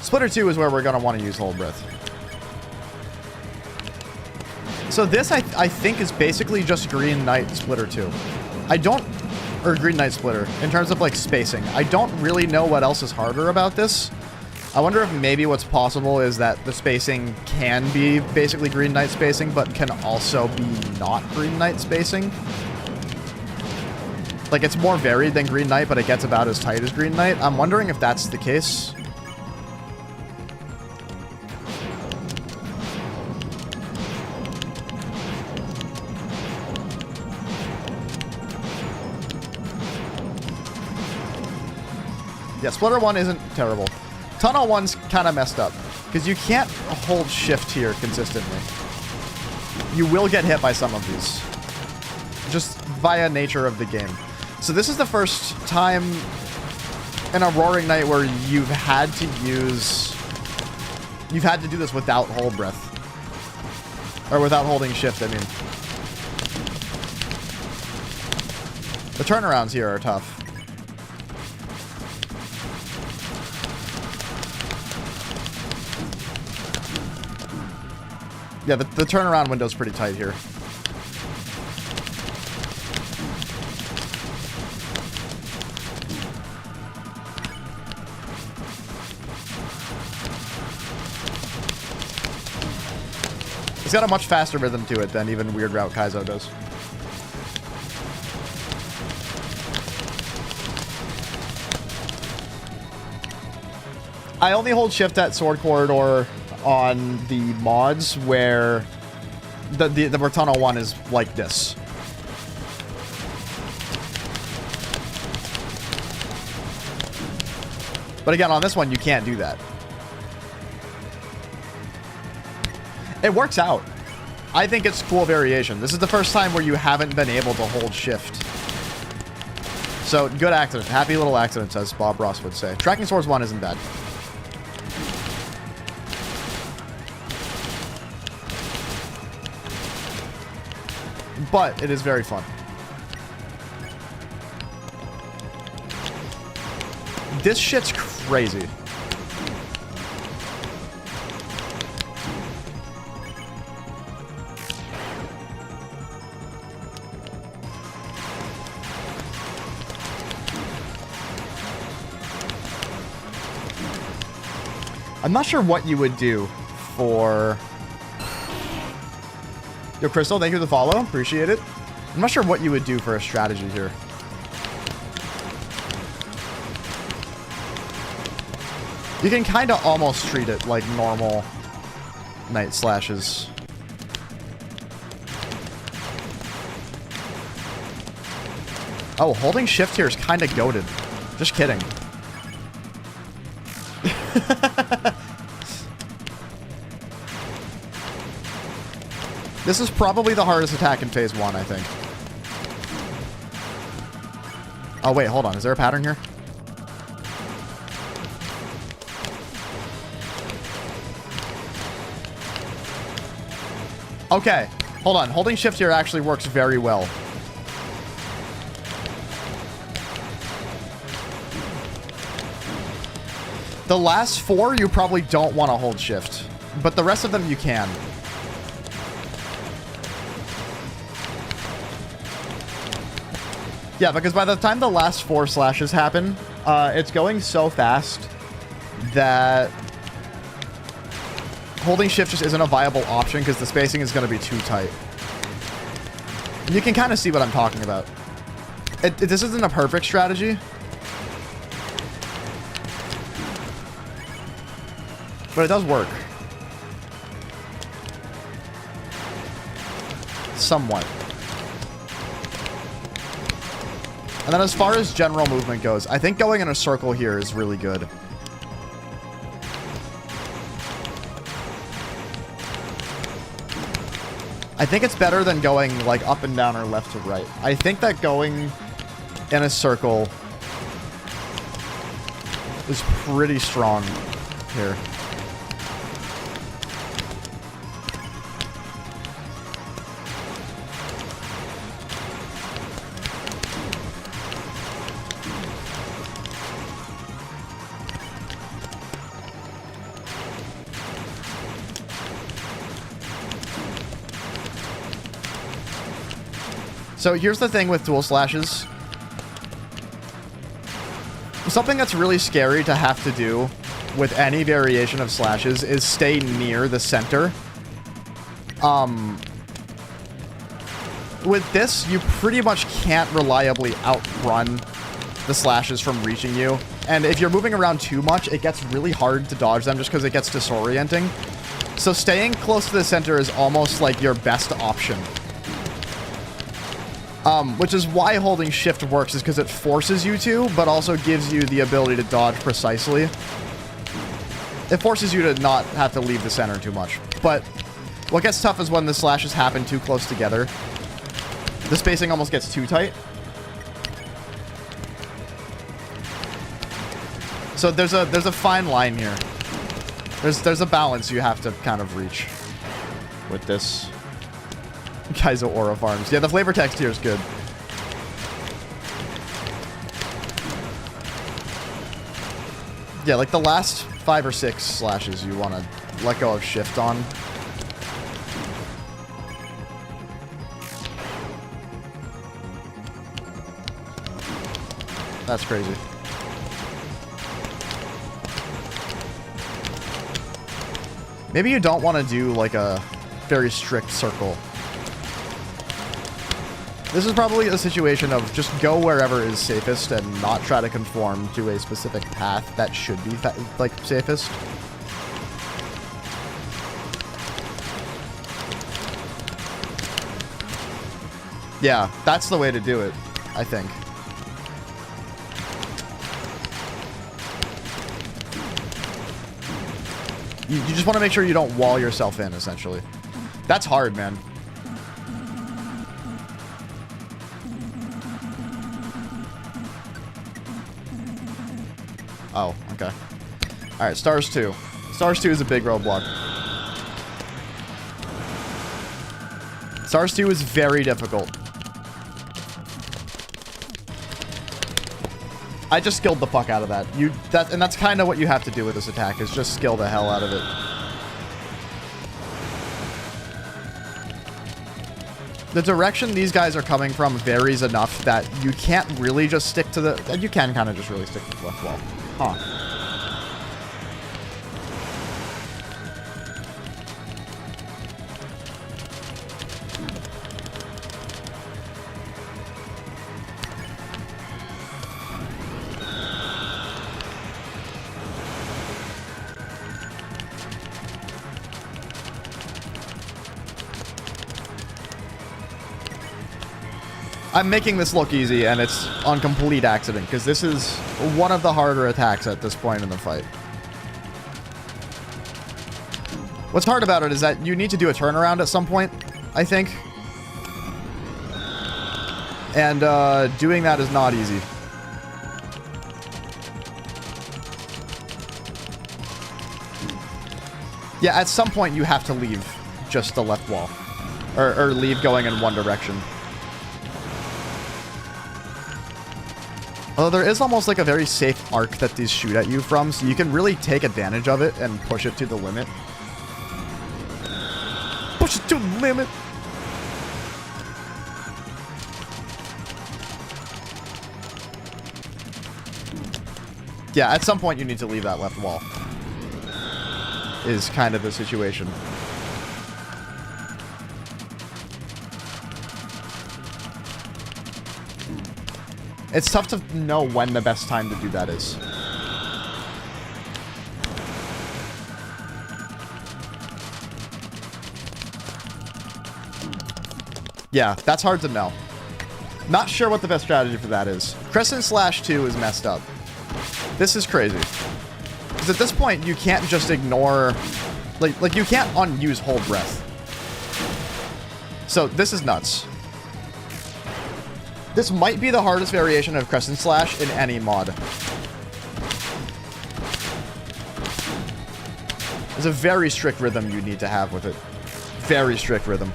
Splitter 2 is where we're going to want to use Hold Breath. So this, I think, is basically just Green Knight Splitter 2. Or Green Knight Splitter, in terms of, like, spacing. I don't really know what else is harder about this. I wonder if maybe what's possible is that the spacing can be basically Green Knight spacing, but can also be not Green Knight spacing. Like, it's more varied than Green Knight, but it gets about as tight as Green Knight. I'm wondering if that's the case. Yeah, Splitter 1 isn't terrible. Tunnel 1's kind of messed up, because you can't hold shift here consistently. You will get hit by some of these, just via nature of the game. So this is the first time in a Roaring Knight where you've had to do this without Hold Breath. Or without holding shift, I mean. The turnarounds here are tough. Yeah, the turnaround window's pretty tight here. It's got a much faster rhythm to it than even Weird Route Kaizo does. I only hold shift at Sword Corridor on the mods where The Bertano one is like this. But again, on this one, you can't do that. It works out. I think it's cool variation. This is the first time where you haven't been able to hold shift. So, good accident. Happy little accidents, as Bob Ross would say. Tracking Swords 1 isn't bad. But it is very fun. This shit's crazy. I'm not sure what you would do for... Yo, Crystal, thank you for the follow. Appreciate it. I'm not sure what you would do for a strategy here. You can kind of almost treat it like normal Night Slashes. Oh, holding shift here is kind of goated. Just kidding. This is probably the hardest attack in Phase 1, I think. Oh, wait, hold on. Is there a pattern here? Okay, hold on. Holding shift here actually works very well. The last 4, you probably don't want to hold shift, but the rest of them you can. Yeah, because by the time the last 4 slashes happen, it's going so fast that holding shift just isn't a viable option because the spacing is going to be too tight. And you can kind of see what I'm talking about. This isn't a perfect strategy. But it does work. Somewhat. And then as far as general movement goes, I think going in a circle here is really good. I think it's better than going like up and down or left to right. I think that going in a circle is pretty strong here. So here's the thing with dual slashes. Something that's really scary to have to do with any variation of slashes is stay near the center. With this, you pretty much can't reliably outrun the slashes from reaching you. And if you're moving around too much, it gets really hard to dodge them just because it gets disorienting. So staying close to the center is almost like your best option. Which is why holding shift works, is because it forces you to, but also gives you the ability to dodge precisely. It forces you to not have to leave the center too much. But what gets tough is when the slashes happen too close together. The spacing almost gets too tight. So there's a fine line here. There's a balance you have to kind of reach with this. Kaizo Aura Farms. Yeah, the flavor text here is good. Yeah, like the last 5 or 6 slashes you want to let go of shift on. That's crazy. Maybe you don't want to do like a very strict circle. This is probably a situation of just go wherever is safest and not try to conform to a specific path that should be like safest. Yeah, that's the way to do it, I think. You just want to make sure you don't wall yourself in, essentially. That's hard, man. Oh, okay. Alright, Stars 2. Stars 2 is a big roadblock. Stars 2 is very difficult. I just skilled the fuck out of that. And that's kind of what you have to do with this attack, is just skill the hell out of it. The direction these guys are coming from varies enough that you can't really just stick to the... You can kind of just really stick to the left wall. Huh. I'm making this look easy, and it's on complete accident, because this is one of the harder attacks at this point in the fight. What's hard about it is that you need to do a turnaround at some point, I think. And doing that is not easy. Yeah, at some point you have to leave just the left wall. Or leave going in one direction. Although there is almost like a very safe arc that these shoot at you from, so you can really take advantage of it and push it to the limit. Push it to the limit! Yeah, at some point you need to leave that left wall. Is kind of the situation. It's tough to know when the best time to do that is. Yeah, that's hard to know. Not sure what the best strategy for that is. Crescent Slash 2 is messed up. This is crazy. Because at this point, you can't just ignore... Like you can't unuse Hold Breath. So, this is nuts. This might be the hardest variation of Crescent Slash in any mod. There's a very strict rhythm you need to have with it. Very strict rhythm.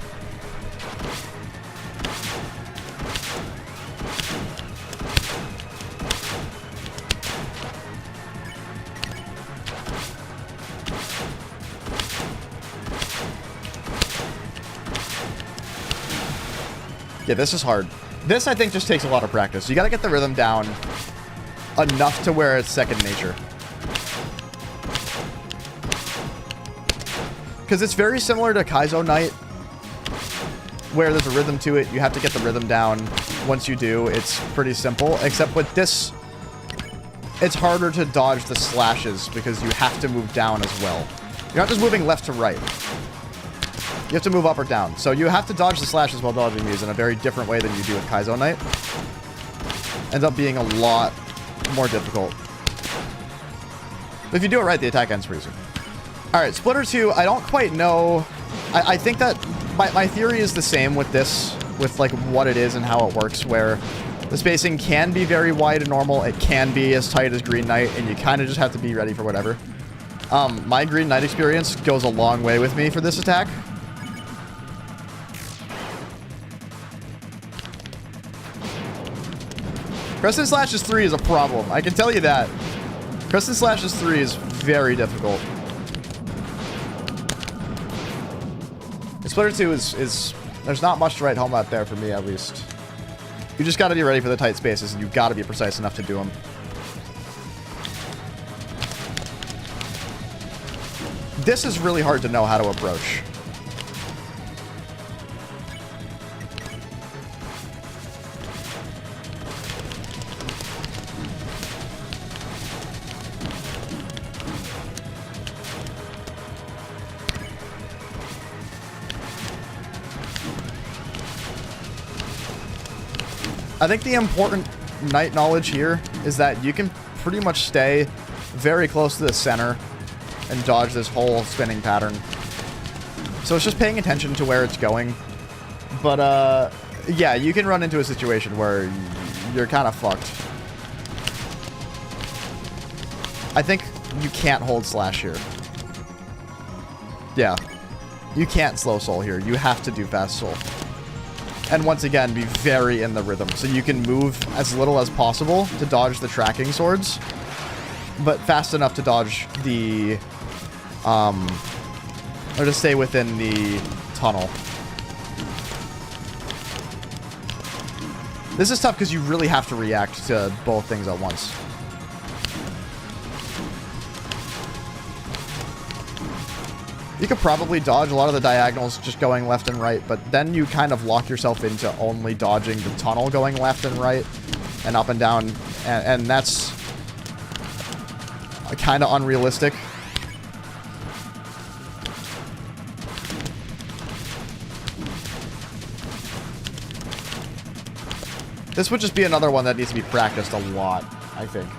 Yeah, this is hard. This, I think, just takes a lot of practice. You gotta get the rhythm down enough to where it's second nature. Because it's very similar to Kaizo Knight, where there's a rhythm to it. You have to get the rhythm down. Once you do, it's pretty simple. Except with this, it's harder to dodge the slashes because you have to move down as well. You're not just moving left to right. You have to move up or down. So you have to dodge the slashes while dodging these in a very different way than you do with Kaizo Knight. Ends up being a lot more difficult. But if you do it right, the attack ends pretty soon. Alright, Splitter 2, I don't quite know. I think that my theory is the same with this, with like what it is and how it works, where the spacing can be very wide and normal. It can be as tight as Green Knight, and you kind of just have to be ready for whatever. My Green Knight experience goes a long way with me for this attack. Crescent Slashes 3 is a problem. I can tell you that. Crescent Slashes 3 is very difficult. Splitter 2 is... There's not much to write home about there for me, at least. You just gotta be ready for the tight spaces, and you've gotta be precise enough to do them. This is really hard to know how to approach. I think the important knight knowledge here is that you can pretty much stay very close to the center and dodge this whole spinning pattern. So it's just paying attention to where it's going. But, yeah, you can run into a situation where you're kind of fucked. I think you can't hold slash here. Yeah. You can't slow soul here. You have to do fast soul. And once again, be very in the rhythm. So you can move as little as possible to dodge the tracking swords, but fast enough to dodge the, or to stay within the tunnel. This is tough because you really have to react to both things at once. You could probably dodge a lot of the diagonals just going left and right, but then you kind of lock yourself into only dodging the tunnel going left and right and up and down, and that's kind of unrealistic. This would just be another one that needs to be practiced a lot, I think.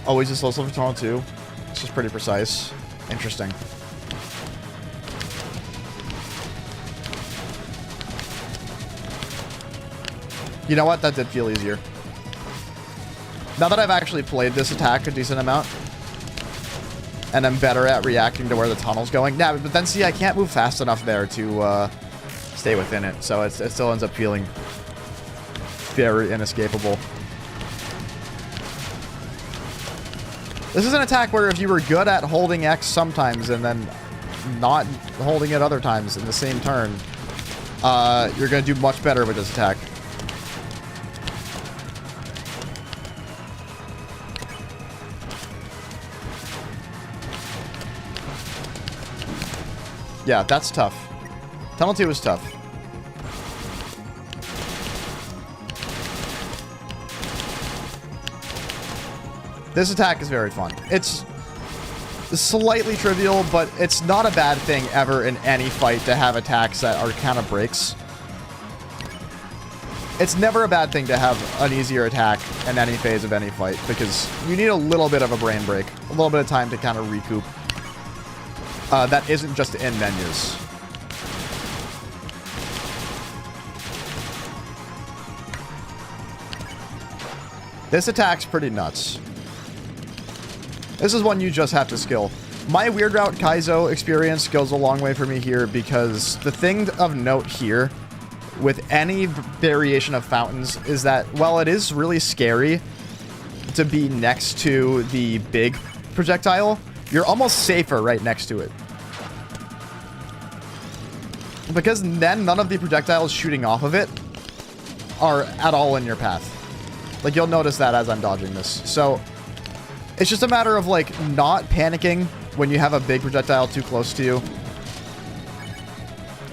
Always a slow for tunnel too. It's just pretty precise. Interesting. You know what? That did feel easier. Now that I've actually played this attack a decent amount, and I'm better at reacting to where the tunnel's going. Yeah, but then see, I can't move fast enough there to stay within it, so it still ends up feeling very inescapable. This is an attack where if you were good at holding X sometimes and then not holding it other times in the same turn, you're going to do much better with this attack. Yeah, that's tough. Tunnel 2 is tough. This attack is very fun. It's slightly trivial, but it's not a bad thing ever in any fight to have attacks that are kind of breaks. It's never a bad thing to have an easier attack in any phase of any fight, because you need a little bit of a brain break, a little bit of time to kind of recoup. That isn't just in menus. This attack's pretty nuts. This is one you just have to skill. My Weird Route Kaizo experience goes a long way for me here, because the thing of note here with any variation of fountains is that while it is really scary to be next to the big projectile, you're almost safer right next to it. Because then none of the projectiles shooting off of it are at all in your path. Like, you'll notice that as I'm dodging this. So it's just a matter of, like, not panicking when you have a big projectile too close to you,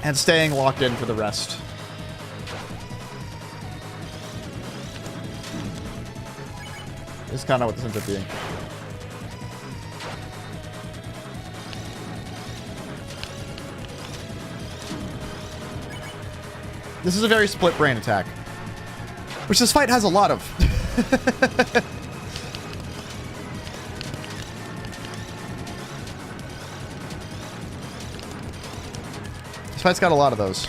and staying locked in for the rest. It's kind of what this ends up being. This is a very split brain attack, which this fight has a lot of. This fight's got a lot of those.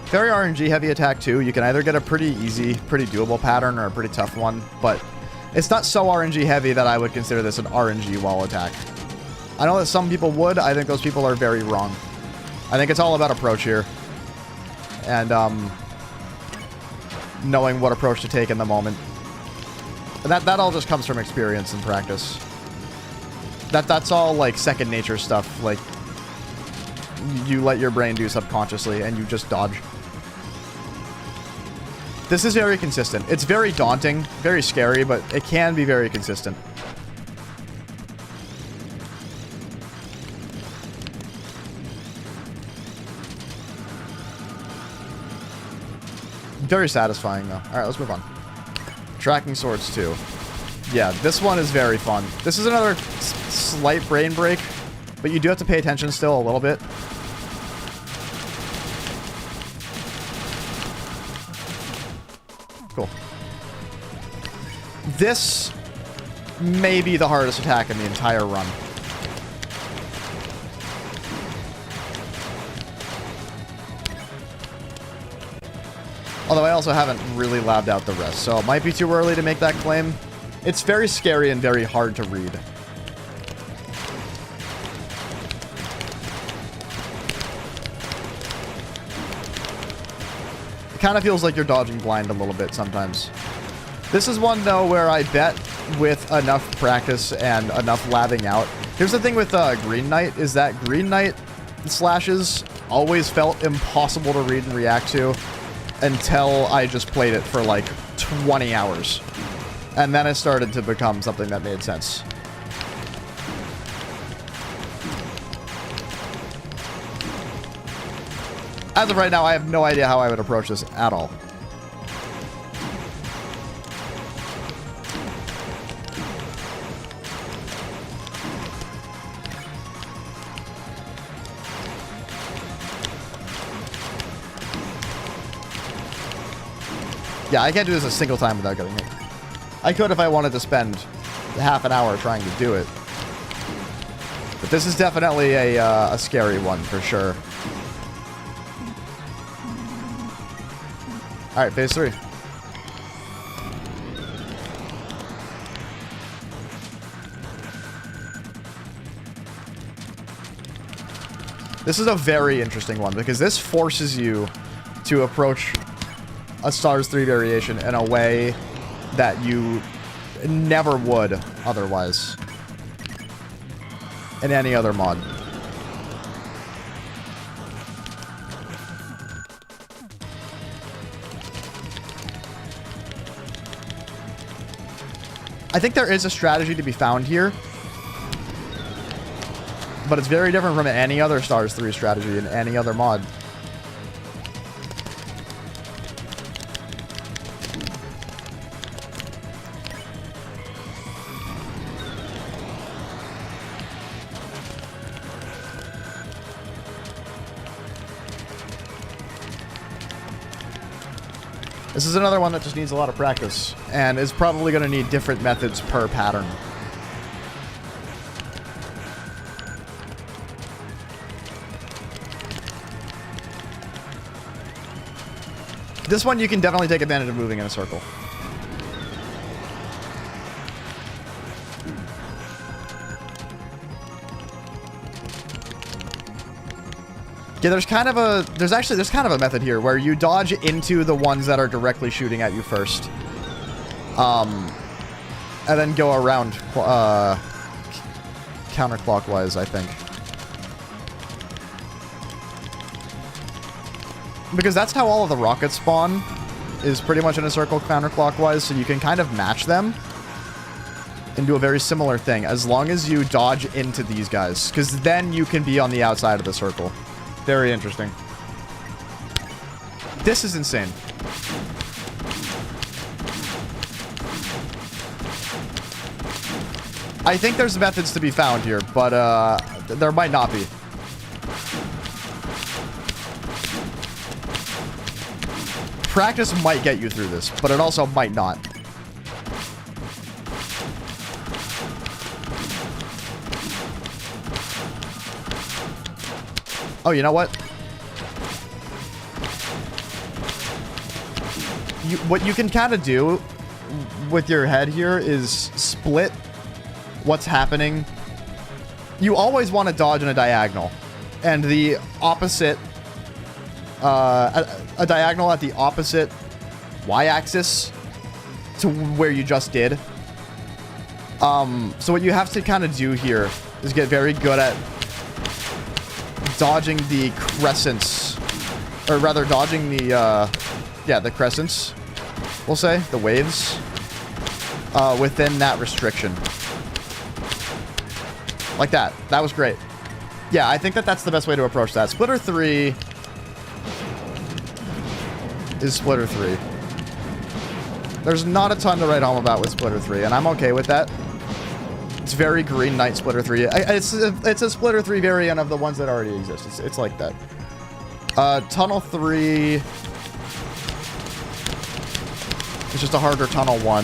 Very RNG heavy attack too. You can either get a pretty easy, pretty doable pattern or a pretty tough one, but it's not so RNG heavy that I would consider this an RNG wall attack. I know that some people would. I think those people are very wrong. I think it's all about approach here. And, knowing what approach to take in the moment. And that all just comes from experience and practice. That's all, like, second nature stuff. Like, you let your brain do subconsciously, and you just dodge. This is very consistent. It's very daunting, very scary, but it can be very consistent. Very satisfying, though. All right, let's move on. Tracking swords, too. Yeah, this one is very fun. This is another slight brain break, but you do have to pay attention still a little bit. Cool. This may be the hardest attack in the entire run. Although I also haven't really labbed out the rest, so it might be too early to make that claim. It's very scary and very hard to read. It kind of feels like you're dodging blind a little bit sometimes. This is one, though, where I bet with enough practice and enough labbing out. Here's the thing with Green Knight, is that Green Knight slashes always felt impossible to read and react to until I just played it for like 20 hours. And then it started to become something that made sense. As of right now, I have no idea how I would approach this at all. Yeah, I can't do this a single time without getting hit. I could if I wanted to spend half an hour trying to do it. But this is definitely a scary one for sure. Alright, phase 3. This is a very interesting one because this forces you to approach a Stars 3 variation in a way that you never would otherwise in any other mod. I think there is a strategy to be found here, but it's very different from any other Stars 3 strategy in any other mod. This is another one that just needs a lot of practice, and is probably going to need different methods per pattern. This one you can definitely take advantage of moving in a circle. Yeah, there's kind of a method here where you dodge into the ones that are directly shooting at you first. And then go around counterclockwise, I think. Because that's how all of the rockets spawn, is pretty much in a circle counterclockwise, so you can kind of match them and do a very similar thing, as long as you dodge into these guys, because then you can be on the outside of the circle. Very interesting. This is insane. I think there's methods to be found here, but there might not be. Practice might get you through this, but it also might not. Oh, you know what? What you can kind of do with your head here is split what's happening. You always want to dodge in a diagonal. And the opposite... a diagonal at the opposite y-axis to where you just did. So what you have to kind of do here is get very good at dodging the crescents, or rather dodging the, yeah, the crescents, we'll say, the waves, within that restriction. Like that. That was great. Yeah, I think that that's the best way to approach that. Splitter 3 is Splitter 3. There's not a ton to write home about with Splitter 3, and I'm okay with that. It's very Green Knight Splitter 3. It's a Splitter 3 variant of the ones that already exist. It's like that. Tunnel 3 is just a harder Tunnel 1.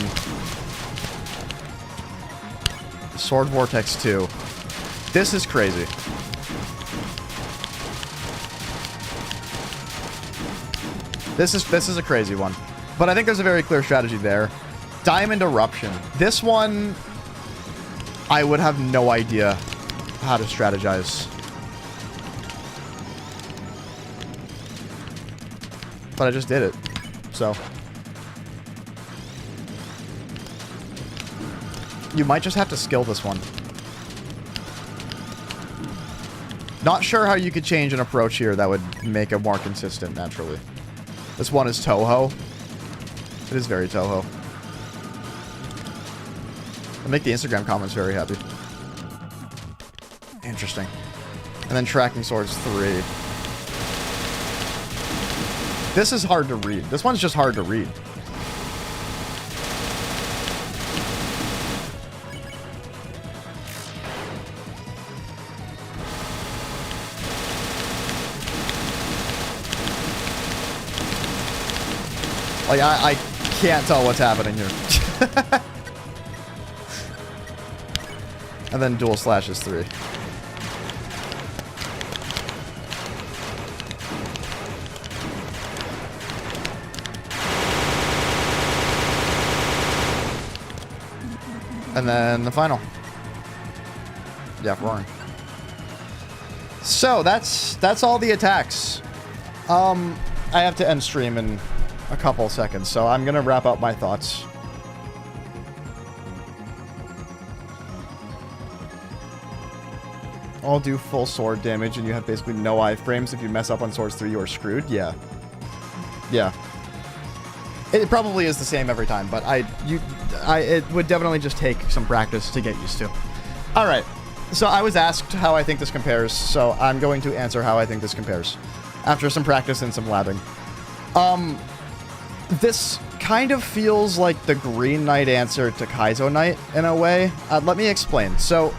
Sword Vortex 2. This is crazy. This is a crazy one. But I think there's a very clear strategy there. Diamond Eruption. This one, I would have no idea how to strategize. But I just did it. So. You might just have to skill this one. Not sure how you could change an approach here that would make it more consistent naturally. This one is Toho. It is very Toho. It'll make the Instagram comments very happy. Interesting. And then Tracking Swords 3. This is hard to read. This one's just hard to read. Like, I can't tell what's happening here. And then Dual Slashes 3. And then the final. Yeah, roaring. So that's all the attacks. I have to end stream in a couple seconds, so I'm gonna wrap up my thoughts. I'll do full sword damage, and you have basically no iframes. If you mess up on swords 3, you are screwed. Yeah. Yeah. It probably is the same every time, but it would definitely just take some practice to get used to. All right. So I was asked how I think this compares, so I'm going to answer how I think this compares after some practice and some labbing. This kind of feels like the Green Knight answer to Kaizo Knight in a way. Let me explain. So,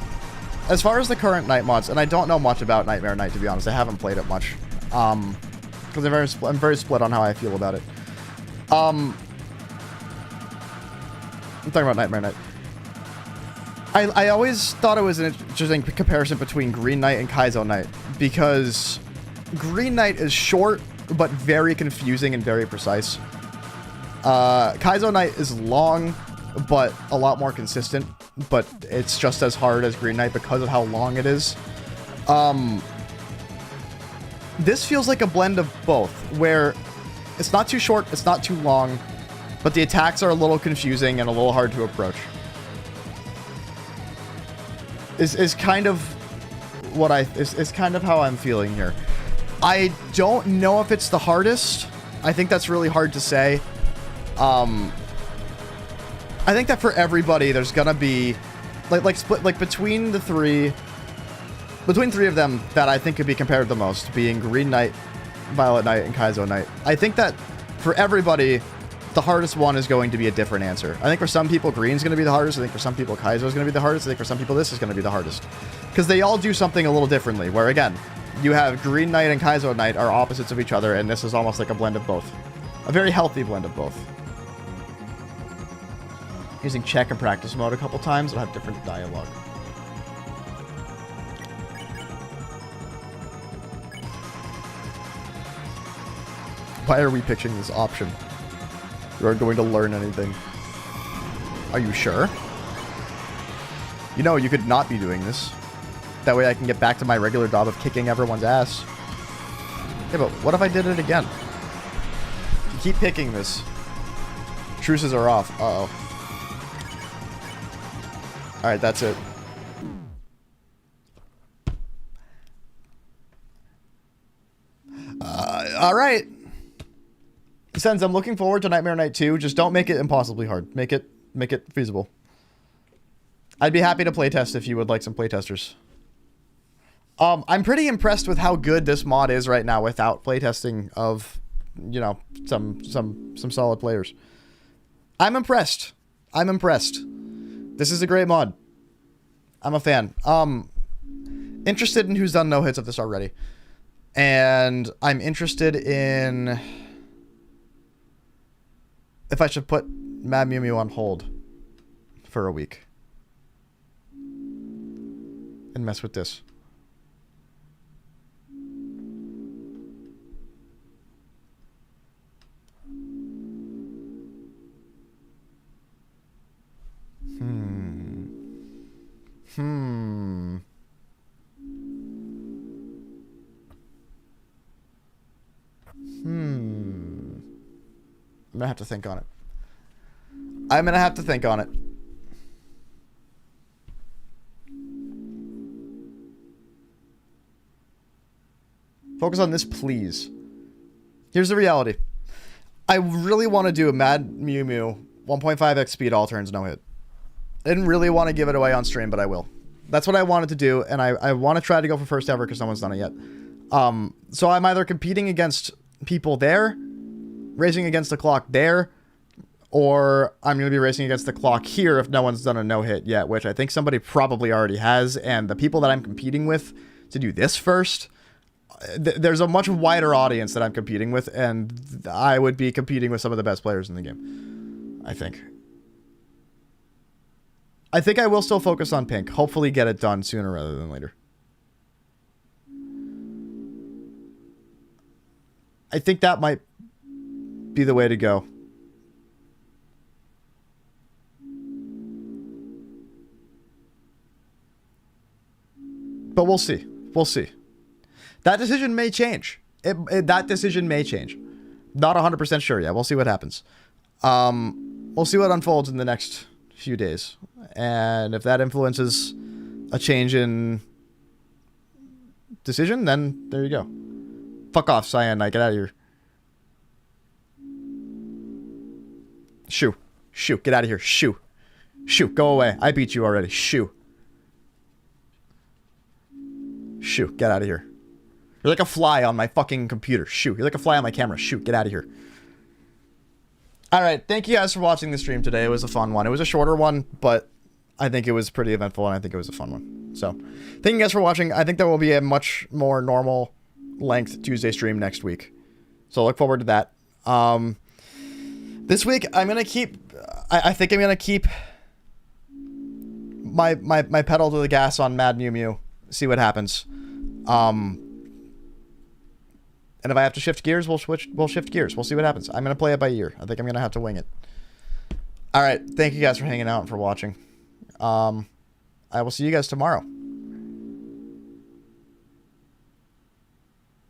as far as the current Knight mods, and I don't know much about Nightmare Knight, to be honest. I haven't played it much. Because I'm very split on how I feel about it. I'm talking about Nightmare Knight. I always thought it was an interesting comparison between Green Knight and Kaizo Knight, because Green Knight is short, but very confusing and very precise. Kaizo Knight is long, but a lot more consistent, but it's just as hard as Green Knight because of how long it is. This feels like a blend of both, where it's not too short, it's not too long, but the attacks are a little confusing and a little hard to approach. Is kind of what is kind of how I'm feeling here. I don't know if it's the hardest. I think that's really hard to say. I think that for everybody, there's gonna be split between three of them that I think could be compared the most, being Green Knight, Violet Knight, and Kaizo Knight. I think that for everybody, the hardest one is going to be a different answer. I think for some people, Green's going to be the hardest. I think for some people, Kaizo is going to be the hardest. I think for some people, this is going to be the hardest. Because they all do something a little differently, where again, you have Green Knight and Kaizo Knight are opposites of each other, and this is almost like a blend of both. A very healthy blend of both. Using check and practice mode a couple times, it'll have different dialogue. Why are we pitching this option? You aren't going to learn anything. Are you sure? You know, you could not be doing this. That way I can get back to my regular job of kicking everyone's ass. Yeah, but what if I did it again? You keep picking this. Truces are off. Uh-oh. Alright, that's it. Alright. Sens, I'm looking forward to Nightmare Knight 2. Just don't make it impossibly hard. Make it feasible. I'd be happy to playtest if you would like some playtesters. I'm pretty impressed with how good this mod is right now without playtesting of you know, some solid players. I'm impressed. This is a great mod. I'm a fan. Interested in who's done no hits of this already. And I'm interested in if I should put Mad Mew Mew on hold for a week and mess with this. I'm gonna have to think on it. Focus on this, please. Here's the reality. I really want to do a Mad Mew Mew 1.5x speed all turns no hit. I didn't really want to give it away on stream, but I will. That's what I wanted to do, and I want to try to go for first ever because no one's done it yet. So I'm either competing against people there, racing against the clock there, or I'm going to be racing against the clock here if no one's done a no-hit yet, which I think somebody probably already has, and the people that I'm competing with to do this first, there's a much wider audience that I'm competing with, and I would be competing with some of the best players in the game, I think. I think I will still focus on pink. Hopefully get it done sooner rather than later. I think that might be the way to go. But we'll see. We'll see. That decision may change. That decision may change. Not 100% sure yet. We'll see what happens. We'll see what unfolds in the next few days. And if that influences a change in decision, then there you go. Fuck off, Cyan Knight. Get out of here. Shoo. Shoo. Get out of here. Shoo. Shoo. Go away. I beat you already. Shoo. Shoo. Get out of here. You're like a fly on my fucking computer. Shoo. You're like a fly on my camera. Shoo. Get out of here. Alright. Thank you guys for watching the stream today. It was a fun one. It was a shorter one, but I think it was pretty eventful, and I think it was a fun one. So, thank you guys for watching. I think there will be a much more normal length Tuesday stream next week. So, look forward to that. This week, I'm going to keep... I think I'm going to keep my pedal to the gas on Mad Mew Mew. See what happens. And if I have to shift gears, we'll shift gears. We'll see what happens. I'm going to play it by ear. I think I'm going to have to wing it. All right. Thank you guys for hanging out and for watching. I will see you guys tomorrow.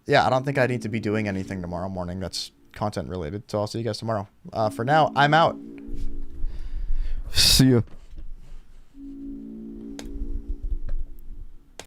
Yeah, I don't think I need to be doing anything tomorrow morning that's content related. So I'll see you guys tomorrow. For now, I'm out. See you.